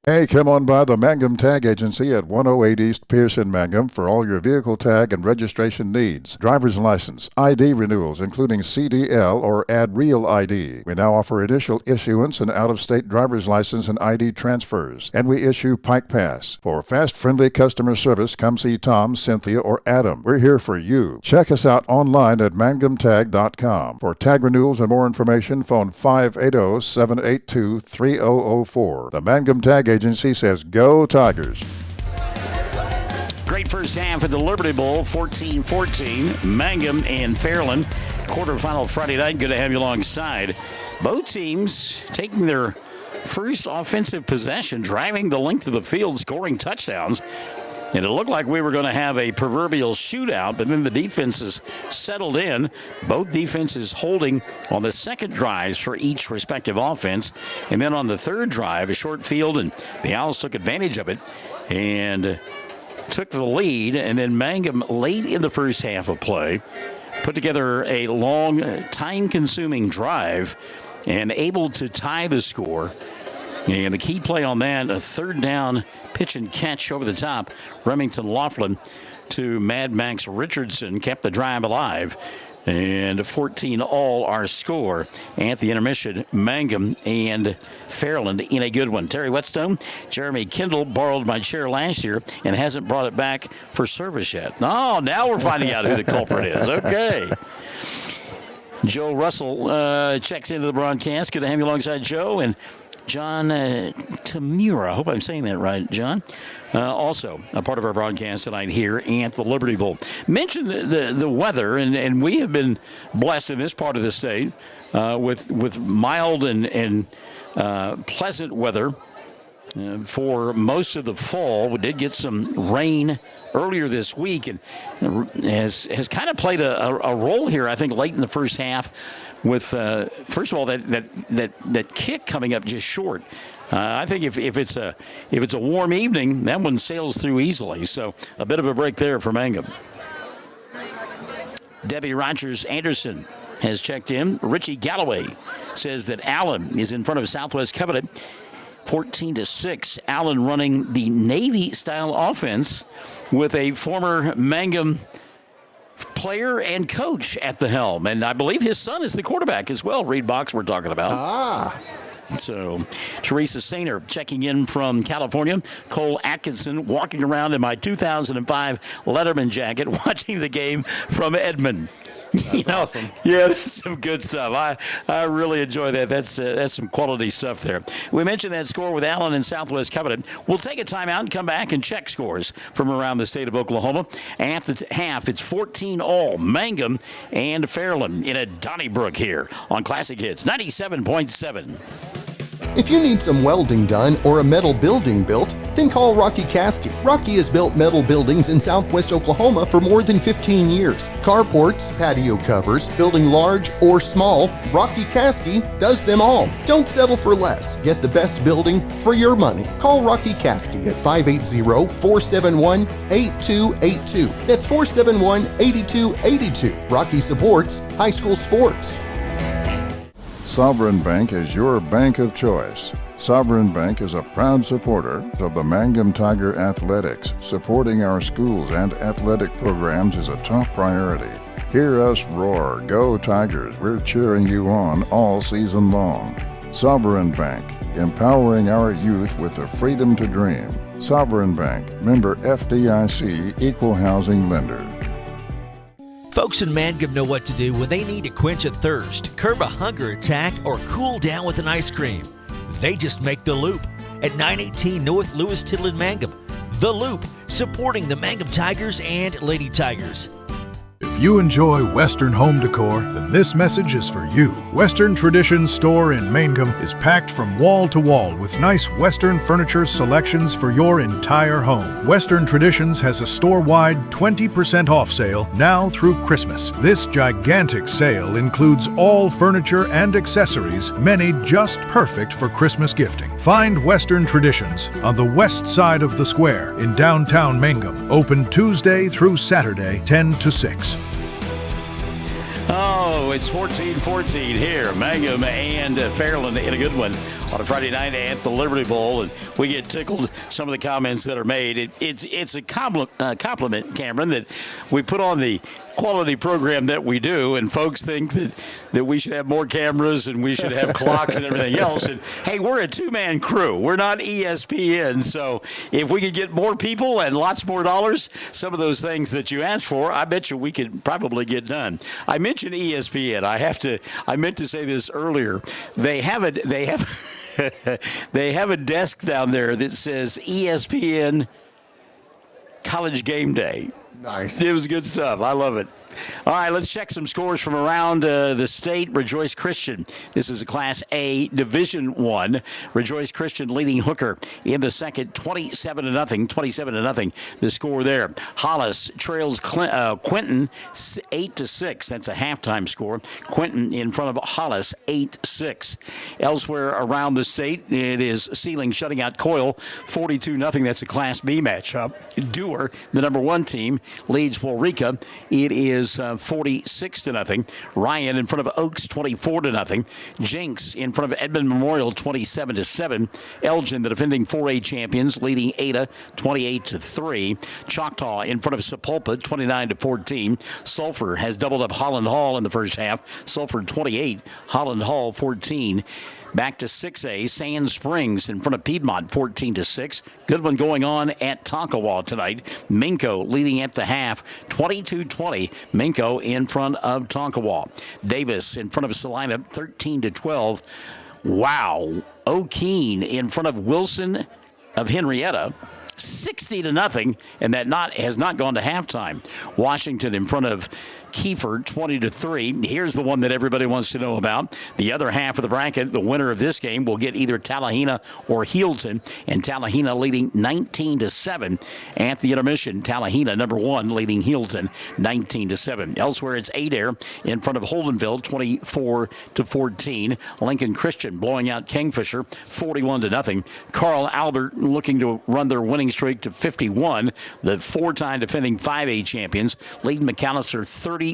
Hey, come on by the Mangum Tag Agency at 108 East Pierce in Mangum for all your vehicle tag and registration needs. Driver's license, ID renewals, including CDL or Add Real ID. We now offer initial issuance and out-of-state driver's license and ID transfers. And we issue Pike Pass. For fast, friendly customer service, come see Tom, Cynthia, or Adam. We're here for you. Check us out online at mangumtag.com. For tag renewals and more information, phone 580-782-3004. The Mangum Tag Agency says, go Tigers. Great first half of the Liberty Bowl, 14-14. Mangum and Fairland. Quarterfinal Friday night. Good to have you alongside. Both teams taking their first offensive possession, driving the length of the field, scoring touchdowns. And it looked like we were going to have a proverbial shootout, but then the defenses settled in. Both defenses holding on the second drives for each respective offense. And then on the third drive, a short field, and the Owls took advantage of it and took the lead. And then Mangum, late in the first half of play, put together a long, time-consuming drive and able to tie the score. And the key play on that, a third down pitch and catch over the top. Remington Laughlin to Mad Max Richardson kept the drive alive. And 14 all our score at the intermission. Mangum and Fairland in a good one. Terry Whetstone, Jeremy Kendall borrowed my chair last year and hasn't brought it back for service yet. Oh, now we're finding out who the culprit is. Okay. Joe Russell checks into the broadcast. Good to have you alongside Joe. And John Tamura, I hope I'm saying that right, John. Also a part of our broadcast tonight here at the Liberty Bowl. Mentioned the weather, and we have been blessed in this part of the state with mild and pleasant weather for most of the fall. We did get some rain earlier this week, and has kind of played a role here, I think, late in the first half. With first of all that kick coming up just short. I think if it's a warm evening, that one sails through easily. So a bit of a break there for Mangum. Debbie Rogers Anderson has checked in. Richie Galloway says that Allen is in front of Southwest Covenant, 14-6. Allen running the Navy-style offense with a former Mangum player and coach at the helm. And I believe his son is the quarterback as well. Reed Box we're talking about. So Teresa Sainer checking in from California. Cole Atkinson walking around in my 2005 Letterman jacket watching the game from Edmond. That's awesome. Yeah, that's some good stuff. I really enjoy that. That's some quality stuff there. We mentioned that score with Allen and Southwest Covenant. We'll take a timeout and come back and check scores from around the state of Oklahoma. At the half, it's 14 all. Mangum and Fairland in a Donnybrook here on Classic Hits 97.7. If you need some welding done or a metal building built, then call Rocky Caskey. Rocky has built metal buildings in Southwest Oklahoma for more than 15 years. Carports, patio covers, building large or small, Rocky Caskey does them all. Don't settle for less. Get the best building for your money. Call Rocky Caskey at 580-471-8282. That's 471-8282. Rocky supports high school sports. Sovereign Bank is your bank of choice. Sovereign Bank is a proud supporter of the Mangum Tiger Athletics. Supporting our schools and athletic programs is a top priority. Hear us roar, go Tigers. We're cheering you on all season long. Sovereign Bank, empowering our youth with the freedom to dream. Sovereign Bank, member FDIC, equal housing lender. Folks in Mangum know what to do when they need to quench a thirst, curb a hunger attack, or cool down with an ice cream. They just make The Loop at 918 North Lewis Tittle in Mangum. The Loop, supporting the Mangum Tigers and Lady Tigers. If you enjoy Western home decor, then this message is for you. Western Traditions store in Mangum is packed from wall to wall with nice Western furniture selections for your entire home. Western Traditions has a store-wide 20% off sale now through Christmas. This gigantic sale includes all furniture and accessories, many just perfect for Christmas gifting. Find Western Traditions on the west side of the square in downtown Mangum. Open Tuesday through Saturday, 10 to 6. Oh, it's 14-14 here, Mangum and Fairland in a good one on a Friday night at the Liberty Bowl, and we get tickled some of the comments that are made. It's a compliment, Cameron, that we put on the quality program that we do, and folks think that we should have more cameras and we should have clocks and everything else. And hey, we're a two-man crew. We're not ESPN, so if we could get more people and lots more dollars, some of those things that you asked for, I bet you we could probably get done. I mentioned ESPN. I meant to say this earlier. They have a desk down there that says ESPN College Game Day. Nice. It was good stuff. I love it. All right, let's check some scores from around the state. Rejoice Christian. This is a Class A Division I. Rejoice Christian leading Hooker in the second, 27-0. 27-0. The score there. Hollis trails Quinton 8-6. That's a halftime score. Quinton in front of Hollis 8-6. Elsewhere around the state, it is Sealing shutting out Coyle 42-0. That's a Class B matchup. Dewar, the number 1 team, leads Waurika. It is 46-0. Ryan in front of Oaks 24-0. Jenks in front of Edmond Memorial 27-7. Elgin, the defending 4A champions, leading Ada 28-3. Choctaw in front of Sepulpa 29-14. Sulphur has doubled up Holland Hall in the first half. Sulphur 28, Holland Hall 14. Back to 6A, Sand Springs in front of Piedmont, 14-6. Good one going on at Tonkawa tonight. Minko leading at the half, 22-20. Minko in front of Tonkawa. Davis in front of Salina, 13-12. Wow. O'Keene in front of Wilson of Henrietta, 60-0, and that has not gone to halftime. Washington in front of Kiefer, 20-3. Here's the one that everybody wants to know about. The other half of the bracket, the winner of this game will get either Tallahena or Healdton, and Tallahena leading 19-7 at the intermission. Tallahena, number 1, leading Healdton 19-7. Elsewhere, it's Adair in front of Holdenville, 24-14. Lincoln Christian blowing out Kingfisher, 41-0. Carl Albert looking to run their winning streak to 51. The 4-time defending 5A champions lead McAllister 34-0.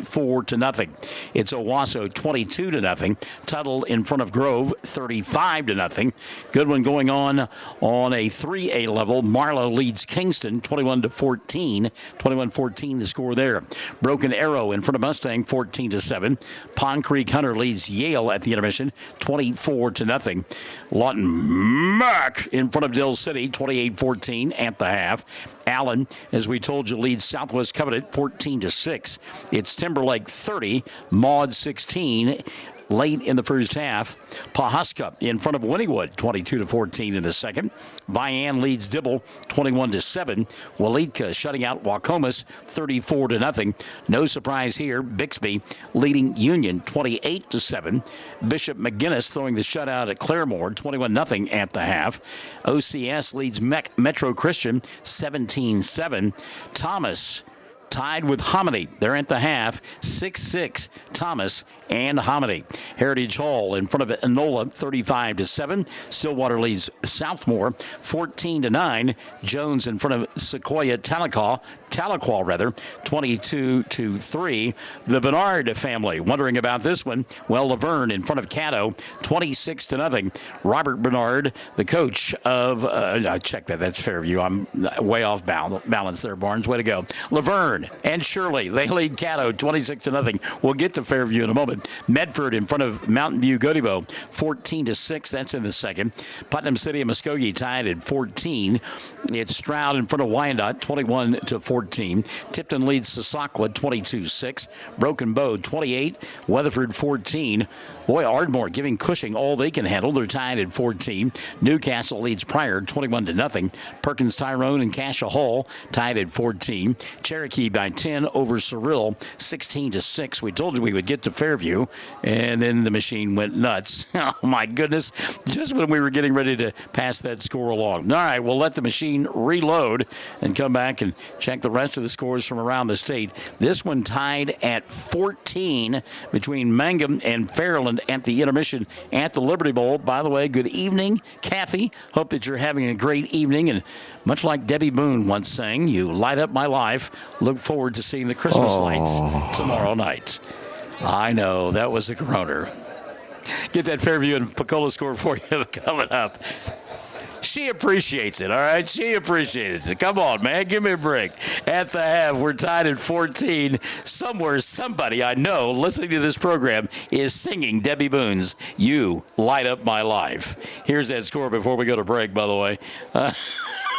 It's Owasso 22-0. Tuttle in front of Grove 35-0. Good one going on a 3A level. Marlow leads Kingston 21-14. 21-14 the score there. Broken Arrow in front of Mustang 14-7. Pond Creek Hunter leads Yale at the intermission 24-0. Lawton Mac in front of Dill City 28-14 at the half. Allen, as we told you, leads Southwest Covenant 14-6. It's Timberlake 30, Maud 16. Late in the first half, Pawhuska in front of Wynnewood, 22-14 in the second. Vian leads Dibble, 21-7. Waletka shutting out Wacomas, 34-0. No surprise here. Bixby leading Union, 28-7. Bishop McGinnis throwing the shutout at Claremore, 21-0 at the half. OCS leads Metro Christian, 17-7. Thomas tied with Hominy. They're at the half, 6-6, Thomas and Hominy. Heritage Hall in front of Enola, 35-7. Stillwater leads Southmore, 14-9. Jones in front of Sequoia Tahlequah, 22-3. The Bernard family wondering about this one. Well, Laverne in front of Caddo, 26-0. Robert Bernard, the coach of, check that, that's Fairview. I'm way off balance there, Barnes. Way to go. Laverne and Shirley, they lead Caddo, 26-0. We'll get to Fairview in a moment. Medford in front of Mountain View Godibo, 14-6. That's in the second. Putnam City and Muskogee tied at 14. It's Stroud in front of Wyandotte, 21-14. Tipton leads Sasakwa, 22-6. Broken Bow, 28. Weatherford, 14. Boy, Ardmore giving Cushing all they can handle. They're tied at 14. Newcastle leads Pryor, 21-0. Perkins, Tyrone, and Cassia Hall tied at 14. Cherokee by 10 over Cyril, 16-6. We told you we would get to Fairview, and then the machine went nuts. Oh, my goodness. Just when we were getting ready to pass that score along. All right, we'll let the machine reload and come back and check the rest of the scores from around the state. This one tied at 14 between Mangum and Fairland at the intermission at the Liberty Bowl. By the way, good evening, Kathy. Hope that you're having a great evening. And much like Debbie Boone once sang, you light up my life. Look forward to seeing the Christmas lights tomorrow night. I know, that was a groaner. Get that Fairview and Picola score for you coming up. She appreciates it, all right? She appreciates it. Come on, man. Give me a break. At the half, we're tied at 14. Somewhere, somebody I know listening to this program is singing Debbie Boone's You Light Up My Life. Here's that score before we go to break, by the way.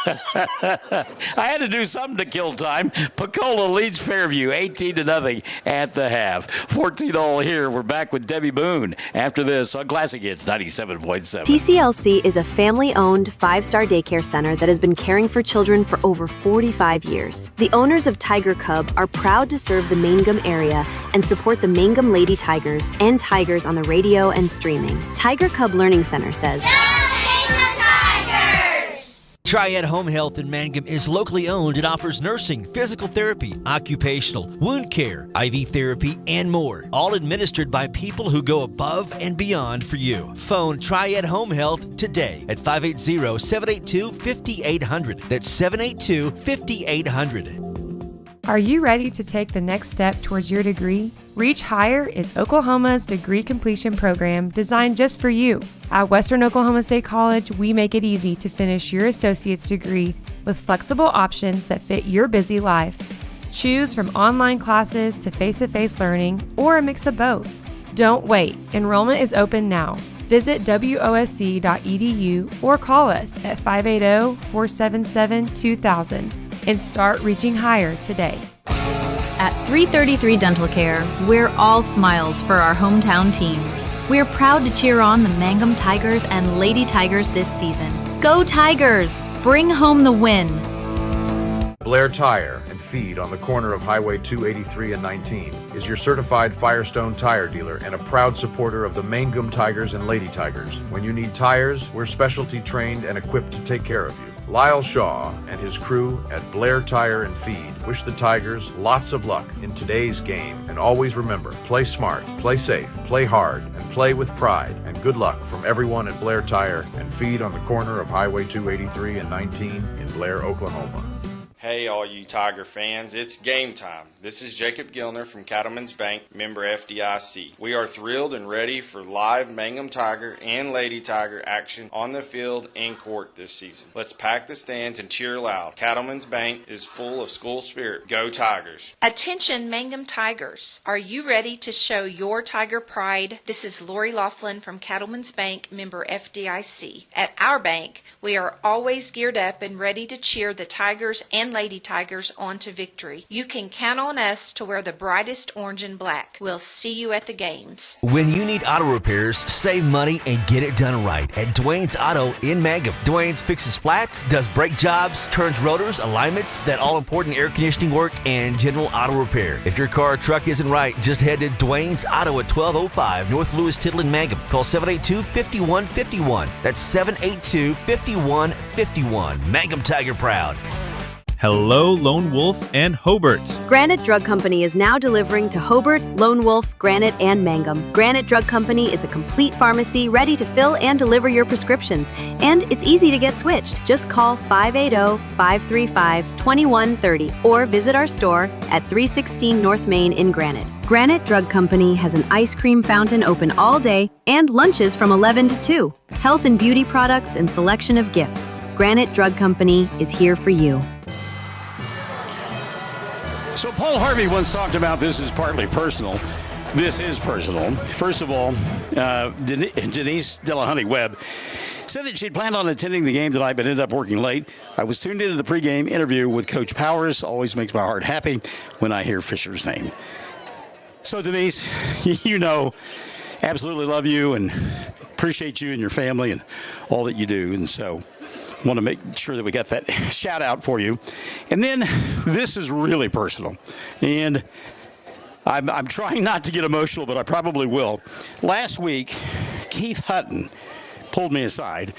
I had to do something to kill time. Picola leads Fairview 18-0 at the half. 14-all here. We're back with Debbie Boone after this on Classic Hits 97.7. TCLC is a family-owned 5-star daycare center that has been caring for children for over 45 years. The owners of Tiger Cub are proud to serve the Mangum area and support the Mangum Lady Tigers and Tigers on the radio and streaming. Tiger Cub Learning Center says, Triad Home Health in Mangum is locally owned and offers nursing, physical therapy, occupational, wound care, IV therapy, and more. All administered by people who go above and beyond for you. Phone Triad Home Health today at 580-782-5800. That's 782-5800. Are you ready to take the next step towards your degree? Reach Higher is Oklahoma's degree completion program designed just for you. At Western Oklahoma State College, we make it easy to finish your associate's degree with flexible options that fit your busy life. Choose from online classes to face-to-face learning or a mix of both. Don't wait. Enrollment is open now. Visit wosc.edu or call us at 580-477-2000 and start reaching higher today. At 333 Dental Care, we're all smiles for our hometown teams. We're proud to cheer on the Mangum Tigers and Lady Tigers this season. Go Tigers! Bring home the win! Blair Tire and Feed on the corner of Highway 283 and 19 is your certified Firestone tire dealer and a proud supporter of the Mangum Tigers and Lady Tigers. When you need tires, we're specialty trained and equipped to take care of you. Lyle Shaw and his crew at Blair Tire and Feed wish the Tigers lots of luck in today's game, and always remember, play smart, play safe, play hard, and play with pride. And good luck from everyone at Blair Tire and Feed on the corner of Highway 283 and 19 in Blair, Oklahoma. Hey, all you Tiger fans, it's game time. This is Jacob Gilner from Cattlemen's Bank, member FDIC. We are thrilled and ready for live Mangum Tiger and Lady Tiger action on the field and court this season. Let's pack the stands and cheer loud. Cattlemen's Bank is full of school spirit. Go Tigers! Attention Mangum Tigers. Are you ready to show your Tiger pride? This is Lori Laughlin from Cattlemen's Bank, member FDIC. At our bank, we are always geared up and ready to cheer the Tigers and Lady Tigers on to victory. You can count on us to wear the brightest orange and black. We'll see you at the games. When you need auto repairs, save money and get it done right at Dwayne's Auto in Mangum. Dwayne's fixes flats, does brake jobs, turns rotors, alignments, that all-important air conditioning work, and general auto repair. If your car or truck isn't right, just head to Dwayne's Auto at 1205 North Lewis Tittle in Mangum. Call 782-5151. That's 782-5151. Mangum Tiger proud. Hello, Lone Wolf and Hobart. Granite Drug Company is now delivering to Hobart, Lone Wolf, Granite, and Mangum. Granite Drug Company is a complete pharmacy ready to fill and deliver your prescriptions. And it's easy to get switched. Just call 580-535-2130 or visit our store at 316 North Main in Granite. Granite Drug Company has an ice cream fountain open all day and lunches from 11 to 2. Health and beauty products and selection of gifts. Granite Drug Company is here for you. So Paul Harvey once talked about this is partly personal. This is personal. First of all, Denise Delahunty-Webb said that she'd planned on attending the game tonight but ended up working late. I was tuned into the pregame interview with Coach Powers. Always makes my heart happy when I hear Fisher's name. So Denise, you know, absolutely love you and appreciate you and your family and all that you do. And so want to make sure that we got that shout out for you. And then this is really personal. And I'm trying not to get emotional, but I probably will. Last week, Keith Hutton pulled me aside,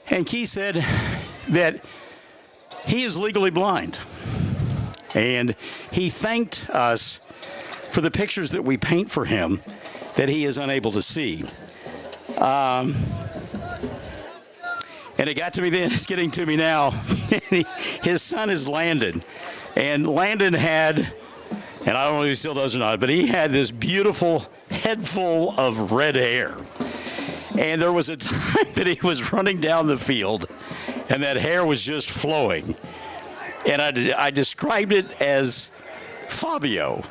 and Keith said that he is legally blind. And he thanked us for the pictures that we paint for him that he is unable to see. And it got to me then, it's getting to me now. His son is Landon. And Landon had, and I don't know if he still does or not, but he had this beautiful head full of red hair. And there was a time that he was running down the field, and that hair was just flowing. And I described it as Fabio.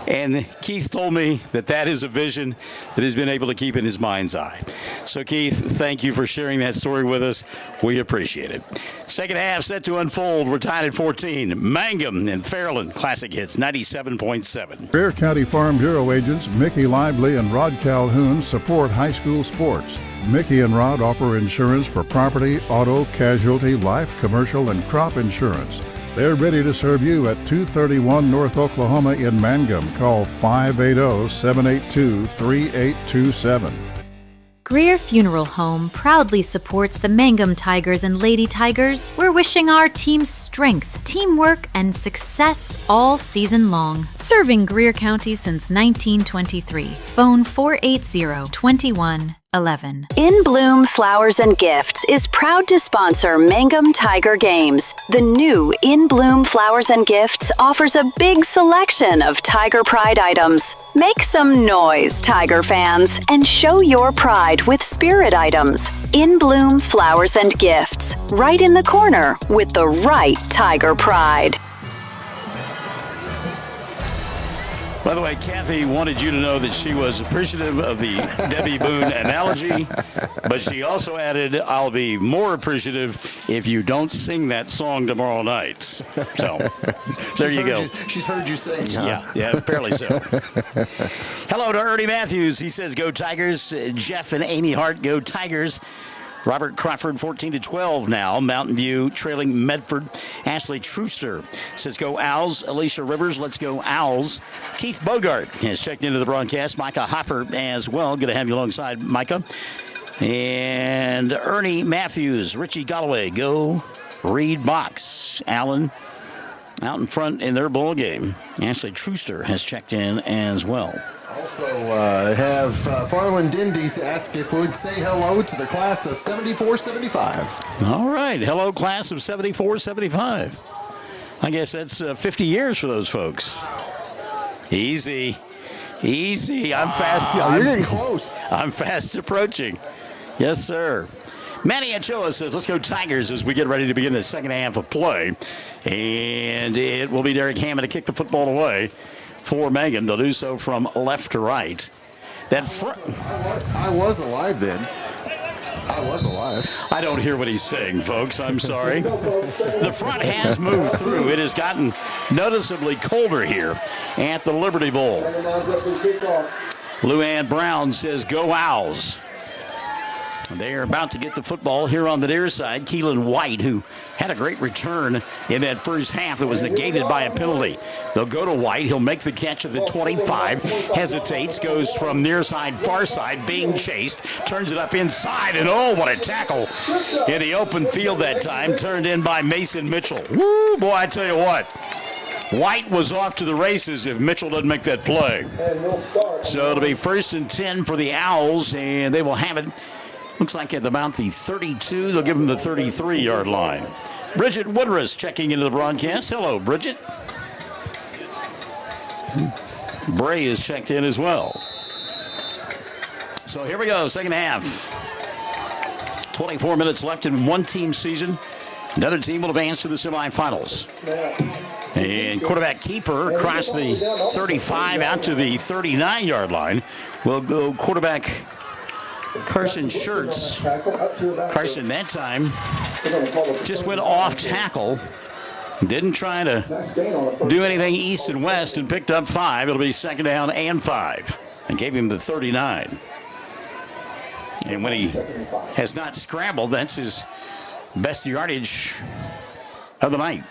And Keith told me that is a vision that he's been able to keep in his mind's eye. So, Keith, thank you for sharing that story with us. We appreciate it. Second half set to unfold. We're tied at 14. Mangum and Fairland Classic Hits 97.7. Bear County Farm Bureau agents Mickey Lively and Rod Calhoun support high school sports. Mickey and Rod offer insurance for property, auto, casualty, life, commercial, and crop insurance. They're ready to serve you at 231 North Oklahoma in Mangum. Call 580-782-3827. Greer Funeral Home proudly supports the Mangum Tigers and Lady Tigers. We're wishing our team strength, teamwork, and success all season long. Serving Greer County since 1923. Phone 480-2111. In Bloom Flowers and Gifts is proud to sponsor Mangum Tiger Games. The new In Bloom Flowers and Gifts offers a big selection of Tiger Pride items. Make some noise, Tiger fans, and show your pride with spirit items. In Bloom Flowers and Gifts, right in the corner with the right Tiger Pride. By the way, Kathy wanted you to know that she was appreciative of the Debbie Boone analogy, but she also added, I'll be more appreciative if you don't sing that song tomorrow night. So, there you go. She's heard you sing, huh? Yeah, apparently so. Hello to Ernie Matthews. He says, go Tigers. Jeff and Amy Hart, go Tigers. Robert Crawford, 14-12 now. Mountain View trailing Medford. Ashley Truster says, go Owls. Alicia Rivers, let's go Owls. Keith Bogart has checked into the broadcast. Micah Hopper as well. Good to have you alongside, Micah. And Ernie Matthews, Richie Galloway, go Reed Box. Allen out in front in their bowl game. Ashley Truster has checked in as well. Also have Farland Dindies ask if we'd say hello to the class of 74-75. All right. Hello, class of 74-75. I guess that's 50 years for those folks. Easy. I'm fast. You're getting close. I'm fast approaching. Yes, sir. Manny Ochoa says, let's go Tigers as we get ready to begin the second half of play. And it will be Derek Hammond to kick the football away for Mangum. They'll do so from left to right. I was alive then. I was alive. I don't hear what he's saying, folks. I'm sorry. The front has moved through. It has gotten noticeably colder here at the Liberty Bowl. Luann Brown says, go Owls. They are about to get the football here on the near side. Keelan White, who had a great return in that first half that was negated by a penalty. They'll go to White. He'll make the catch at the 25. Hesitates, goes from near side, far side, being chased. Turns it up inside, and oh, what a tackle in the open field that time. Turned in by Mason Mitchell. Woo, boy, I tell you what. White was off to the races if Mitchell doesn't make that play. So it'll be 1st and 10 for the Owls, and they will have it. Looks like at about the 32. They'll give him the 33-yard line. Bridget Woodruss checking into the broadcast. Hello, Bridget. Bray is checked in as well. So here we go, second half. 24 minutes left in one team season. Another team will advance to the semifinals. And quarterback keeper across the 35 out to the 39-yard line. Will go quarterback Carson Schertz. Carson that time just went off tackle. Didn't try to do anything east and west and picked up 5. It'll be 2nd down and 5. And gave him the 39. And when he has not scrambled, that's his best yardage of the night.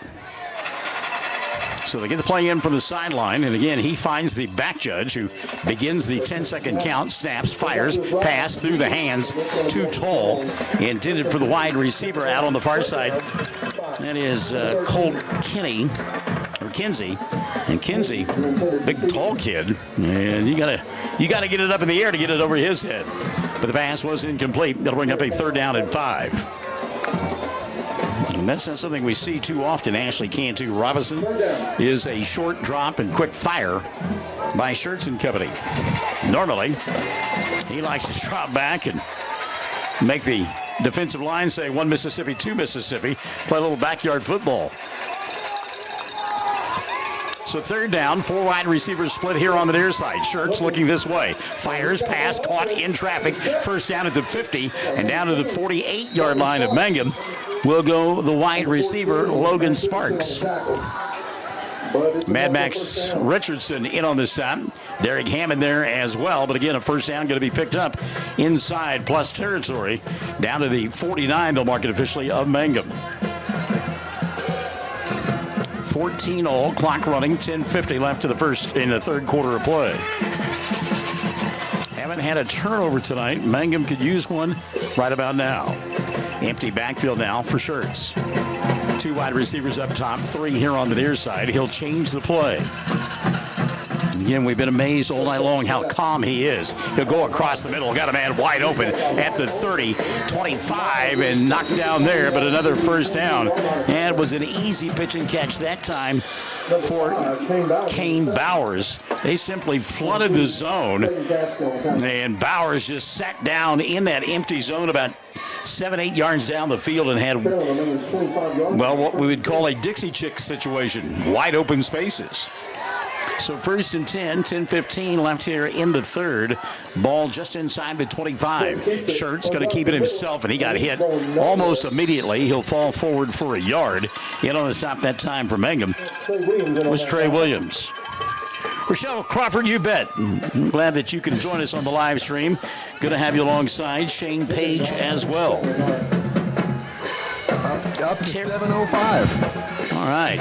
So they get the play in from the sideline, and again, he finds the back judge who begins the 10-second count, snaps, fires, pass through the hands, too tall, intended for the wide receiver out on the far side. That is Colt Kinney. or Kinsey. And Kinsey, big tall kid, and you gotta get it up in the air to get it over his head. But the pass was incomplete. That'll bring up a 3rd down and 5. And that's not something we see too often. Ashley Cantu Robinson is a short drop and quick fire by Shirts and Company. Normally, he likes to drop back and make the defensive line say 1 Mississippi, 2 Mississippi, play a little backyard football. So 3rd down, 4 wide receivers split here on the near side. Shirts looking this way. Fires, pass, caught in traffic. 1st down at the 50 and down to the 48-yard line of Mangum will go the wide receiver, Logan Sparks. Mad Max Richardson in on this time. Derek Hammond there as well. But again, a 1st down going to be picked up inside plus territory down to the 49. They'll mark it officially of Mangum. 14 all, clock running, 10:50 left in the 3rd quarter of play. Haven't had a turnover tonight. Mangum could use one right about now. Empty backfield now for Shirts. 2 wide receivers up top, 3 here on the near side. He'll change the play. Again, we've been amazed all night long how calm he is. He'll go across the middle, got a man wide open at the 30, 25, and knocked down there, but another 1st down. And it was an easy pitch and catch that time for Kane Bowers. They simply flooded the zone, and Bowers just sat down in that empty zone about 7-8 yards down the field and had, well, what we would call a Dixie Chick situation, wide open spaces. So 1st and 10, 10:15 left here in the 3rd. Ball just inside the 25. Shirts going to keep it himself, and he got hit almost immediately. He'll fall forward for a yard. In on the stop that time for Mangum was Trey Williams. Rochelle Crawford, you bet. I'm glad that you can join us on the live stream. Good to have you alongside Shane Page as well. Up to 7:05. All right.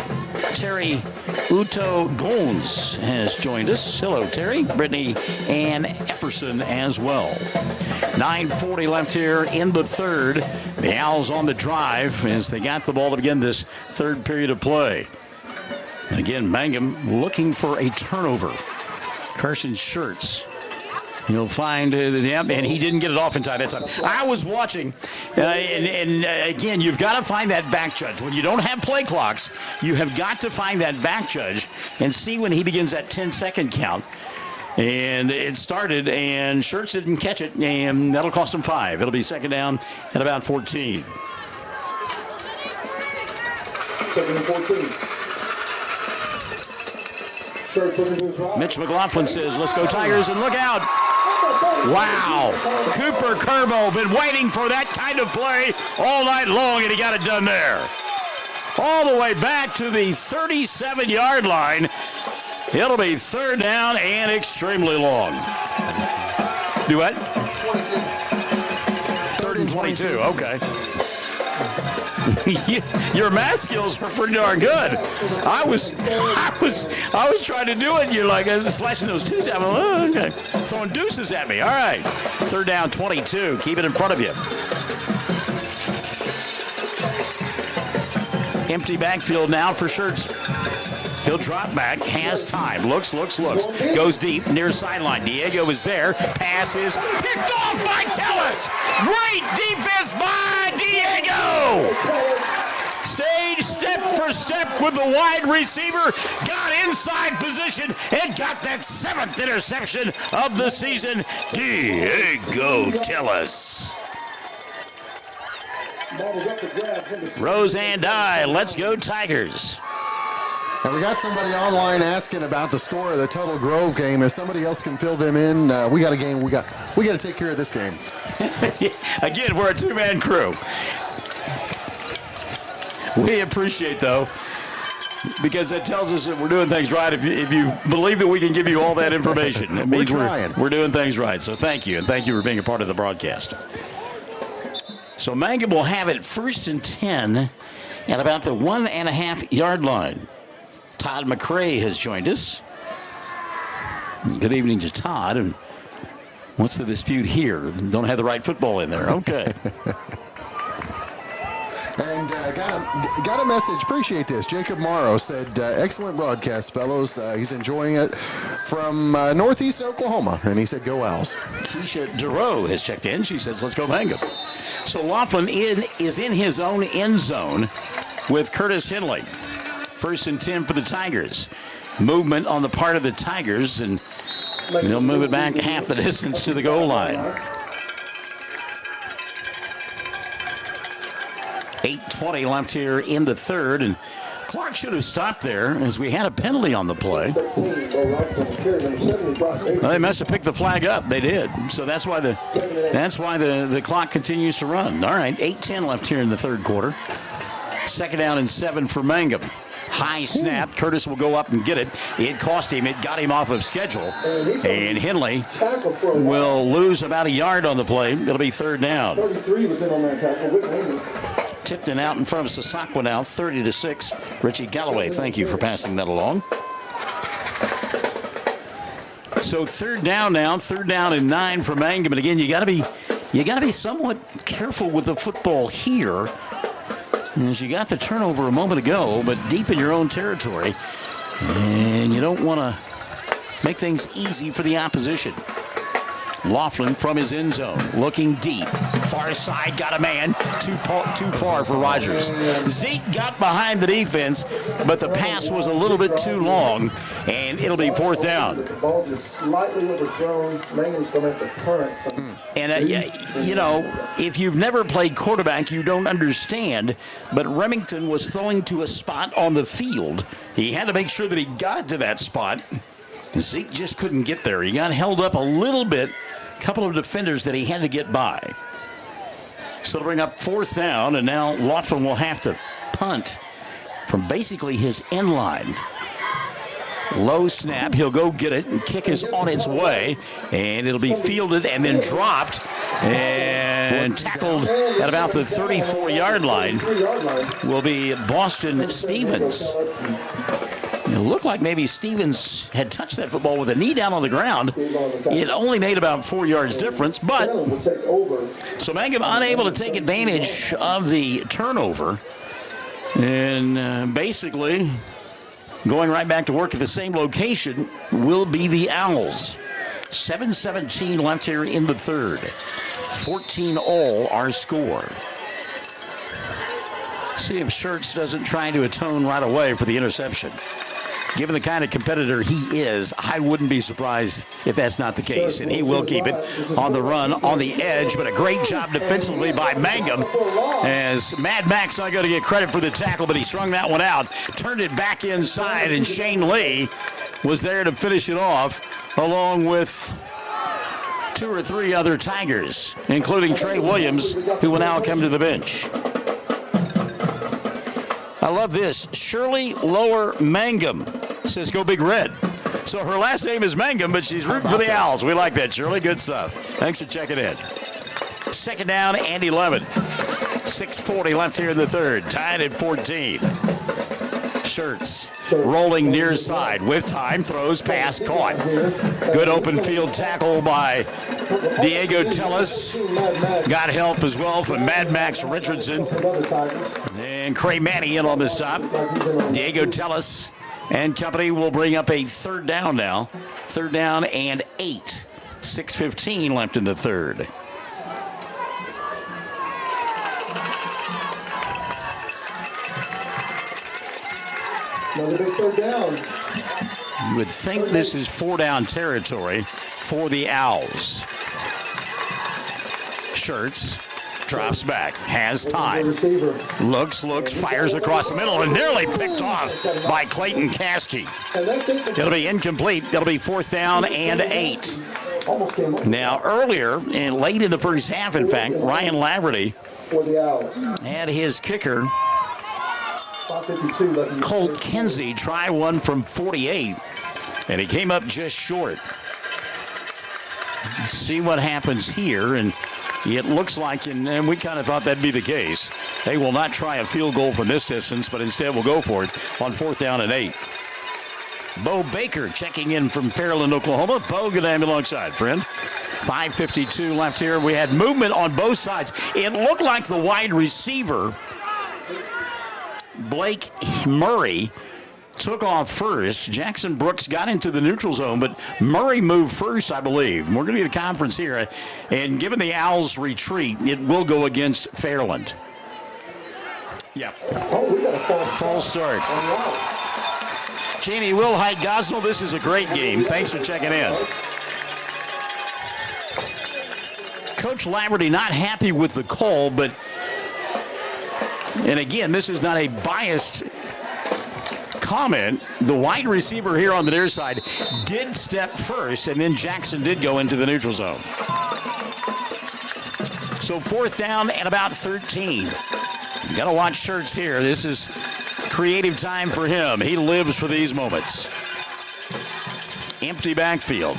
Terry Uto Gones has joined us. Hello, Terry. Brittany Ann Efferson as well. 9:40 left here in the 3rd. The Owls on the drive as they got the ball to begin this 3rd period of play. And again, Mangum looking for a turnover. Carson Shirts. You'll find, and he didn't get it off in time that time. I was watching, and again, you've got to find that back judge. When you don't have play clocks, you have got to find that back judge and see when he begins that 10-second count. And it started, and Shirts didn't catch it, and that'll cost him 5. It'll be 2nd down at about 14. 2nd and 14. Mitch McLaughlin says, let's go Tigers, and look out. Wow. Cooper Kerbo been waiting for that kind of play all night long, and he got it done there. All the way back to the 37-yard line. It'll be 3rd down and extremely long. Do what? 3rd and 22. Okay. Your math skills are pretty darn good. I was trying to do it, and you're like flashing those twos at me. Oh, okay. Throwing deuces at me. All right. 3rd down, 22. Keep it in front of you. Empty backfield now for Shirts. He'll drop back, has time, looks, goes deep near sideline. Diego is there. Pass is picked off by Tellis. Great defense by Diego. Stage step for step with the wide receiver. Got inside position and got that 7th interception of the season. Diego Tellis. Rose and I, let's go Tigers. And we got somebody online asking about the score of the Tuttle Grove game. If somebody else can fill them in, we got a game. We got to take care of this game. Again, we're a 2-man crew. We appreciate, though, because that tells us that we're doing things right. If you believe that we can give you all that information, it means we're doing things right. So thank you, and thank you for being a part of the broadcast. So Mangum will have it 1st and 10 at about the 1.5-yard line. Todd McCrae has joined us. Good evening to Todd. And what's the dispute here? Don't have the right football in there. Okay. And got Got a message. Appreciate this. Jacob Morrow said, excellent broadcast, fellows. He's enjoying it from northeast Oklahoma. And he said, go Owls. Keisha DeRoe has checked in. She says, let's go Mangum. So Laughlin is in his own end zone with Curtis Henley. 1st and 10 for the Tigers. Movement on the part of the Tigers, and they'll move it back half the distance to the goal line. 8:20 left here in the third, and Clark should have stopped there as we had a penalty on the play. Well, they must have picked the flag up. They did. So that's why the clock continues to run. All right, 8:10 left here in the third quarter. 2nd down and 7 for Mangum. High snap. Curtis will go up and get it. It cost him. It got him off of schedule. And Henley will lose about a yard on the play. It'll be 3rd down. 33 was in on that tackle with Amos. Tipton out in front of Sasakwa now, 30-6. Richie Galloway, thank you for passing that along. So 3rd down now, 3rd down and 9 for Mangum. And again, you got to be somewhat careful with the football here. As you got the turnover a moment ago, but deep in your own territory, and you don't want to make things easy for the opposition. Laughlin from his end zone, looking deep. Far side, got a man. Too far for Rogers. Zeke got behind the defense, but the pass was a little bit too long, and it'll be 4th down. The ball just slightly overthrown. Mangum's going to have to punt. And, if you've never played quarterback, you don't understand, but Remington was throwing to a spot on the field. He had to make sure that he got it to that spot. Zeke just couldn't get there. He got held up a little bit. Couple of defenders that he had to get by. So to bring up 4th down, and now Laughlin will have to punt from basically his end line. Low snap, he'll go get it, and kick is on its way, and it'll be fielded and then dropped and tackled at about the 34-yard line will be Boston Stevens. It looked like maybe Stevens had touched that football with a knee down on the ground. It only made about 4 yards difference, but so Mangum unable to take advantage of the turnover, and basically going right back to work at the same location will be the Owls. 7:17 left here in the third. 14 all our score. See if Schertz doesn't try to atone right away for the interception. Given the kind of competitor he is, I wouldn't be surprised if that's not the case. And he will keep it on the run, on the edge, but a great job defensively by Mangum. As Mad Max not going to get credit for the tackle, but he strung that one out, turned it back inside, and Shane Lee was there to finish it off, along with 2 or 3 other Tigers, including Trey Williams, who will now come to the bench. I love this. Shirley Lower Mangum says, go Big Red. So her last name is Mangum, but she's rooting for the Owls. We like that, Shirley. Good stuff. Thanks for checking in. 2nd down and 11. 6:40 left here in the third. Tied at 14. Schertz rolling near side with time. Throws, pass, caught. Good open field tackle by Diego Tellis. Got help as well from Mad Max Richardson. And Cray Manny in on the stop. Diego Tellis and company will bring up a 3rd down now. 3rd down and 8. 6:15 left in the third. Another big 3rd down. You would think this is 4-down territory for the Owls. Schertz drops back, has time, looks, fires across the middle, and nearly picked off by Clayton Caskey. It'll be incomplete. It'll be 4th down and 8. Now, earlier, and late in the first half, in fact, Ryan Laverty had his kicker, Colt Kinsey, try one from 48, and he came up just short. Let's see what happens here, and it looks like, and we kind of thought that'd be the case. They will not try a field goal from this distance, but instead will go for it on 4th down and 8. Bo Baker checking in from Fairland, Oklahoma. Bo, good to have you alongside, friend. 5:52 left here. We had movement on both sides. It looked like the wide receiver Blake Murray took off first. Jackson Brooks got into the neutral zone, but Murray moved first, I believe. We're going to get a conference here. And given the Owls' retreat, it will go against Fairland. Yeah. Oh, we got a false start. Jamie Wilhite Gosnell, this is a great game. Thanks for checking in. Coach Laverty not happy with the call, but, and again, this is not a biased comment. The wide receiver here on the near side did step first, and then Jackson did go into the neutral zone. So 4th down and about 13. You got to watch Shirts here. This is creative time for him. He lives for these moments. Empty backfield.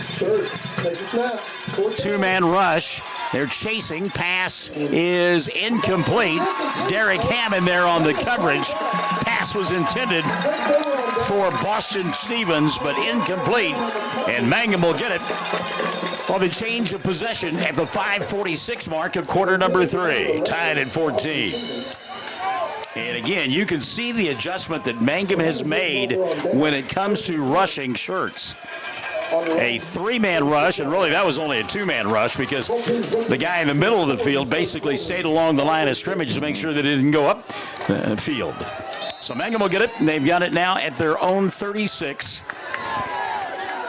2-man rush. They're chasing. Pass is incomplete. Derek Hammond there on the coverage. Pass was intended for Boston Stevens, but incomplete. And Mangum will get it on the change of possession at the 5:46 mark of quarter number 3. Tied at 14. And again, you can see the adjustment that Mangum has made when it comes to rushing Shirts. A 3-man rush, and really that was only a 2-man rush because the guy in the middle of the field basically stayed along the line of scrimmage to make sure that it didn't go up the field. So Mangum will get it, and they've got it now at their own 36.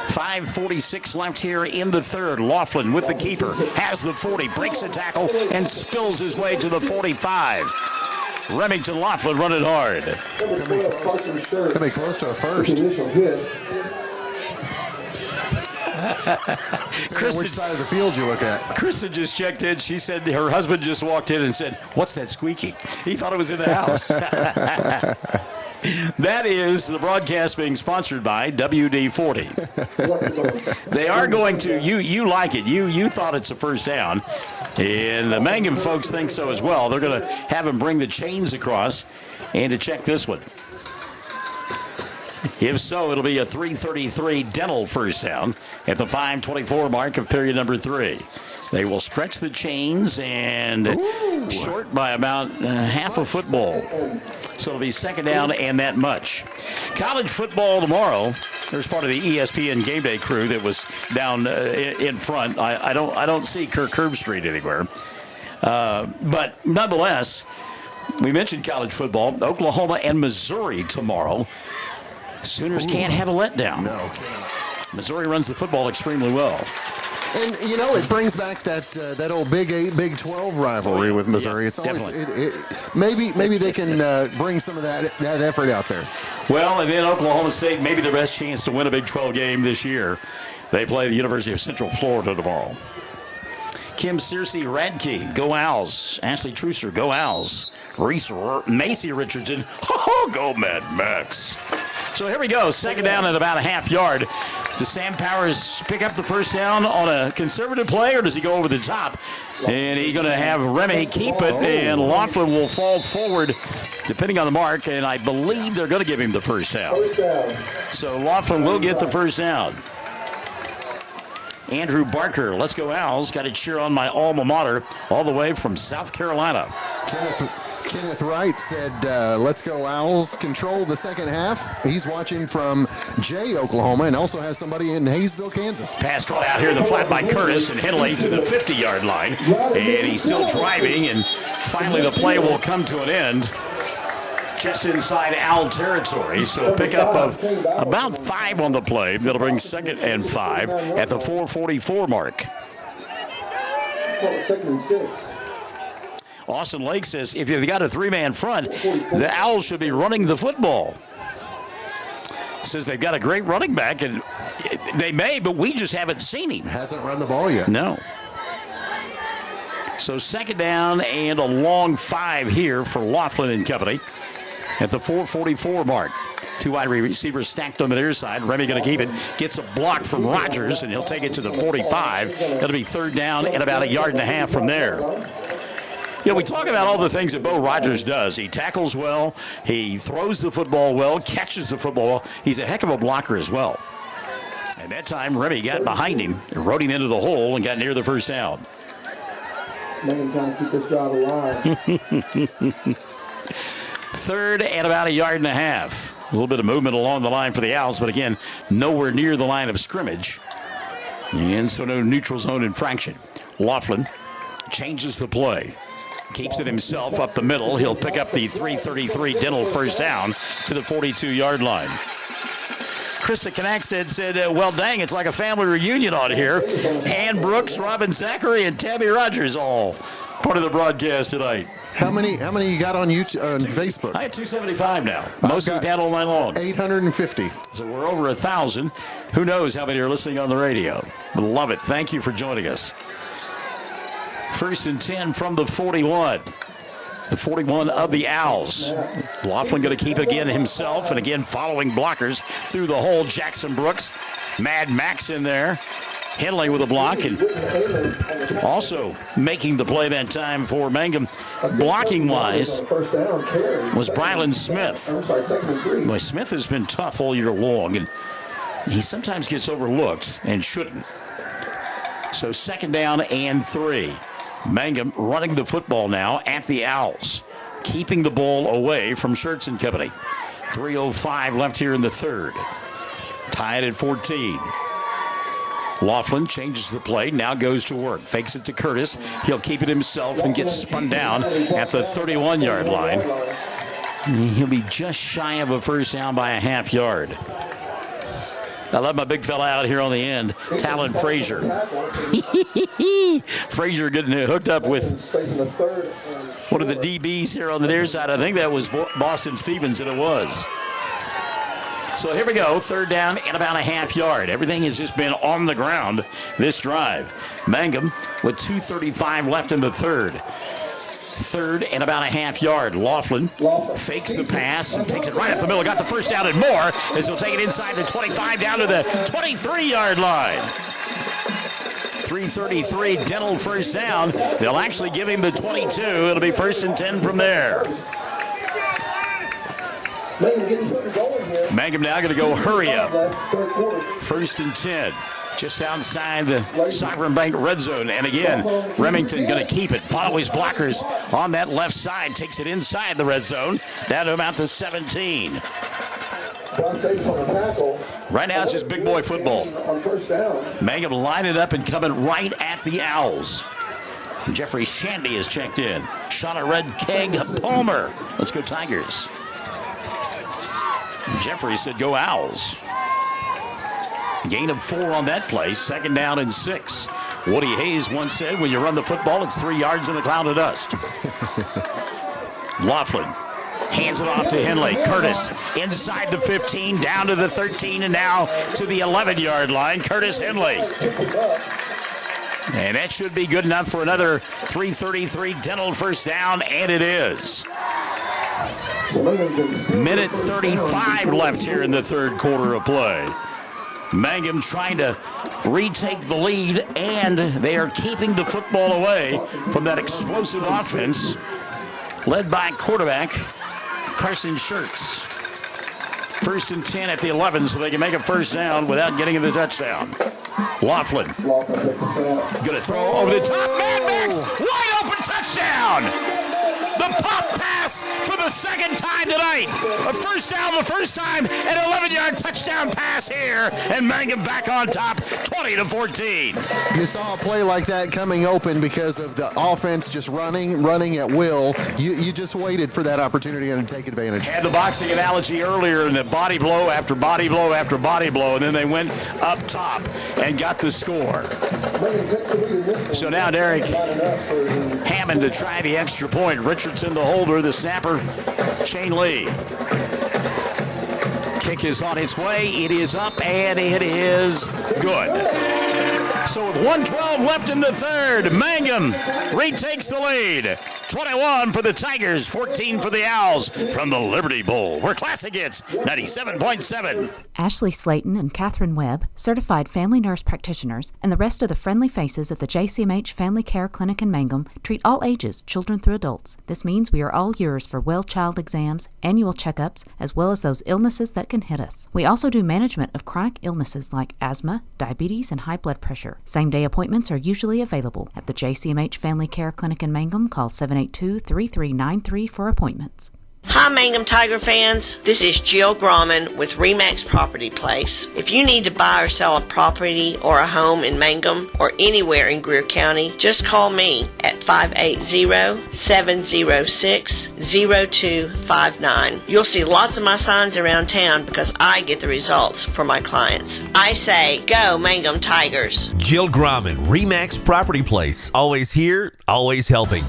5:46 left here in the third. Laughlin with the keeper, has the 40, breaks a tackle, and spills his way to the 45. Remington Laughlin running hard. Could be close to a first. Kristen, which side of the field you look at? Kristen just checked in. She said her husband just walked in and said, "What's that squeaking?" He thought it was in the house. That is the broadcast being sponsored by WD-40. They are going to, you like it. You thought it's a first down. And the Mangum folks think so as well. They're going to have him bring the chains across and to check this one. If so, it'll be a 3:33 Dental first down at the 5:24 mark of period number 3. They will stretch the chains and short by about half a football. So it'll be second down and that much. College football tomorrow. There's part of the ESPN Game Day crew that was down in front. I don't see Kirk Herbstreit anywhere. But nonetheless, we mentioned college football. Oklahoma and Missouri tomorrow. Sooners can't have a letdown. No. Missouri runs the football extremely well. And, you know, it brings back that old Big 8, Big 12 rivalry with Missouri. It's always maybe they can bring some of that effort out there. Well, and then Oklahoma State, maybe their best chance to win a Big 12 game this year. They play the University of Central Florida tomorrow. Kim Searcy Radke, go Owls. Ashley Truster, go Owls. Macy Richardson, go Mad Max. So here we go, second down at about a half yard. Does Sam Powers pick up the first down on a conservative play, or does he go over the top? And he's going to have Remy keep it, and Laughlin will fall forward depending on the mark, and I believe they're going to give him the first down. So Laughlin will get the first down. Andrew Barker, let's go Owls. Got to cheer on my alma mater all the way from South Carolina. Kenneth Wright said, let's go Owls, control the second half. He's watching from Jay, Oklahoma, and also has somebody in Hayesville, Kansas. Pass drawn out here in the flat by Curtis and Henley to the 50-yard line. And he's still driving, and finally the play will come to an end just inside Owl territory. So pick up of about 5 on the play. That'll bring second and 5 at the 4:44 mark. Second and 6. Austin Lake says if you've got a 3-man front, the Owls should be running the football. Says they've got a great running back, and they may, but we just haven't seen him. Hasn't run the ball yet. No. So second down and a long 5 here for Laughlin and company at the 4:44 mark. 2 wide receivers stacked on the near side. Remy going to keep it. Gets a block from Rogers, and he'll take it to the 45. That'll be third down and about 1.5 yards from there. You know, we talk about all the things that Bo Rogers does. He tackles well. He throws the football well, catches the football well. He's a heck of a blocker as well. And that time, Remy got behind him, rode him into the hole, and got near the first down. Mangum trying to keep this drive alive. 3rd and about a yard and a half. A little bit of movement along the line for the Owls, but again, nowhere near the line of scrimmage. And so no neutral zone infraction. Laughlin changes the play. Keeps it himself up the middle. He'll pick up the 3:33 Dental first down to the 42-yard line. Krista Knack said, well, dang, it's like a family reunion on here. Ann Brooks, Robin Zachary, and Tammy Rogers all part of the broadcast tonight. How many you got on YouTube, on Facebook? I had 275 now. Most of them had all night long. 850. So we're over 1,000. Who knows how many are listening on the radio? Love it. Thank you for joining us. 1st and 10 from the 41. The 41 of the Owls. Laughlin going to keep it again himself, and again following blockers through the hole. Jackson Brooks, Mad Max in there. Henley with a block, and also making the play that time for Mangum, blocking-wise, was Brylan Smith. Boy, Smith has been tough all year long, and he sometimes gets overlooked and shouldn't. So 2nd down and 3. Mangum running the football now at the Owls, keeping the ball away from Schertz and Company. 3:05 left here in the 3rd. Tied at 14. Laughlin changes the play, now goes to work. Fakes it to Curtis. He'll keep it himself and gets spun down at the 31-yard line. He'll be just shy of a first down by a half yard. I love my big fella out here on the end, Talon Frazier. Frazier getting hooked up with one of the DBs here on the near side. I think that was Boston Stevens, and it was. So here we go, 3rd down and about a half yard. Everything has just been on the ground this drive. Mangum with 2:35 left in the 3rd. 3rd and about a half yard. Laughlin fakes the pass and takes it right up the middle. Got the first down and more as he'll take it inside the 25 down to the 23-yard line. 3:33 Dental first down. They'll actually give him the 22. It'll be 1st and 10 from there. Mangum now going to go hurry up. 1st and 10. Just outside the Sovereign Bank red zone. And again, Remington going to keep it. Follow his blockers on that left side. Takes it inside the red zone. Down to about the 17. Right now it's just big boy football. Mangum lining up and coming right at the Owls. Jeffrey Shandy is checked in. Shot a red keg. Palmer. Let's go Tigers. Jeffrey said go Owls. Gain of 4 on that play. 2nd down and 6. Woody Hayes once said, when you run the football, it's 3 yards in a cloud of dust. Laughlin hands it off to Henley. Curtis inside the 15, down to the 13, and now to the 11-yard line. Curtis Henley. And that should be good enough for another 3:33 Dental first down, and it is. Minute 35 left here in the 3rd quarter of play. Mangum trying to retake the lead, and they are keeping the football away from that explosive offense led by quarterback Carson Schertz. 1st and 10 at the 11, so they can make a first down without getting the touchdown. Laughlin gonna throw over the top. Mad Max, wide open touchdown! The pop pass for the 2nd time tonight. A first down the first time, an 11-yard touchdown pass here, and Mangum back on top, 20-14. You saw a play like that coming open because of the offense just running at will. You just waited for that opportunity and to take advantage. Had the boxing analogy earlier, and the body blow after body blow after body blow, and then they went up top and got the score. So now Derek Hammond to try the extra point. Richardson the holder, the snapper, Shane Lee. Kick is on its way. It is up, and it is good. So with 1:12 left in the 3rd, Mangum retakes the lead. 21 for the Tigers, 14 for the Owls from the Liberty Bowl, where Classic hits 97.7. Ashley Slayton and Catherine Webb, certified family nurse practitioners, and the rest of the friendly faces at the JCMH Family Care Clinic in Mangum treat all ages, children through adults. This means we are all yours for well child exams, annual checkups, as well as those illnesses that can hit us. We also do management of chronic illnesses like asthma, diabetes, and high blood pressure. Same-day appointments are usually available at the JCMH Family Care Clinic in Mangum. Call 782-3393 for appointments. Hi, Mangum Tiger fans. This is Jill Grauman with RE/MAX Property Place. If you need to buy or sell a property or a home in Mangum or anywhere in Greer County, just call me at 580-706-0259. You'll see lots of my signs around town because I get the results for my clients. I say, go Mangum Tigers. Jill Grauman, RE/MAX Property Place. Always here, always helping.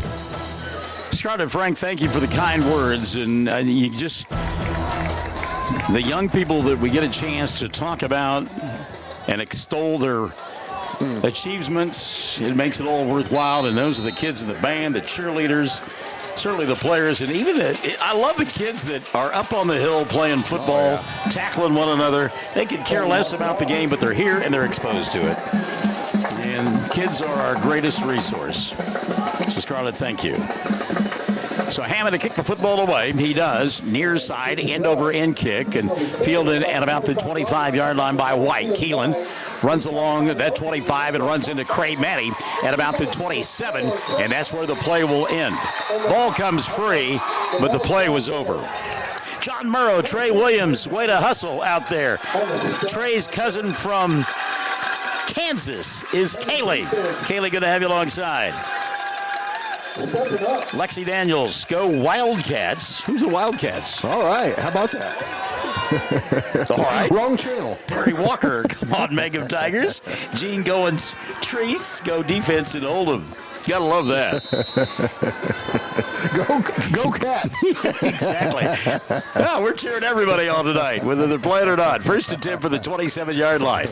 Scarlett, Frank, thank you for the kind words. And you just, the young people that we get a chance to talk about and extol their achievements, it makes it all worthwhile. And those are the kids in the band, the cheerleaders, certainly the players, and even I love the kids that are up on the hill playing football, tackling one another. They could care less about the game, but they're here and they're exposed to it. And kids are our greatest resource. So, Scarlett, thank you. So Hammond to kick the football away. He does. Near side, end-over-end kick, and fielded at about the 25-yard line by White. Keelan runs along that 25 and runs into Craig Manny at about the 27, and that's where the play will end. Ball comes free, but the play was over. John Murrow, Trey Williams, way to hustle out there. Trey's cousin from Kansas is Kaylee. Kaylee going to have you alongside. Lexi Daniels, go Wildcats. Who's the Wildcats? All right, how about that? All right. Wrong channel. Perry Walker, come on, Mangum Tigers. Gene Goins, Treese, go defense in Oldham. Gotta love that. Go Cats. Exactly. Well, we're cheering everybody on tonight, whether they're playing or not. First and 10 for the 27-yard line.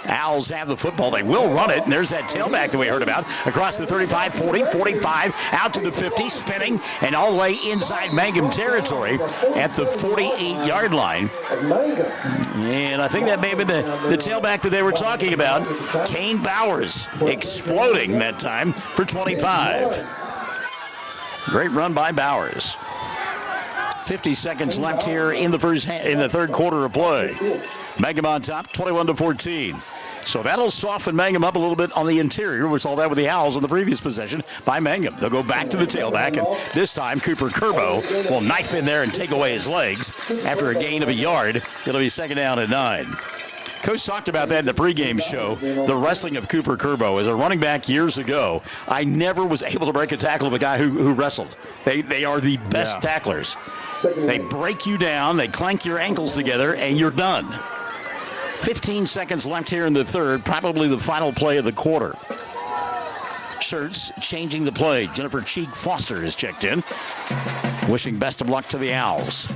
Owls have the football. They will run it, and there's that tailback that we heard about. Across the 35, 40, 45, out to the 50, spinning, and all the way inside Mangum territory at the 48-yard line. And I think that may have been the tailback that they were talking about. Kane Bowers exploding that time for 25. Great run by Bowers. 50 seconds left here in the third quarter of play. Mangum on top, 21-14. So that'll soften Mangum up a little bit on the interior. We saw that with the Owls on the previous possession by Mangum. They'll go back to the tailback, and this time Cooper Curbo will knife in there and take away his legs. After a gain of a yard, it'll be second down and 9. Coach talked about that in the pregame show, the wrestling of Cooper Curbo. As a running back years ago, I never was able to break a tackle of a guy who wrestled. They are the best tacklers. They break you down, they clank your ankles together, and you're done. 15 seconds left here in the third, probably the final play of the quarter. Shirts changing the play. Jennifer Cheek Foster is checked in. Wishing best of luck to the Owls.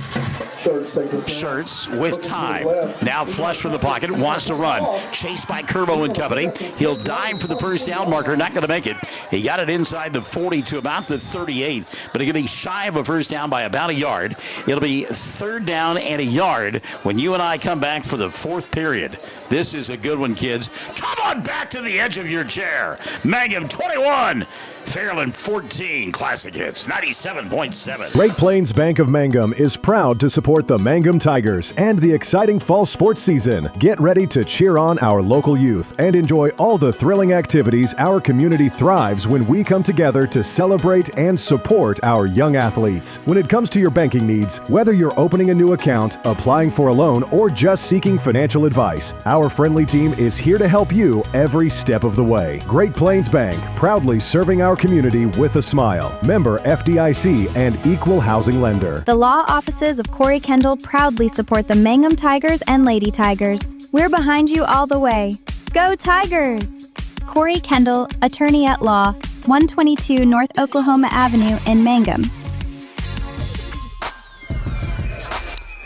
Shirts with time. Now flush from the pocket. Wants to run. Chased by Curbo and company. He'll dive for the first down marker. Not going to make it. He got it inside the 40 to about the 38. But he's going to be shy of a first down by about a yard. It'll be third down and a yard when you and I come back for the fourth period. This is a good one, kids. Come on back to the edge of your chair. Mangum 21. Fairland 14, Classic Hits 97.7. Great Plains Bank of Mangum is proud to support the Mangum Tigers and the exciting fall sports season. Get ready to cheer on our local youth and enjoy all the thrilling activities our community thrives when we come together to celebrate and support our young athletes. When it comes to your banking needs, whether you're opening a new account, applying for a loan, or just seeking financial advice, our friendly team is here to help you every step of the way. Great Plains Bank, proudly serving our community with a smile. Member FDIC and equal housing lender. The law offices of Corey Kendall proudly support the Mangum Tigers and Lady Tigers. We're behind you all the way. Go Tigers! Corey Kendall, attorney at law, 122 North Oklahoma Avenue in Mangum.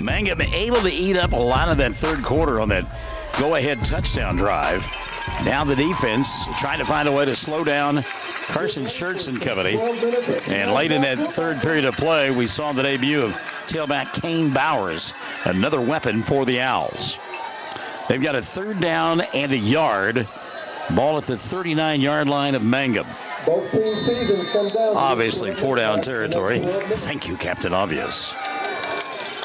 Mangum able to eat up a lot of that third quarter on that go-ahead touchdown drive. Now the defense trying to find a way to slow down Carson Shirts and company. And late in that third period of play, we saw the debut of tailback Kane Bowers, another weapon for the Owls. They've got a third down and a yard. Ball at the 39-yard line of Mangum. Both team seasons come down. Obviously, four-down territory. Thank you, Captain Obvious.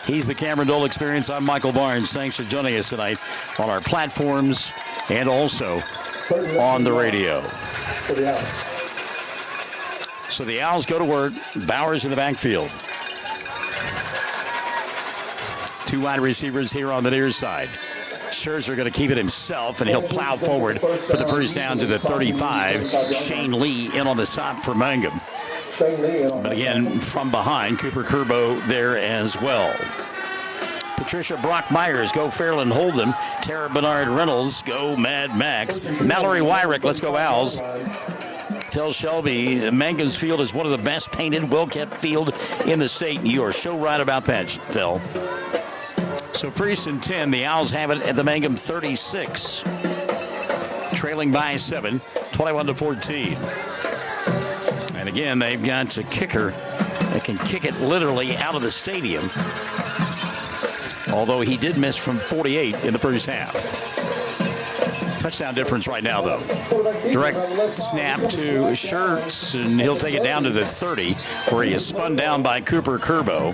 He's the Cameron Dole Experience. I'm Michael Barnes. Thanks for joining us tonight on our platforms and also on the radio. So the Owls go to work. Bowers in the backfield. Two wide receivers here on the near side. Scherzer going to keep it himself, and he'll plow forward for the first down to the 35. Shane Lee in on the stop for Mangum. But again, from behind, Cooper Curbo there as well. Patricia Brock-Myers, go Fairland Holden. Tara Bernard Reynolds, go Mad Max. Mallory Wyrick, let's go Owls. Phil Shelby, Mangum's field is one of the best painted, well-kept field in the state. You are so right about that, Phil. So first and 10, the Owls have it at the Mangum 36. Trailing by 7, 21-14. And again, they've got a kicker that can kick it literally out of the stadium. Although he did miss from 48 in the first half. Touchdown difference right now, though. Direct snap to Schertz, and he'll take it down to the 30, where he is spun down by Cooper Curbo.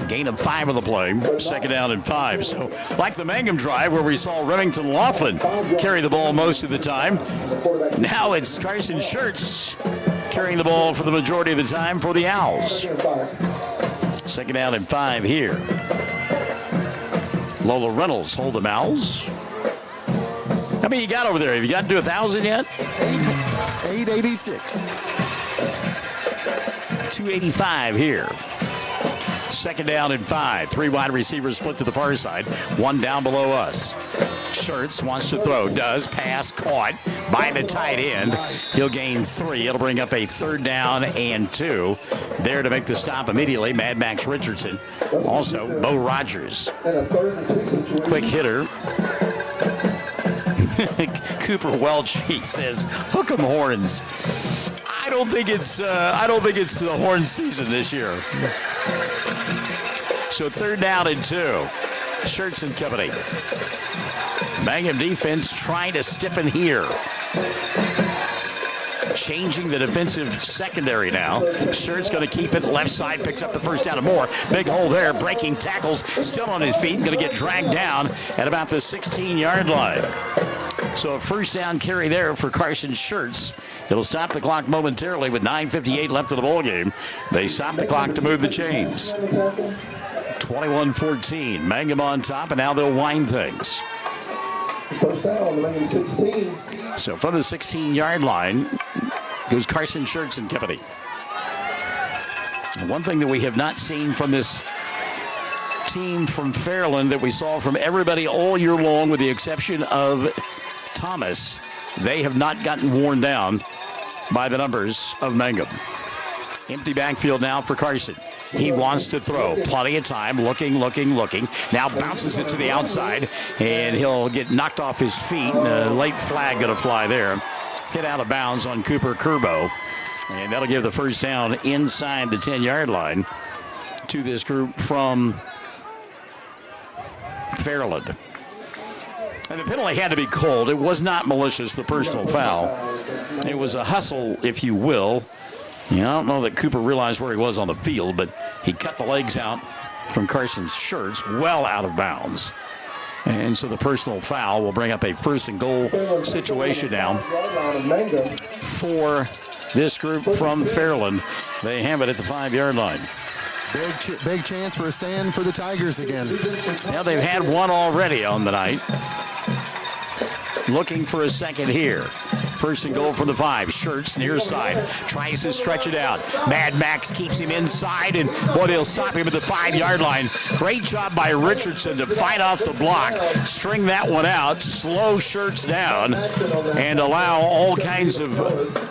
Gain of 5 on the play, second down and 5. So, like the Mangum drive, where we saw Remington Laughlin carry the ball most of the time, now it's Carson Schertz carrying the ball for the majority of the time for the Owls. Second down and 5 here. Lola Reynolds, hold them Owls. How many you got over there? Have you got to 1,000 yet? 886. 285 here. Second down and 5. 3 wide receivers split to the far side. 1 down below us. Schertz wants to throw. Does. Pass caught by the tight end. He'll gain 3. It'll bring up a 3rd down and 2. There to make the stop immediately, Mad Max Richardson. Also, Bo Rogers. Quick hitter. Cooper Welch, he says, hook 'em horns. I don't think it's the horn season this year. So 3rd down and 2. Schertz and company. Mangum defense trying to stiffen here. Changing the defensive secondary now. Schertz going to keep it left side, picks up the first down and more. Big hole there, breaking tackles, still on his feet, going to get dragged down at about the 16-yard line. So a first down carry there for Carson Schertz. It'll stop the clock momentarily with 9:58 left of the ball game. They stop the clock to move the chains. 21-14. Mangum on top, and now they'll wind things. First down, the 16. So from the 16-yard line goes Carson Schertz and company. One thing that we have not seen from this team from Fairland that we saw from everybody all year long, with the exception of Thomas, they have not gotten worn down by the numbers of Mangum. Empty backfield now for Carson. He wants to throw. Plenty of time. Looking. Now bounces it to the outside, and he'll get knocked off his feet. A late flag going to fly there. Hit out of bounds on Cooper Curbo. And that'll give the first down inside the 10-yard line to this group from Fairland. And the penalty had to be called. It was not malicious, the personal foul. It was a hustle, if you will. I don't know that Cooper realized where he was on the field, but he cut the legs out from Carson's Schertz, well out of bounds. And so the personal foul will bring up a 1st and goal situation now for this group from Fairland. They have it at the 5-yard line. Big chance for a stand for the Tigers again. Now they've had one already on the night. Looking for a second here. 1st and goal from the 5. Schertz near side. Tries to stretch it out. Mad Max keeps him inside, and boy, they'll stop him at the 5-yard line. Great job by Richardson to fight off the block, string that one out, slow Schertz down, and allow all kinds of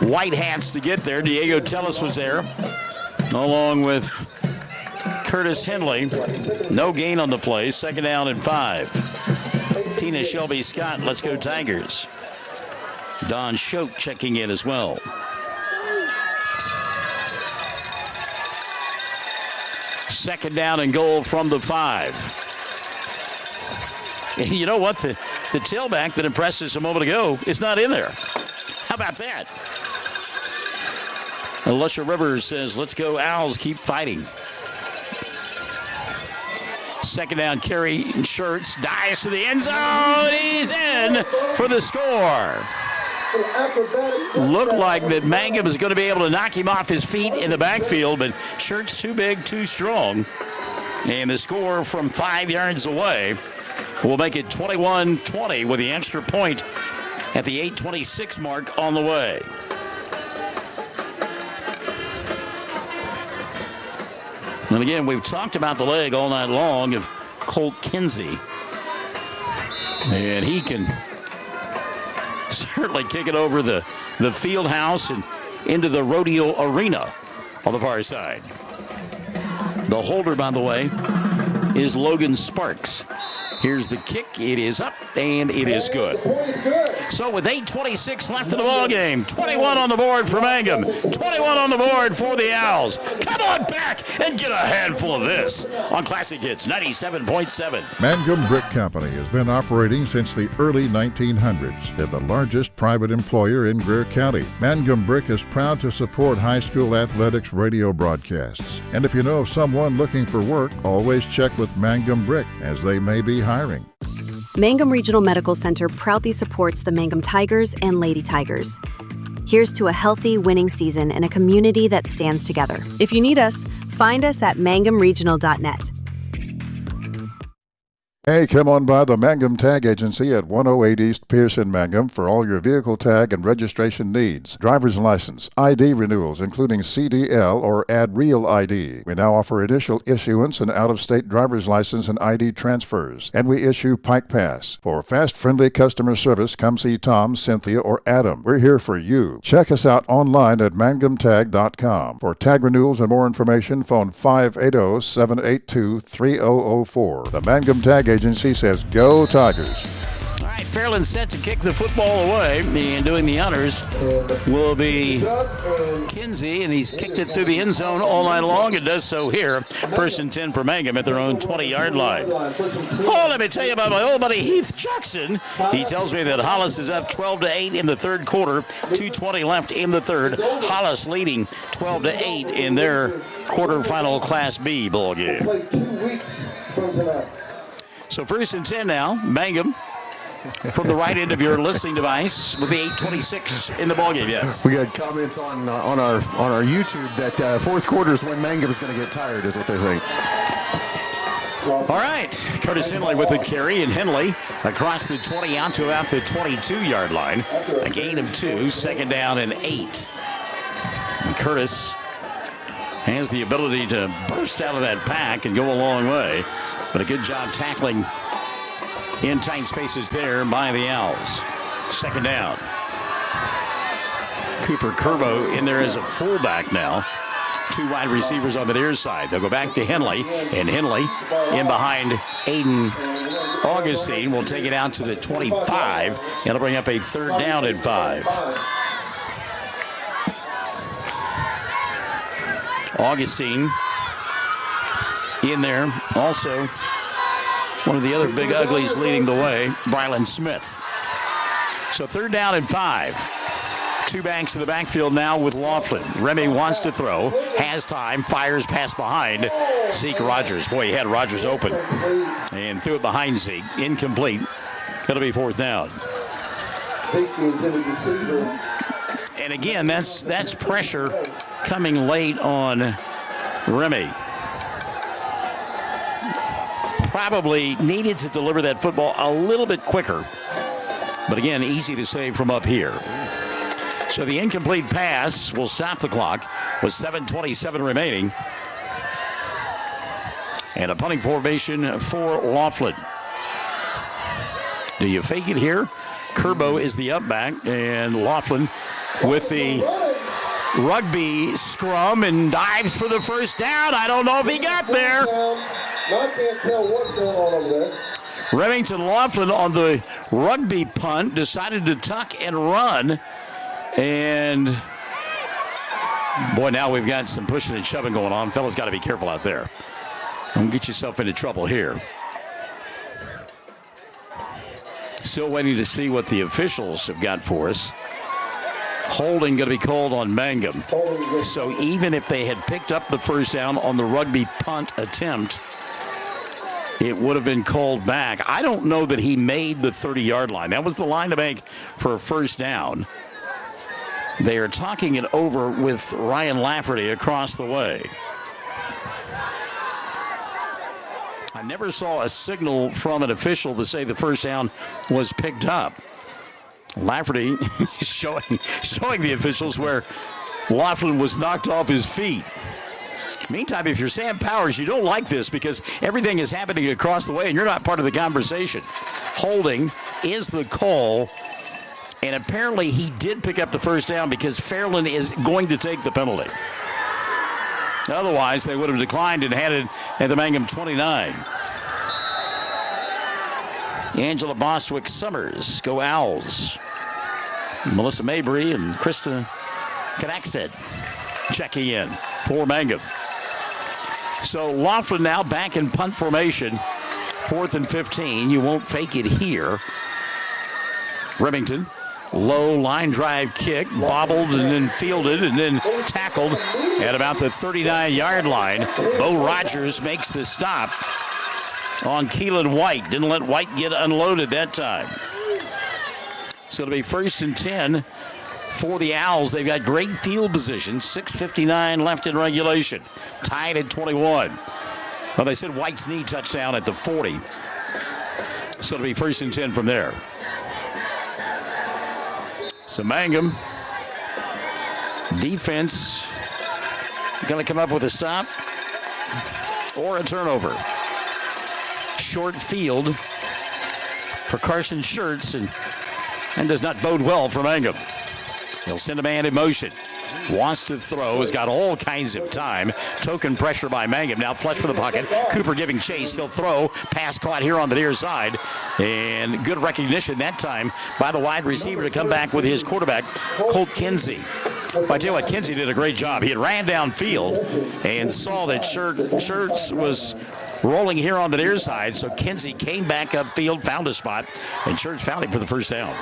white hats to get there. Diego Tellis was there, along with Curtis Henley. No gain on the play. 2nd down and 5. Tina Shelby Scott, let's go Tigers. Don Schoch checking in as well. Second down and goal from the 5. And you know what? The tailback that impressed us a moment ago is not in there. How about that? Alicia Rivers says, let's go Owls, keep fighting. Second down carry, Schertz dives to the end zone. He's in for the score. Looked like that Mangum is going to be able to knock him off his feet in the backfield, but Schertz too big, too strong. And the score from 5 yards away will make it 21-20 with the extra point at the 8:26 mark on the way. And again, we've talked about the leg all night long of Colt Kinsey. And he can certainly kick it over the field house and into the rodeo arena on the far side. The holder, by the way, is Logan Sparks. Here's the kick. It is up, and it is good. So with 8:26 left in the ball game, 21 on the board for Mangum, 21 on the board for the Owls. Come on back and get a handful of this on Classic Hits 97.7. Mangum Brick Company has been operating since the early 1900s. They're the largest private employer in Greer County. Mangum Brick is proud to support high school athletics radio broadcasts. And if you know of someone looking for work, always check with Mangum Brick, as they may be hiring. Mangum Regional Medical Center proudly supports the Mangum Tigers and Lady Tigers. Here's to a healthy, winning season and a community that stands together. If you need us, find us at mangumregional.net. Hey, come on by the Mangum Tag Agency at 108 East Pierce in Mangum for all your vehicle tag and registration needs. Driver's license, ID renewals, including CDL or Add Real ID. We now offer initial issuance and out-of-state driver's license and ID transfers. And we issue Pike Pass. For fast, friendly customer service, come see Tom, Cynthia, or Adam. We're here for you. Check us out online at mangumtag.com. For tag renewals and more information, phone 580-782-3004. The Mangum Tag Agency says, go Tigers. All right, Fairland set to kick the football away, and doing the honors will be Kinsey, and he's kicked it through the end zone all night long and does so here. 1st and 10 for Mangum at their own 20-yard line. Oh, let me tell you about my old buddy Heath Jackson. He tells me that Hollis is up 12-8 in the third quarter, 2:20 left in the third. Hollis leading 12-8 in their quarterfinal Class B ball game. 2 weeks from tonight. So 1st and 10 now, Mangum from the right end of your listening device with the 8:26 in the ballgame. Yes. We got comments on our YouTube that fourth quarter is when Mangum's going to get tired, is what they think. All right, Curtis Henley with the carry, and Henley across the 20 out to about the 22-yard line. A gain of 2, 2nd down and 8. And Curtis has the ability to burst out of that pack and go a long way. But a good job tackling in tight spaces there by the Owls. 2nd down. Cooper Curbo in there as a fullback now. 2 wide receivers on the near side. They'll go back to Henley, and Henley in behind Aiden Augustine will take it out to the 25. It'll bring up a 3rd down and 5. Augustine in there. Also, one of the other big uglies leading the way, Brylan Smith. So 3rd down and 5. 2 backs in the backfield now with Laughlin. Remy wants to throw, has time, fires pass behind Zeke Rogers. Boy, he had Rogers open and threw it behind Zeke. Incomplete. It'll be 4th down. And again, that's pressure coming late on Remy. Probably needed to deliver that football a little bit quicker. But again, easy to save from up here. So the incomplete pass will stop the clock with 7:27 remaining. And a punting formation for Laughlin. Do you fake it here? Curbo is the up back, and Laughlin with the rugby scrum and dives for the 1st down. I don't know if he got there. I can't tell what's going on over there. Remington Laughlin on the rugby punt decided to tuck and run. And, boy, now we've got some pushing and shoving going on. Fellas got to be careful out there. Don't get yourself into trouble here. Still waiting to see what the officials have got for us. Holding going to be called on Mangum. So even if they had picked up the 1st down on the rugby punt attempt, it would have been called back. I don't know that he made the 30-yard line. That was the line to make for a 1st down. They are talking it over with Ryan Lafferty across the way. I never saw a signal from an official to say the first down was picked up. Lafferty showing the officials where Laughlin was knocked off his feet. Meantime, if you're Sam Powers, you don't like this because everything is happening across the way and you're not part of the conversation. Holding is the call, and apparently he did pick up the first down because Fairland is going to take the penalty. Otherwise, they would have declined and had it at the Mangum 29. Angela Bostwick Summers go Owls. Melissa Mabry and Krista Knackstead checking in for Mangum. So Laughlin now back in punt formation. 4th and 15. You won't fake it here. Remington, low line drive kick, bobbled and then fielded and then tackled at about the 39-yard line. Bo Rogers makes the stop on Keelan White. Didn't let White get unloaded that time. So it'll be 1st and 10 for the Owls. They've got great field position. 6:59 left in regulation. Tied at 21. Well, they said White's knee touchdown at the 40. So it'll be 1st and 10 from there. So Mangum defense going to come up with a stop or a turnover. Short field for Carson Schertz and does not bode well for Mangum. He'll send a man in motion. Wants to throw, has got all kinds of time. Token pressure by Mangum. Now flush for the pocket. Cooper giving chase. He'll throw. Pass caught here on the near side. And good recognition that time by the wide receiver to come back with his quarterback, Colt Kinsey. I tell you what, Kinsey did a great job. He had ran downfield and saw that Schertz was rolling here on the near side. So Kinsey came back upfield, found a spot, and Schertz found him for the first down.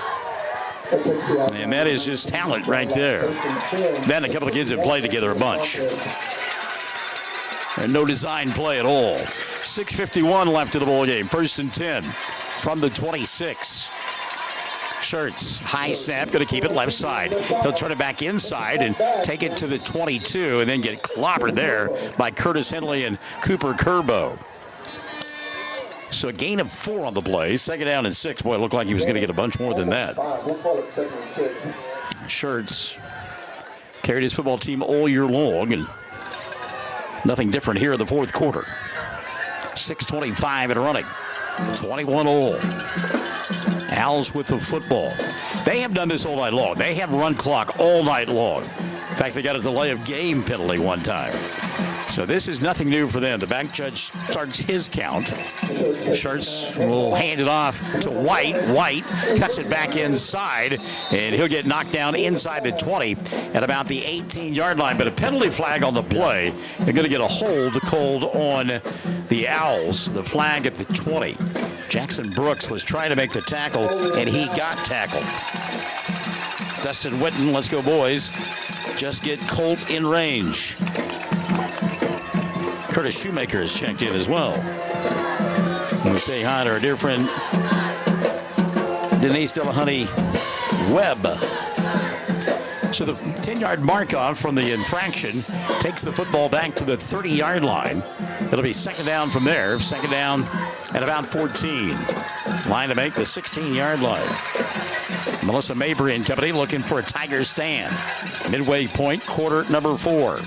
And that is just talent right there. Then a couple of kids have played together a bunch. And no design play at all. 6:51 left in the ball game. 1st and 10 from the 26. Schertz, high snap, going to keep it left side. He'll turn it back inside and take it to the 22 and then get clobbered there by Curtis Henley and Cooper Curbo. So a gain of 4 on the play. 2nd down and 6. Boy, it looked like he was going to get a bunch more than that. Schertz carried his football team all year long, and nothing different here in the 4th quarter. 6:25 and running. 21-all. Owls with the football. They have done this all night long. They have run clock all night long. In fact, they got a delay of game penalty one time. So this is nothing new for them. The back judge starts his count. Schertz will hand it off to White. White cuts it back inside, and he'll get knocked down inside the 20 at about the 18-yard line. But a penalty flag on the play. They're going to get a hold called on the Owls. The flag at the 20. Jackson Brooks was trying to make the tackle, and he got tackled. Dustin Witten, let's go boys. Just get Colt in range. Curtis Shoemaker has checked in as well. We say hi to our dear friend Denise Delahunty Webb. So the 10-yard mark off from the infraction takes the football back to the 30-yard line. It'll be 2nd down from there. 2nd down at about 14. Line to make the 16-yard line. Melissa Mabry and company looking for a Tiger stand. Midway point, quarter number 4.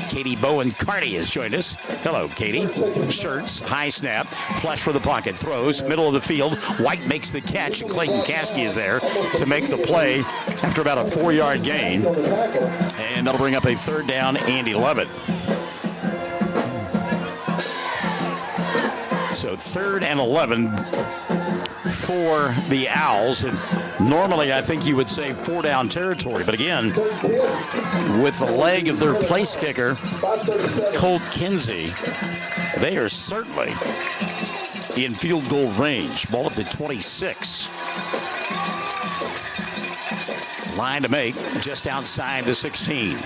Katie Bowen Carney has joined us. Hello, Katie. Schertz, high snap, flush for the pocket, throws, middle of the field. White makes the catch, and Clayton Caskey is there to make the play after about a 4-yard gain. And that'll bring up a 3rd down and 11. So 3rd and 11 for the Owls. And normally I think you would say 4-down territory. But again, with the leg of their place kicker, Colt Kinsey, they are certainly in field goal range. Ball at the 26. Line to make just outside the 16.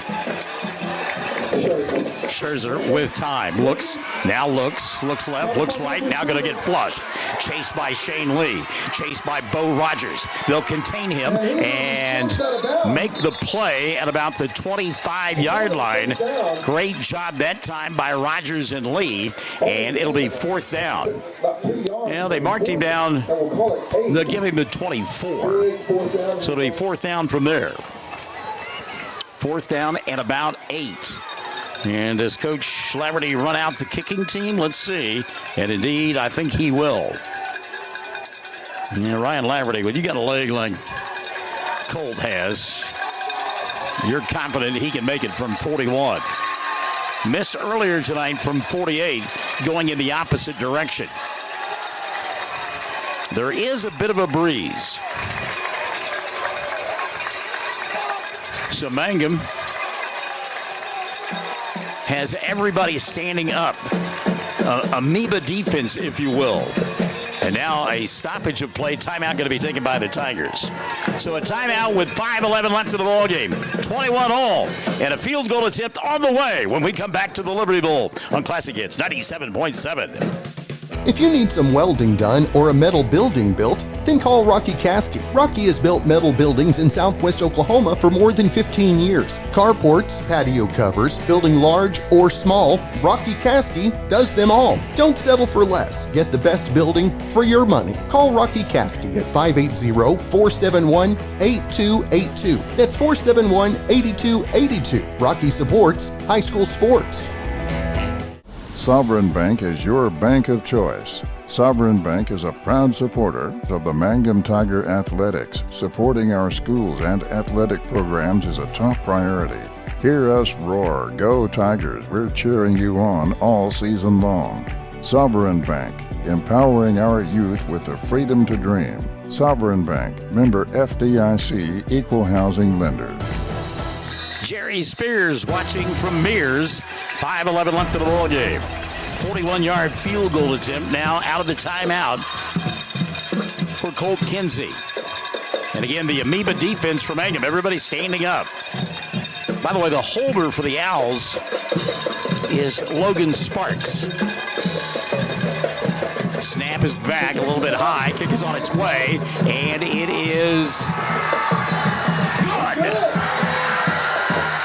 Scherzer with time. Looks left, looks right, now going to get flushed. Chased by Shane Lee, chased by Bo Rogers. They'll contain him and make the play at about the 25-yard line. Great job that time by Rogers and Lee, and it'll be 4th down. Well, they marked him down. They'll give him the 24. So it'll be 4th down from there. 4th down and about 8. And does Coach Laverty run out the kicking team? Let's see. And indeed, I think he will. Yeah, Ryan Laverty, when you got a leg like Colt has, you're confident he can make it from 41. Missed earlier tonight from 48, going in the opposite direction. There is a bit of a breeze. So Mangum has everybody standing up. Amoeba defense, if you will. And now a stoppage of play. Timeout going to be taken by the Tigers. So a timeout with 5:11 left in the ball game. 21 all. And a field goal attempt on the way when we come back to the Liberty Bowl on Classic Hits 97.7. If you need some welding done or a metal building built, then call Rocky Caskey. Rocky has built metal buildings in southwest Oklahoma for more than 15 years. Carports, patio covers, building large or small, Rocky Caskey does them all. Don't settle for less. Get the best building for your money. Call Rocky Caskey at 580-471-8282. That's 471-8282. Rocky supports high school sports. Sovereign Bank is your bank of choice. Sovereign Bank is a proud supporter of the Mangum Tiger Athletics. Supporting our schools and athletic programs is a top priority. Hear us roar, "Go Tigers!" We're cheering you on all season long. Sovereign Bank, empowering our youth with the freedom to dream. Sovereign Bank, member FDIC, equal housing lender. Jerry Spears watching from Mears. 5:11 left in the ball game. 41-yard field goal attempt now out of the timeout for Colt Kinsey. And again, the Amoeba defense for Mangum. Everybody standing up. By the way, the holder for the Owls is Logan Sparks. Snap is back a little bit high. Kick is on its way, and it is good.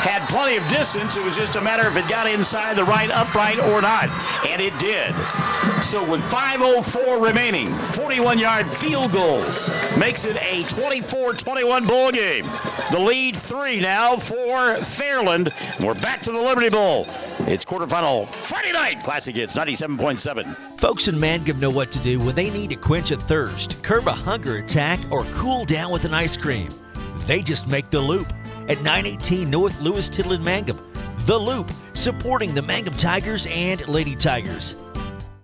Had plenty of distance. It was just a matter if it got inside the right upright or not, and it did. So with 5:04 remaining, 41-yard field goal makes it a 24-21 ball game. The lead 3 now for Fairland. We're back to the Liberty Bowl. It's quarterfinal Friday night. Classic Hits 97.7. Folks in Mangum know what to do when they need to quench a thirst, curb a hunger attack, or cool down with an ice cream. They just make the Loop at 918 North Lewis Tittle in Mangum. The Loop, supporting the Mangum Tigers and Lady Tigers.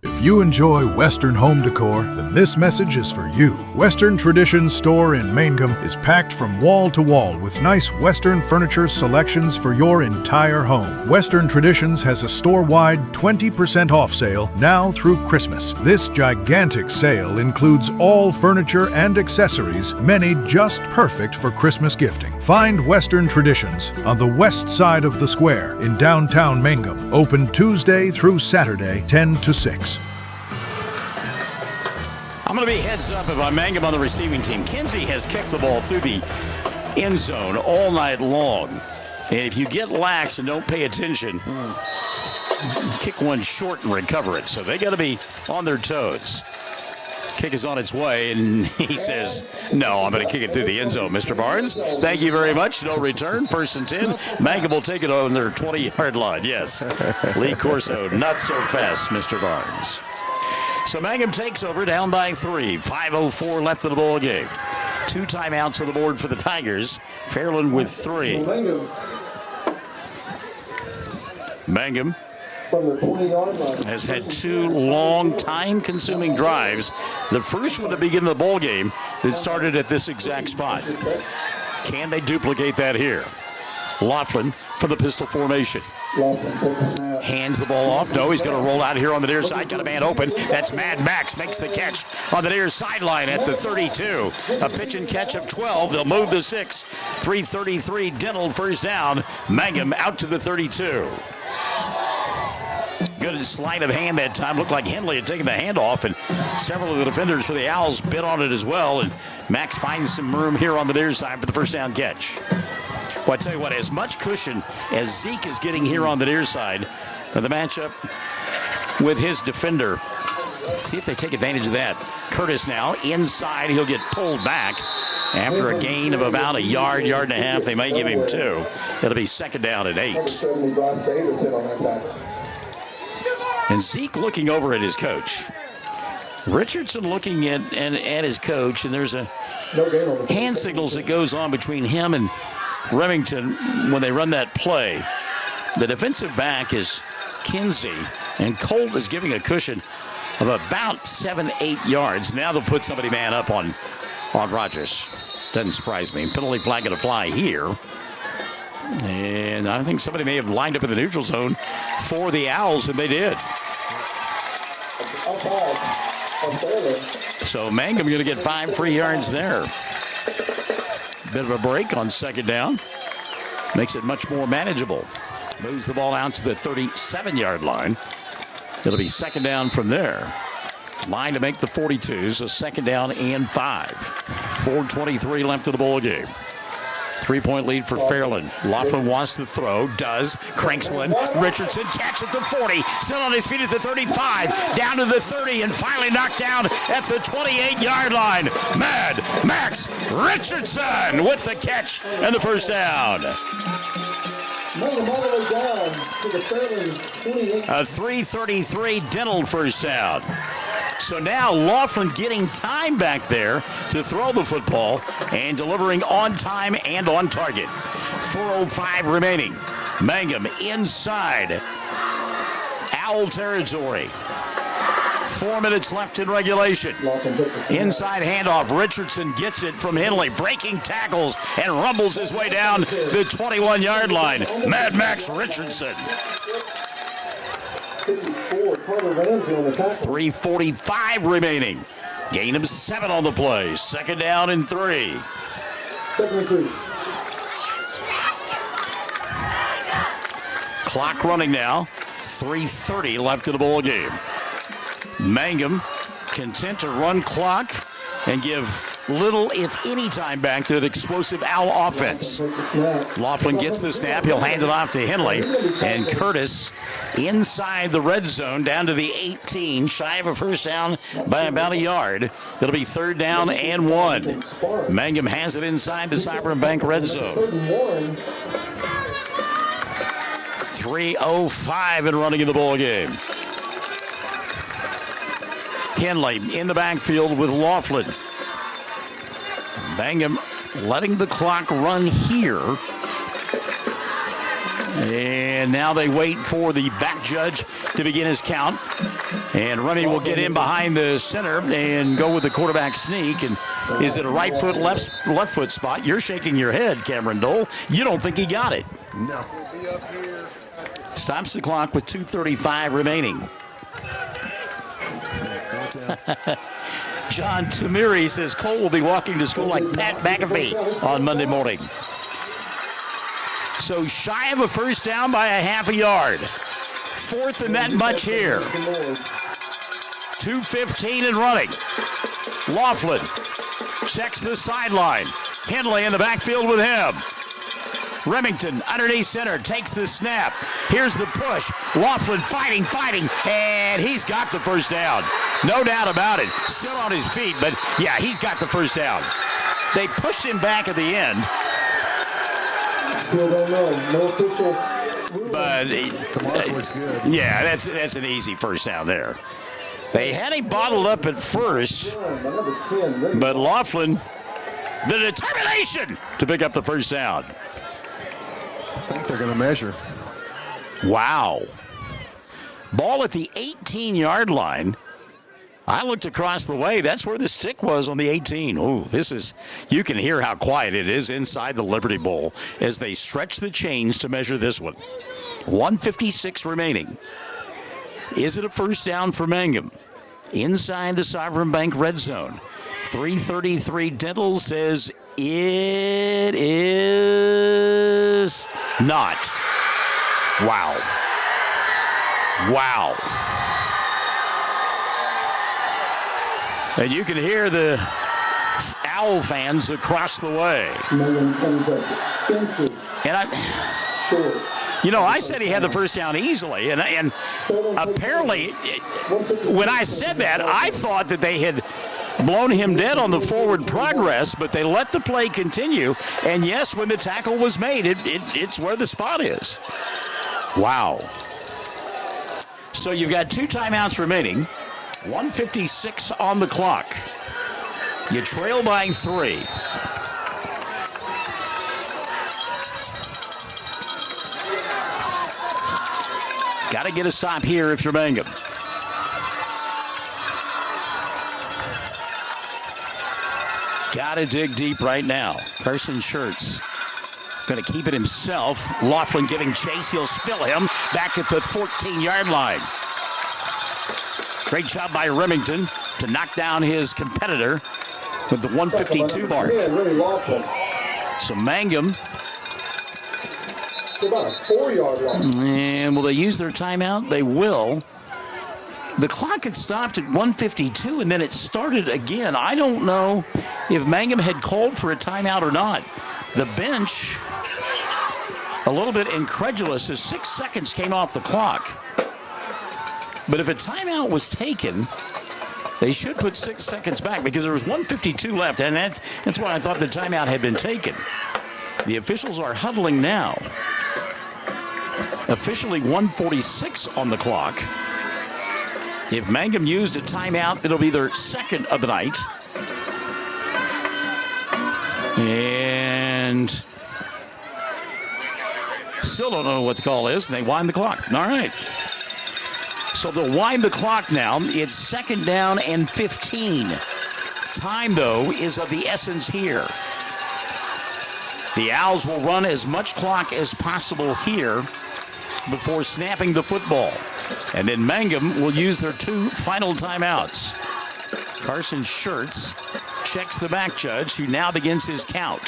If you enjoy Western home decor, then this message is for you. Western Traditions store in Mangum is packed from wall to wall with nice Western furniture selections for your entire home. Western Traditions has a store-wide 20% off sale now through Christmas. This gigantic sale includes all furniture and accessories, many just perfect for Christmas gifting. Find Western Traditions on the west side of the square in downtown Mangum. Open Tuesday through Saturday, 10 to 6. I'm going to be heads up if I'm Mangum on the receiving team. Kinsey has kicked the ball through the end zone all night long. And if you get lax and don't pay attention, kick one short and recover it. So they got to be on their toes. Kick is on its way, and he says, no, I'm going to kick it through the end zone, Mr. Barnes. Thank you very much. No return. 1st and 10. Mangum will take it on their 20-yard line. Yes. Lee Corso, not so fast, Mr. Barnes. So Mangum takes over, down by 3. 5:04 left in the ball game. 2 timeouts on the board for the Tigers. Fairland with 3. Mangum has had 2 long, time-consuming drives. The first one to begin the ball game that started at this exact spot. Can they duplicate that here? Laughlin from the pistol formation. Hands the ball off. No, he's going to roll out here on the near side. Got a man open. That's Mad Max. Makes the catch on the near sideline at the 32. A pitch and catch of 12. They'll move the 6. 3:33 Dental first down. Mangum out to the 32. Good sleight of hand that time. Looked like Henley had taken the handoff, and several of the defenders for the Owls bit on it as well. And Max finds some room here on the near side for the first down catch. Well, I tell you what, as much cushion as Zeke is getting here on the near side of the matchup with his defender. See if they take advantage of that. Curtis now inside. He'll get pulled back after a gain of about a yard, yard and a half. They may give him 2. It'll be second down and 8. And Zeke looking over at his coach. Richardson looking at his coach, and there's a hand signals that goes on between him and Remington when they run that play. The defensive back is Kinsey, and Colt is giving a cushion of about 7-8 yards. Now they'll put somebody man up on Rogers. Doesn't surprise me. Penalty flag going to fly here. And I think somebody may have lined up in the neutral zone for the Owls, and they did. So Mangum going to get 5 free yards there. Bit of a break on second down. Makes it much more manageable. Moves the ball out to the 37-yard line. It'll be second down from there. Line to make the 42, so second down and 5. 4:23 left of the ball game. 3-point lead for Fairland. Laughlin wants to throw, does, cranks one. Richardson catch at the 40, still on his feet at the 35, down to the 30, and finally knocked down at the 28-yard line. Mad Max Richardson with the catch and the first down. A 3:33 Dental first down. So now Laughlin getting time back there to throw the football and delivering on time and on target. 4:05 remaining. Mangum inside Owl territory. 4 minutes left in regulation. Inside handoff. Richardson gets it from Henley. Breaking tackles and rumbles his way down the 21-yard line. Mad Max Richardson. 3:45 remaining. Gain of 7 on the play. Second down and 3. Clock running now. 3:30 left in the ball game. Mangum content to run clock and give little, if any, time back to that explosive Owl offense. Laughlin gets the snap. He'll hand it off to Henley. And Curtis inside the red zone down to the 18, shy of a first down by about a yard. It'll be third down and 1. Mangum has it inside the Cyber Bank red zone. 3:05 and running in the ball game. Henley in the backfield with Laughlin. Mangum letting the clock run here. And now they wait for the back judge to begin his count. And Rummy will get in behind the center and go with the quarterback sneak. And is it a right foot, left foot spot? You're shaking your head, Cameron Dole. You don't think he got it. No. Stops the clock with 2:35 remaining. John Tamiri says Cole will be walking to school like Pat McAfee on Monday morning. So shy of a first down by a half a yard. Fourth and that much here. 2:15 and running. Laughlin checks the sideline. Henley in the backfield with him. Remington underneath center takes the snap. Here's the push. Laughlin fighting, and he's got the first down. No doubt about it. Still on his feet, but yeah, he's got the first down. They pushed him back at the end. Still don't know. No official. But yeah, that's an easy first down there. They had him bottled up at first, but Laughlin, the determination to pick up the first down. I think they're going to measure. Wow. Ball at the 18-yard line. I looked across the way. That's where the stick was on the 18. Oh, you can hear how quiet it is inside the Liberty Bowl as they stretch the chains to measure this one. 1:56 remaining. Is it a first down for Mangum? Inside the Sovereign Bank red zone. 333 Dental says it is not. Wow. Wow. And you can hear the Owl fans across the way. And I said he had the first down easily, and apparently, when I said that, I thought that they had blown him dead on the forward progress, but they let the play continue, and yes, when the tackle was made, it's where the spot is. Wow. So you've got 2 timeouts remaining, 1:56 on the clock. You trail by 3. Got to get a stop here if you're Mangum. Got to dig deep right now. Carson Schertz going to keep it himself. Laughlin giving chase. He'll spill him back at the 14-yard line. Great job by Remington to knock down his competitor with the 1:52 mark. So Mangum. About a 4-yard line. And will they use their timeout? They will. The clock had stopped at 1:52, and then it started again. I don't know if Mangum had called for a timeout or not. The bench, a little bit incredulous as 6 seconds came off the clock. But if a timeout was taken, they should put 6 seconds back because there was 1:52 left, and that's why I thought the timeout had been taken. The officials are huddling now. Officially 1:46 on the clock. If Mangum used a timeout, it'll be their second of the night. And still don't know what the call is, and they wind the clock. All right. So they'll wind the clock now. It's second down and 15. Time, though, is of the essence here. The Owls will run as much clock as possible here before snapping the football. And then Mangum will use their 2 final timeouts. Carson Schertz checks the back judge, who now begins his count.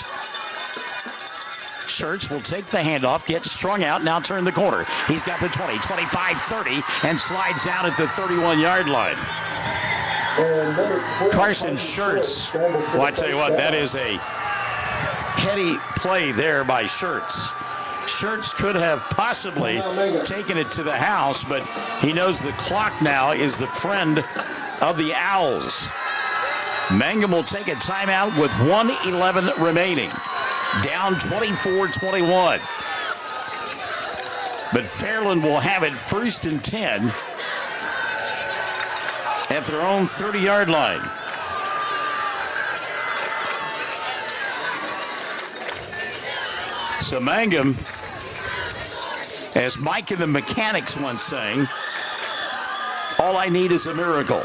Schertz will take the handoff, get strung out, now turn the corner. He's got the 20, 25, 30, and slides down at the 31-yard line. Carson Schertz, well, I tell you what, that is a heady play there by Schertz. Schertz could have possibly taken it to the house, but he knows the clock now is the friend of the Owls. Mangum will take a timeout with 1:11 remaining. Down 24-21. But Fairland will have it 1st and 10 at their own 30-yard line. So Mangum, as Mike and the Mechanics once sang, all I need is a miracle.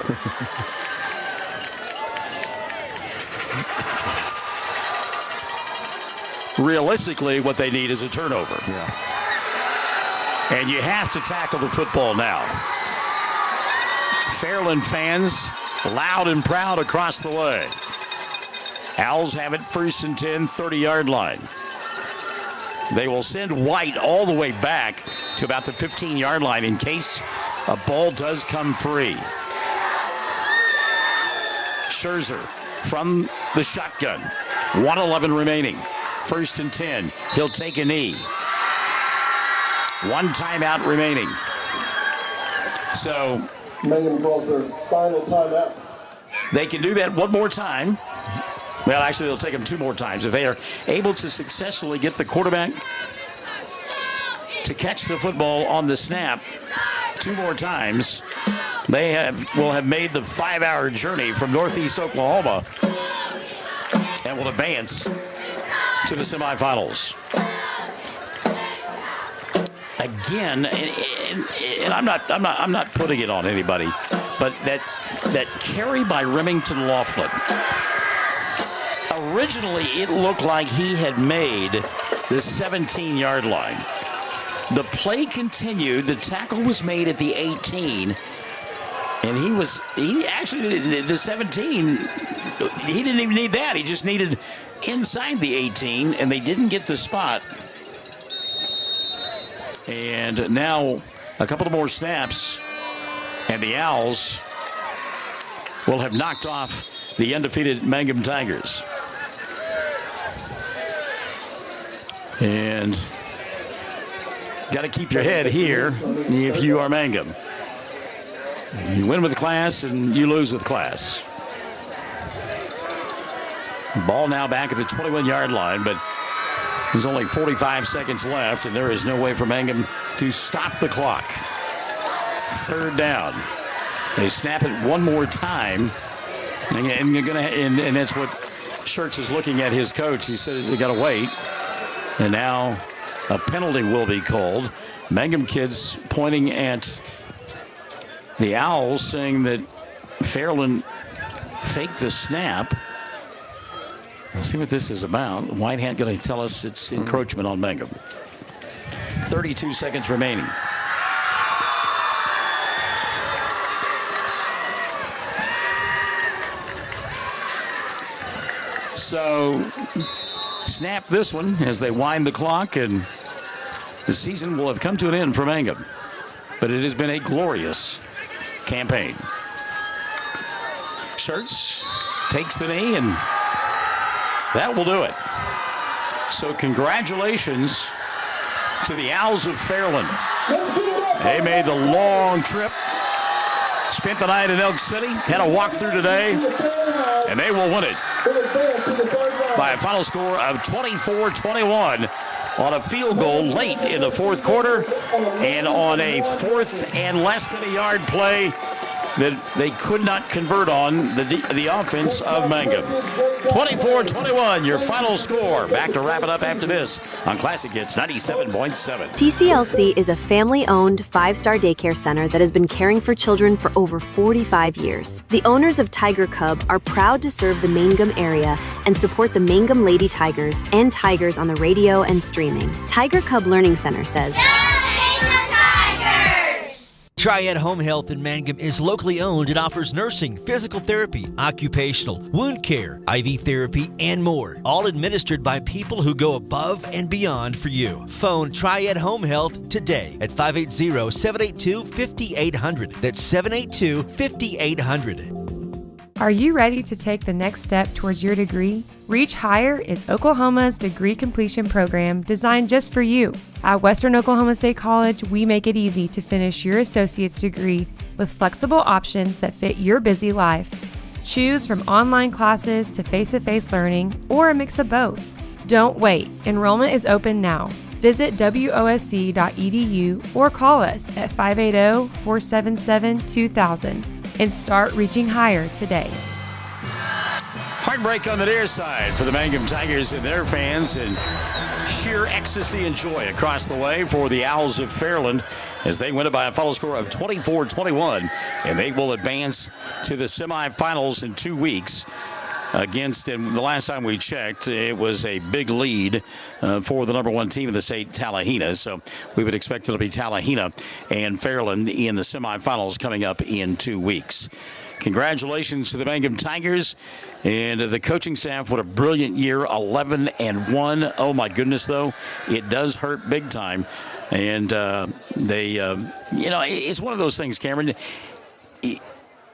Realistically, what they need is a turnover. Yeah. And you have to tackle the football now. Fairland fans, loud and proud across the way. Owls have it 1st and 10, 30-yard line. They will send White all the way back to about the 15-yard line in case a ball does come free. Scherzer from the shotgun. 1:11 remaining. 1st and 10. He'll take a knee. 1 timeout remaining. So Mangum calls their final timeout. They can do that one more time. Well, actually, they'll take them 2 more times. If they are able to successfully get the quarterback to catch the football on the snap 2 more times, they will have made the 5-hour journey from Northeast Oklahoma and will advance to the semifinals. Again, and I'm not putting it on anybody, but that carry by Remington Laughlin. Originally, it looked like he had made the 17-yard line. The play continued. The tackle was made at the 18. And he actually, the 17, he didn't even need that. He just needed inside the 18, and they didn't get the spot. And now a couple of more snaps, and the Owls will have knocked off the undefeated Mangum Tigers. And got to keep your head here if you are Mangum. You win with class and you lose with class. Ball now back at the 21-yard line, but there's only 45 seconds left, and there is no way for Mangum to stop the clock. Third down. They snap it one more time, and you're gonna, and that's what Schertz is looking at his coach. He says you got to wait, and now a penalty will be called. Mangum kids pointing at the Owls, saying that Fairland faked the snap. Let's see what this is about. Whitehat going to tell us it's encroachment on Mangum. 32 seconds remaining. So snap this one as they wind the clock, and the season will have come to an end for Mangum. But it has been a glorious campaign. Schertz takes the knee, and that will do it. So congratulations to the Owls of Fairland. They made the long trip, spent the night in Elk City, had a walkthrough today, and they will win it by a final score of 24-21 on a field goal late in the fourth quarter, and on a fourth and less than a yard play that they could not convert on the offense of Mangum. 24-21, your final score. Back to wrap it up after this on Classic Hits 97.7. TCLC is a family-owned 5-star daycare center that has been caring for children for over 45 years. The owners of Tiger Cub are proud to serve the Mangum area and support the Mangum Lady Tigers and Tigers on the radio and streaming. Tiger Cub Learning Center says, Triad Home Health in Mangum is locally owned and offers nursing, physical therapy, occupational, wound care, IV therapy, and more. All administered by people who go above and beyond for you. Phone Triad Home Health today at 580-782-5800. That's 782-5800. Are you ready to take the next step towards your degree? Reach Higher is Oklahoma's degree completion program designed just for you. At Western Oklahoma State College, we make it easy to finish your associate's degree with flexible options that fit your busy life. Choose from online classes to face-to-face learning or a mix of both. Don't wait. Enrollment is open now. Visit wosc.edu or call us at 580-477-2000 and start reaching higher today. Heartbreak on the near side for the Mangum Tigers and their fans, and sheer ecstasy and joy across the way for the Owls of Fairland as they win it by a final score of 24-21, and they will advance to the semifinals in 2 weeks. Against, and the last time we checked, it was a big lead for the number one team in the state, Tallahena. So we would expect it'll be Tallahena and Fairland in the semifinals coming up in 2 weeks. Congratulations to the Mangum Tigers and the coaching staff. What a brilliant year, 11-1. Oh my goodness, though, it does hurt big time. And it's one of those things, Cameron.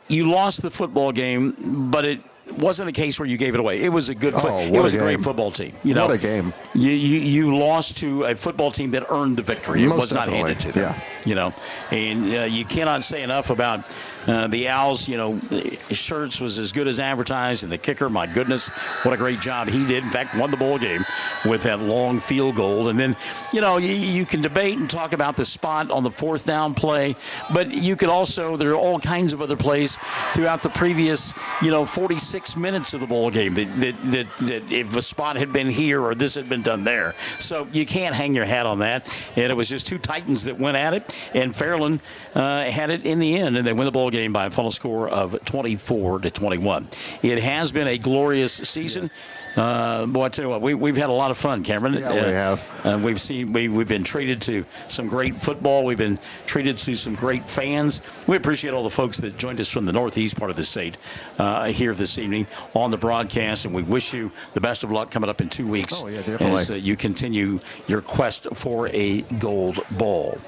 You lost the football game, but it wasn't a case where you gave it away. It was a good. It was a great football team. What a game! You lost to a football team that earned the victory. It was not handed to them. Yeah. And you cannot say enough about the Owls. Schertz was as good as advertised, and the kicker, my goodness, what a great job he did. In fact, won the ball game with that long field goal. And then, you can debate and talk about the spot on the fourth down play, but you could also, there are all kinds of other plays throughout the previous, 46 minutes of the ball game that if a spot had been here or this had been done there. So you can't hang your hat on that. And it was just two Titans that went at it, and Fairland had it in the end, and they win the ball game by a final score of 24-21. It has been a glorious season. Boy, I tell you what, we've had a lot of fun, Cameron. Yeah, we have. We've been treated to some great football. We've been treated to some great fans. We appreciate all the folks that joined us from the northeast part of the state here this evening on the broadcast, and we wish you the best of luck coming up in 2 weeks. Oh, yeah, definitely. As you continue your quest for a gold ball.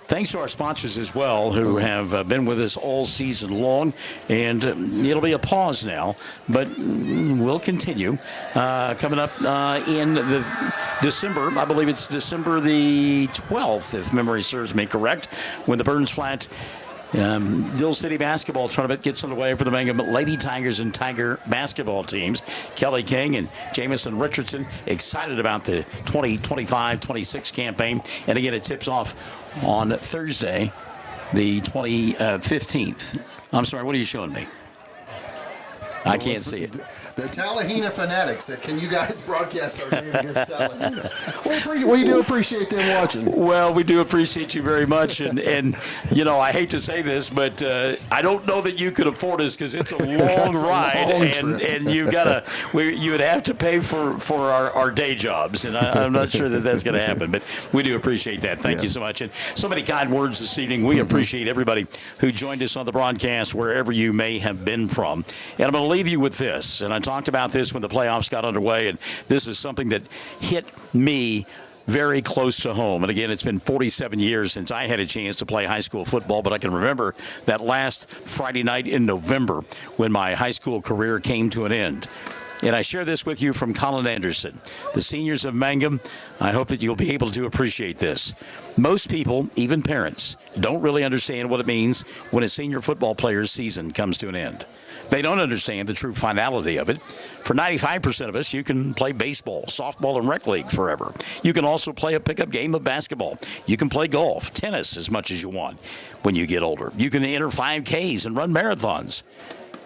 Thanks to our sponsors as well, who have been with us all season long. And it'll be a pause now, but we'll continue. Coming up in the December, I believe it's December the 12th, if memory serves me correct, when the Burns Flat Dill City basketball tournament gets underway for the Mangum Lady Tigers and Tiger basketball teams. Kelly King and Jamison Richardson excited about the 2025-26 campaign. And again, it tips off on Thursday, the 15th. I'm sorry, what are you showing me? I can't see it. The Tallahena Fanatics. Can you guys broadcast our game against Tallahena? We do appreciate them watching. Well, we do appreciate you very much. And you know, I hate to say this, but I don't know that you could afford us because it's a long ride. And you've got you would have to pay for our day jobs. And I'm not sure that that's going to happen. But we do appreciate that. Thank you so much. And so many kind words this evening. We appreciate everybody who joined us on the broadcast, wherever you may have been from. And I'm going to leave you with this. And I talked about this when the playoffs got underway, and this is something that hit me very close to home. And again, it's been 47 years since I had a chance to play high school football, but I can remember that last Friday night in November when my high school career came to an end. And I share this with you from Colin Anderson. The seniors of Mangum, I hope that you'll be able to appreciate this. Most people, even parents, don't really understand what it means when a senior football player's season comes to an end. They don't understand the true finality of it. For 95% of us, you can play baseball, softball, and rec league forever. You can also play a pickup game of basketball. You can play golf, tennis as much as you want when you get older. You can enter 5Ks and run marathons.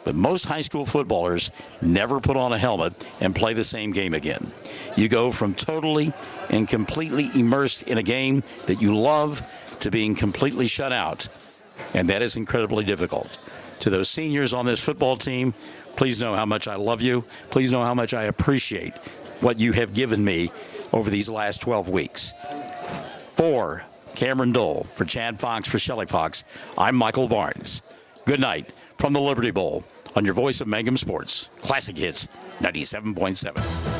But most high school footballers never put on a helmet and play the same game again. You go from totally and completely immersed in a game that you love to being completely shut out. And that is incredibly difficult. To those seniors on this football team, please know how much I love you. Please know how much I appreciate what you have given me over these last 12 weeks. For Cameron Dole, for Chad Fox, for Shelley Fox, I'm Michael Barnes. Good night from the Liberty Bowl on your voice of Mangum Sports. Classic Hits 97.7.